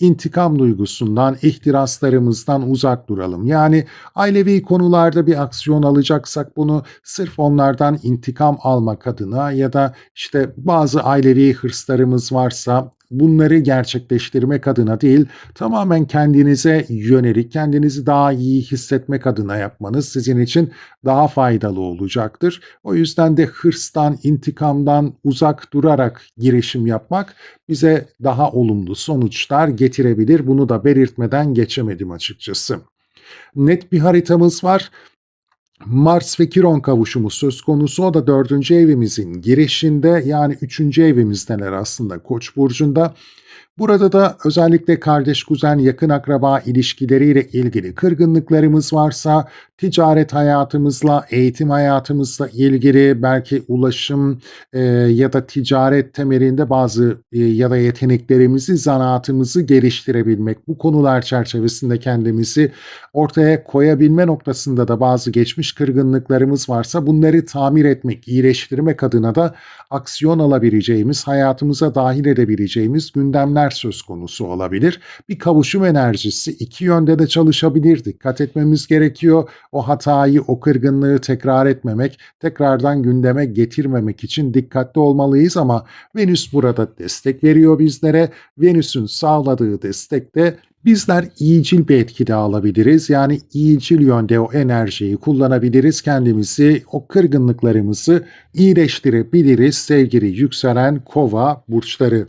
İntikam duygusundan, ihtiraslarımızdan uzak duralım. Yani ailevi konularda bir aksiyon alacaksak bunu sırf onlardan intikam almak adına ya da işte bazı ailevi hırslarımız varsa bunları gerçekleştirmek adına değil, tamamen kendinize yönelik, kendinizi daha iyi hissetmek adına yapmanız sizin için daha faydalı olacaktır. O yüzden de hırstan, intikamdan uzak durarak girişim yapmak bize daha olumlu sonuçlar getirebilir. Bunu da belirtmeden geçemedim açıkçası. Net bir haritamız var. Mars ve Kiron kavuşumu söz konusu. O da 4. evimizin girişinde, yani 3. evimizdeler aslında Koç burcunda. Burada da özellikle kardeş, kuzen, yakın akraba ilişkileriyle ilgili kırgınlıklarımız varsa, ticaret hayatımızla, eğitim hayatımızla ilgili belki ulaşım ya da ticaret temelinde bazı ya da yeteneklerimizi, zanaatımızı geliştirebilmek, bu konular çerçevesinde kendimizi ortaya koyabilme noktasında da bazı geçmiş kırgınlıklarımız varsa bunları tamir etmek, iyileştirmek adına da aksiyon alabileceğimiz, hayatımıza dahil edebileceğimiz gündemler söz konusu olabilir. Bir kavuşum enerjisi iki yönde de çalışabilir. Dikkat etmemiz gerekiyor. O hatayı, o kırgınlığı tekrar etmemek, tekrardan gündeme getirmemek için dikkatli olmalıyız ama Venüs burada destek veriyor bizlere. Venüs'ün sağladığı destekte bizler iyicil bir etki de alabiliriz. Yani iyicil yönde o enerjiyi kullanabiliriz. Kendimizi, o kırgınlıklarımızı iyileştirebiliriz sevgili yükselen Kova burçları.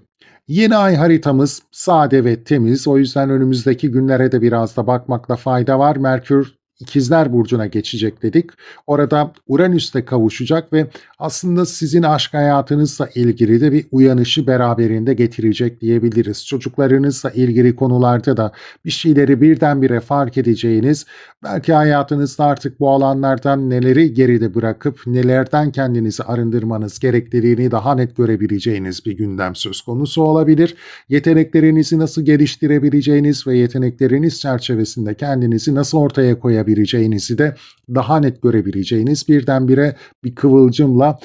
Yeni ay haritamız sade ve temiz. O yüzden önümüzdeki günlere de biraz da bakmakta fayda var. Merkür İkizler Burcu'na geçecek dedik. Orada Uranüs'te kavuşacak ve aslında sizin aşk hayatınızla ilgili de bir uyanışı beraberinde getirecek diyebiliriz. Çocuklarınızla ilgili konularda da bir şeyleri birdenbire fark edeceğiniz, belki hayatınızda artık bu alanlardan neleri geride bırakıp nelerden kendinizi arındırmanız gerektiğini daha net görebileceğiniz bir gündem söz konusu olabilir. Yeteneklerinizi nasıl geliştirebileceğiniz ve yetenekleriniz çerçevesinde kendinizi nasıl ortaya koyabileceğinizi de daha net görebileceğiniz, birdenbire bir kıvılcımla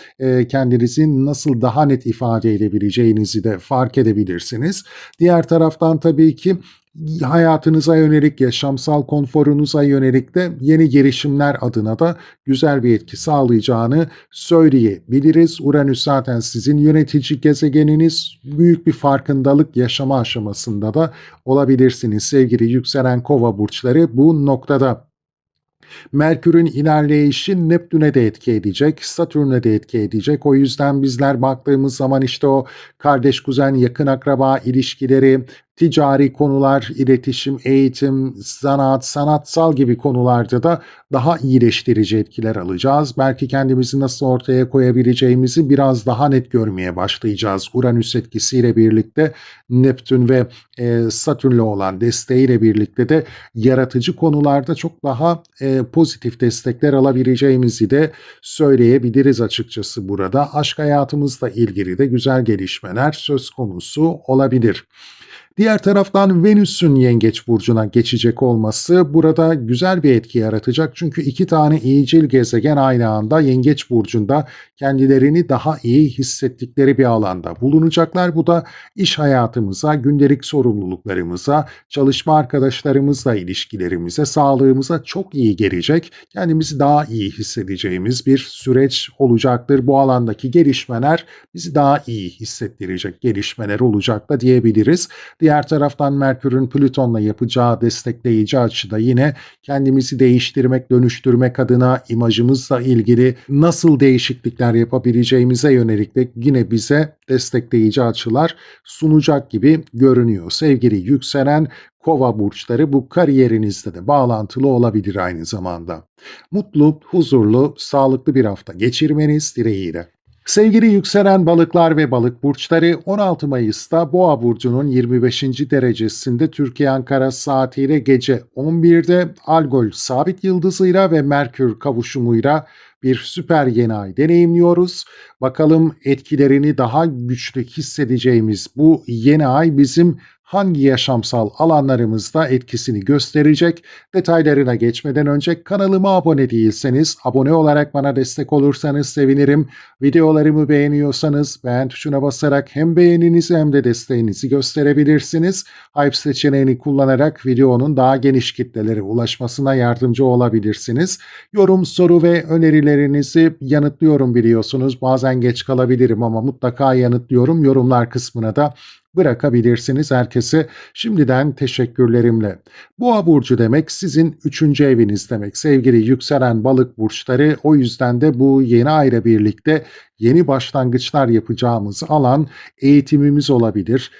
kendinizi nasıl daha net ifade edebileceğinizi de fark edebilirsiniz. Diğer taraftan tabii ki hayatınıza yönelik, yaşamsal konforunuza yönelik de yeni girişimler adına da güzel bir etki sağlayacağını söyleyebiliriz. Uranüs zaten sizin yönetici gezegeniniz. Büyük bir farkındalık yaşama aşamasında da olabilirsiniz sevgili yükselen Kova burçları bu noktada. Merkür'ün ilerleyişi Neptün'e de etki edecek, Satürn'e de etki edecek. O yüzden bizler baktığımız zaman işte o kardeş kuzen, yakın akraba ilişkileri, ticari konular, iletişim, eğitim, zanaat, sanatsal gibi konularda da daha iyileştirici etkiler alacağız. Belki kendimizi nasıl ortaya koyabileceğimizi biraz daha net görmeye başlayacağız. Uranüs etkisiyle birlikte Neptün ve Satürn'le olan desteğiyle birlikte de yaratıcı konularda çok daha pozitif destekler alabileceğimizi de söyleyebiliriz açıkçası burada. Aşk hayatımızla ilgili de güzel gelişmeler söz konusu olabilir. Diğer taraftan Venüs'ün Yengeç Burcu'na geçecek olması burada güzel bir etki yaratacak. Çünkü iki tane iyicil gezegen aynı anda Yengeç Burcu'nda kendilerini daha iyi hissettikleri bir alanda bulunacaklar. Bu da iş hayatımıza, gündelik sorumluluklarımıza, çalışma arkadaşlarımızla ilişkilerimize, sağlığımıza çok iyi gelecek. Kendimizi daha iyi hissedeceğimiz bir süreç olacaktır. Bu alandaki gelişmeler bizi daha iyi hissettirecek gelişmeler olacak da diyebiliriz. Diğer taraftan Merkür'ün Plüton'la yapacağı destekleyici açıda yine kendimizi değiştirmek, dönüştürmek adına imajımızla ilgili nasıl değişiklikler yapabileceğimize yönelik de yine bize destekleyici açılar sunacak gibi görünüyor. Sevgili yükselen Kova burçları bu kariyerinizde de bağlantılı olabilir aynı zamanda. Mutlu, huzurlu, sağlıklı bir hafta geçirmeniz dileğiyle. Sevgili yükselen balıklar ve balık burçları 16 Mayıs'ta Boğa burcunun 25. derecesinde Türkiye Ankara saatiyle gece 11'de Algol sabit yıldızıyla ve Merkür kavuşumuyla bir süper yeni ay deneyimliyoruz. Bakalım etkilerini daha güçlü hissedeceğimiz bu yeni ay bizim hangi yaşamsal alanlarımızda etkisini gösterecek? Detaylarına geçmeden önce kanalıma abone değilseniz, abone olarak bana destek olursanız sevinirim. Videolarımı beğeniyorsanız beğen tuşuna basarak hem beğeninizi hem de desteğinizi gösterebilirsiniz. Hype seçeneğini kullanarak videonun daha geniş kitlelere ulaşmasına yardımcı olabilirsiniz. Yorum, soru ve önerilerinizi yanıtlıyorum biliyorsunuz. Bazen geç kalabilirim ama mutlaka yanıtlıyorum. Yorumlar kısmına da bırakabilirsiniz. Herkese şimdiden teşekkürlerimle. Boğa burcu demek sizin 3. eviniz demek. Sevgili yükselen balık burçları, o yüzden de bu yeni ayla birlikte yeni başlangıçlar yapacağımız alan eğitimimiz olabilir.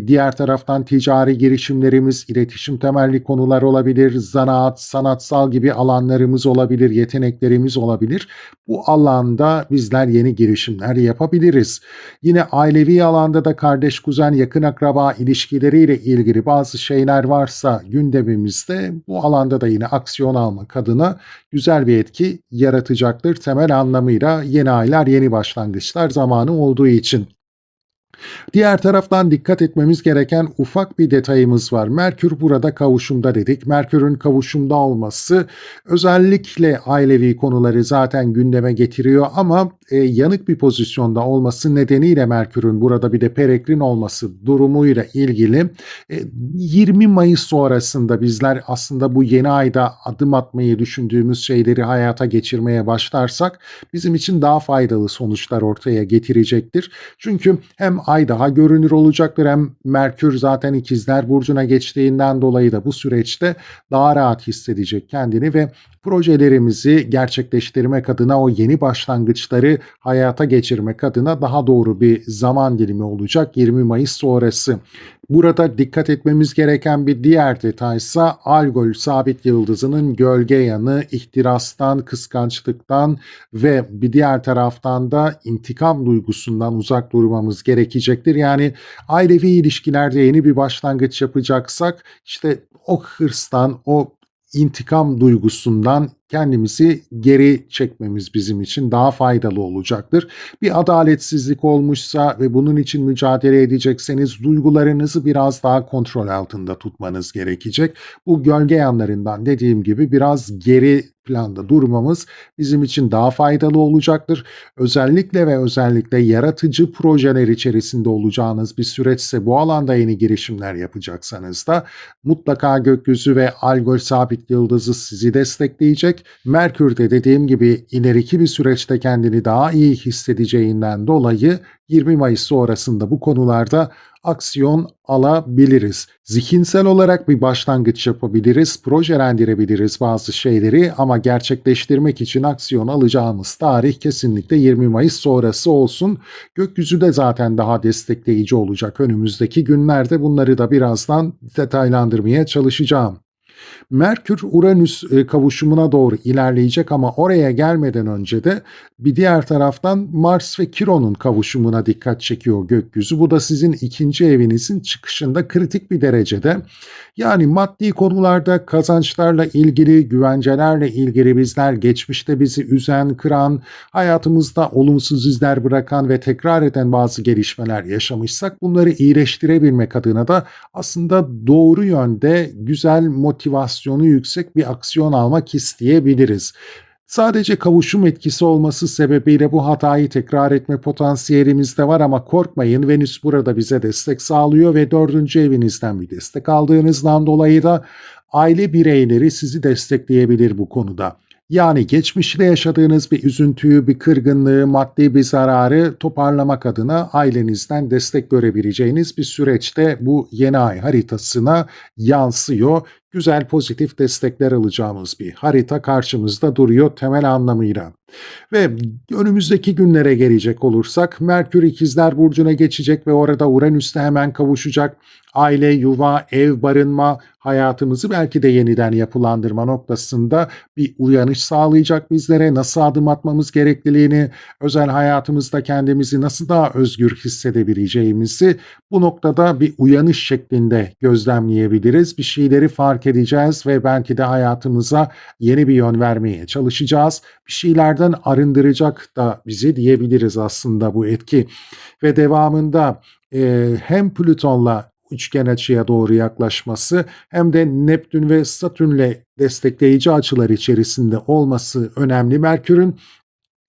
Diğer taraftan ticari girişimlerimiz, iletişim temelli konular olabilir, zanaat, sanatsal gibi alanlarımız olabilir, yeteneklerimiz olabilir. Bu alanda bizler yeni girişimler yapabiliriz. Yine ailevi alanda da kardeş, kuzen, yakın akraba ilişkileriyle ilgili bazı şeyler varsa gündemimizde, bu alanda da yine aksiyon almak adına güzel bir etki yaratacaktır. Temel anlamıyla yeni aylar, yeni başlangıçlar zamanı olduğu için. Diğer taraftan dikkat etmemiz gereken ufak bir detayımız var. Merkür burada kavuşumda dedik. Merkür'ün kavuşumda olması özellikle ailevi konuları zaten gündeme getiriyor ama yanık bir pozisyonda olması nedeniyle Merkür'ün burada bir de peregrine olması durumuyla ilgili 20 Mayıs sonrasında bizler aslında bu yeni ayda adım atmayı düşündüğümüz şeyleri hayata geçirmeye başlarsak bizim için daha faydalı sonuçlar ortaya getirecektir. Çünkü hem ay daha görünür olacaktır hem Merkür zaten İkizler Burcu'na geçtiğinden dolayı da bu süreçte daha rahat hissedecek kendini ve projelerimizi gerçekleştirmek adına, o yeni başlangıçları hayata geçirmek adına daha doğru bir zaman dilimi olacak 20 Mayıs sonrası. Burada dikkat etmemiz gereken bir diğer detaysa Algol sabit yıldızının gölge yanı, ihtirastan, kıskançlıktan ve bir diğer taraftan da intikam duygusundan uzak durmamız gerekecektir. Yani ailevi ilişkilerde yeni bir başlangıç yapacaksak işte o hırstan, o intikam duygusundan kendimizi geri çekmemiz bizim için daha faydalı olacaktır. Bir adaletsizlik olmuşsa ve bunun için mücadele edecekseniz duygularınızı biraz daha kontrol altında tutmanız gerekecek. Bu gölge yanlarından dediğim gibi biraz geri planda durmamız bizim için daha faydalı olacaktır. Özellikle ve özellikle yaratıcı projeler içerisinde olacağınız bir süreçse, bu alanda yeni girişimler yapacaksanız da mutlaka gökyüzü ve Algol sabit yıldızı sizi destekleyecek. Merkür de dediğim gibi ileriki bir süreçte kendini daha iyi hissedeceğinden dolayı 20 Mayıs sonrasında bu konularda aksiyon alabiliriz. Zihinsel olarak bir başlangıç yapabiliriz, projelendirebiliriz bazı şeyleri ama gerçekleştirmek için aksiyon alacağımız tarih kesinlikle 20 Mayıs sonrası olsun. Gökyüzü de zaten daha destekleyici olacak önümüzdeki günlerde, bunları da birazdan detaylandırmaya çalışacağım. Merkür-Uranüs kavuşumuna doğru ilerleyecek ama oraya gelmeden önce de bir diğer taraftan Mars ve Kiron'un kavuşumuna dikkat çekiyor gökyüzü. Bu da sizin ikinci evinizin çıkışında kritik bir derecede. Yani maddi konularda kazançlarla ilgili, güvencelerle ilgili bizler geçmişte bizi üzen, kıran, hayatımızda olumsuz izler bırakan ve tekrar eden bazı gelişmeler yaşamışsak bunları iyileştirebilmek adına da aslında doğru yönde güzel, motivasyonu yüksek bir aksiyon almak isteyebiliriz. Sadece kavuşum etkisi olması sebebiyle bu hatayı tekrar etme potansiyelimiz de var ama korkmayın, Venüs burada bize destek sağlıyor ve 4. evinizden bir destek aldığınızdan dolayı da aile bireyleri sizi destekleyebilir bu konuda. Yani geçmişte yaşadığınız bir üzüntüyü, bir kırgınlığı, maddi bir zararı toparlamak adına ailenizden destek görebileceğiniz bir süreçte bu yeni ay haritasına yansıyor. Güzel pozitif destekler alacağımız bir harita karşımızda duruyor temel anlamıyla. Ve önümüzdeki günlere gelecek olursak Merkür İkizler Burcu'na geçecek ve orada Uranüs'le hemen kavuşacak. Aile, yuva, ev, barınma, hayatımızı belki de yeniden yapılandırma noktasında bir uyanış sağlayacak bizlere. Nasıl adım atmamız gerekliliğini, özel hayatımızda kendimizi nasıl daha özgür hissedebileceğimizi bu noktada bir uyanış şeklinde gözlemleyebiliriz. Bir şeyleri fark edeceğiz ve belki de hayatımıza yeni bir yön vermeye çalışacağız. Bir şeylerden arındıracak da bizi diyebiliriz aslında bu etki. Ve devamında hem Plüton'la üçgen açıya doğru yaklaşması hem de Neptün ve Satürn'le destekleyici açılar içerisinde olması önemli. Merkür'ün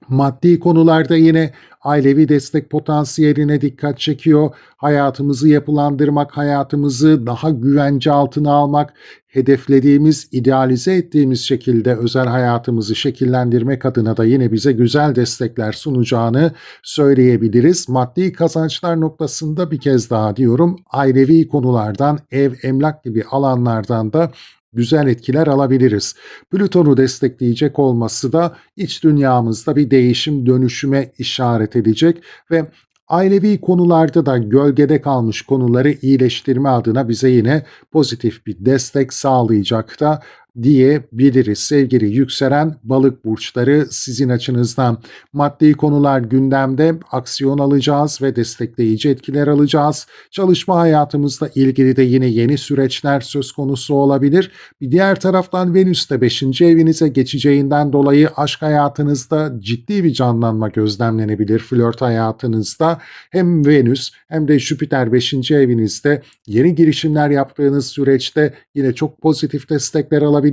maddi konularda yine ailevi destek potansiyeline dikkat çekiyor. Hayatımızı yapılandırmak, hayatımızı daha güvence altına almak, hedeflediğimiz, idealize ettiğimiz şekilde özel hayatımızı şekillendirmek adına da yine bize güzel destekler sunacağını söyleyebiliriz. Maddi kazançlar noktasında bir kez daha diyorum, ailevi konulardan, ev, emlak gibi alanlardan da güzel etkiler alabiliriz. Plüton'u destekleyecek olması da iç dünyamızda bir değişim, dönüşüme işaret edecek ve ailevi konularda da gölgede kalmış konuları iyileştirme adına bize yine pozitif bir destek sağlayacak da diyebiliriz. Sevgili yükselen balık burçları, sizin açınızdan maddi konular gündemde, aksiyon alacağız ve destekleyici etkiler alacağız. Çalışma hayatımızla ilgili de yine yeni süreçler söz konusu olabilir. Bir diğer taraftan Venüs de 5. evinize geçeceğinden dolayı aşk hayatınızda ciddi bir canlanma gözlemlenebilir. Flört hayatınızda hem Venüs hem de Jüpiter 5. evinizde yeni girişimler yaptığınız süreçte yine çok pozitif destekler alabilirsiniz.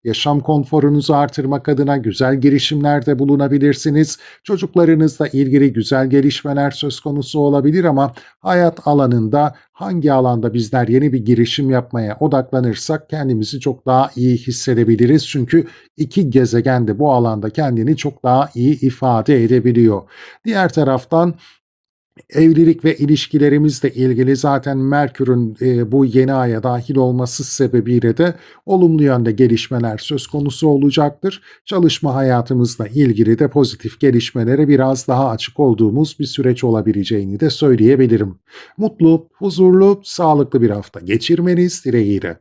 Yaşam konforunuzu artırmak adına güzel girişimlerde bulunabilirsiniz. Çocuklarınızla ilgili güzel gelişmeler söz konusu olabilir ama hayat alanında hangi alanda bizler yeni bir girişim yapmaya odaklanırsak kendimizi çok daha iyi hissedebiliriz. Çünkü iki gezegen de bu alanda kendini çok daha iyi ifade edebiliyor. Diğer taraftan Evlilik ve ilişkilerimizle ilgili zaten Merkür'ün bu yeni aya dahil olması sebebiyle de olumlu yönde gelişmeler söz konusu olacaktır. Çalışma hayatımızla ilgili de pozitif gelişmelere biraz daha açık olduğumuz bir süreç olabileceğini de söyleyebilirim. Mutlu, huzurlu, sağlıklı bir hafta geçirmeniz dileğiyle.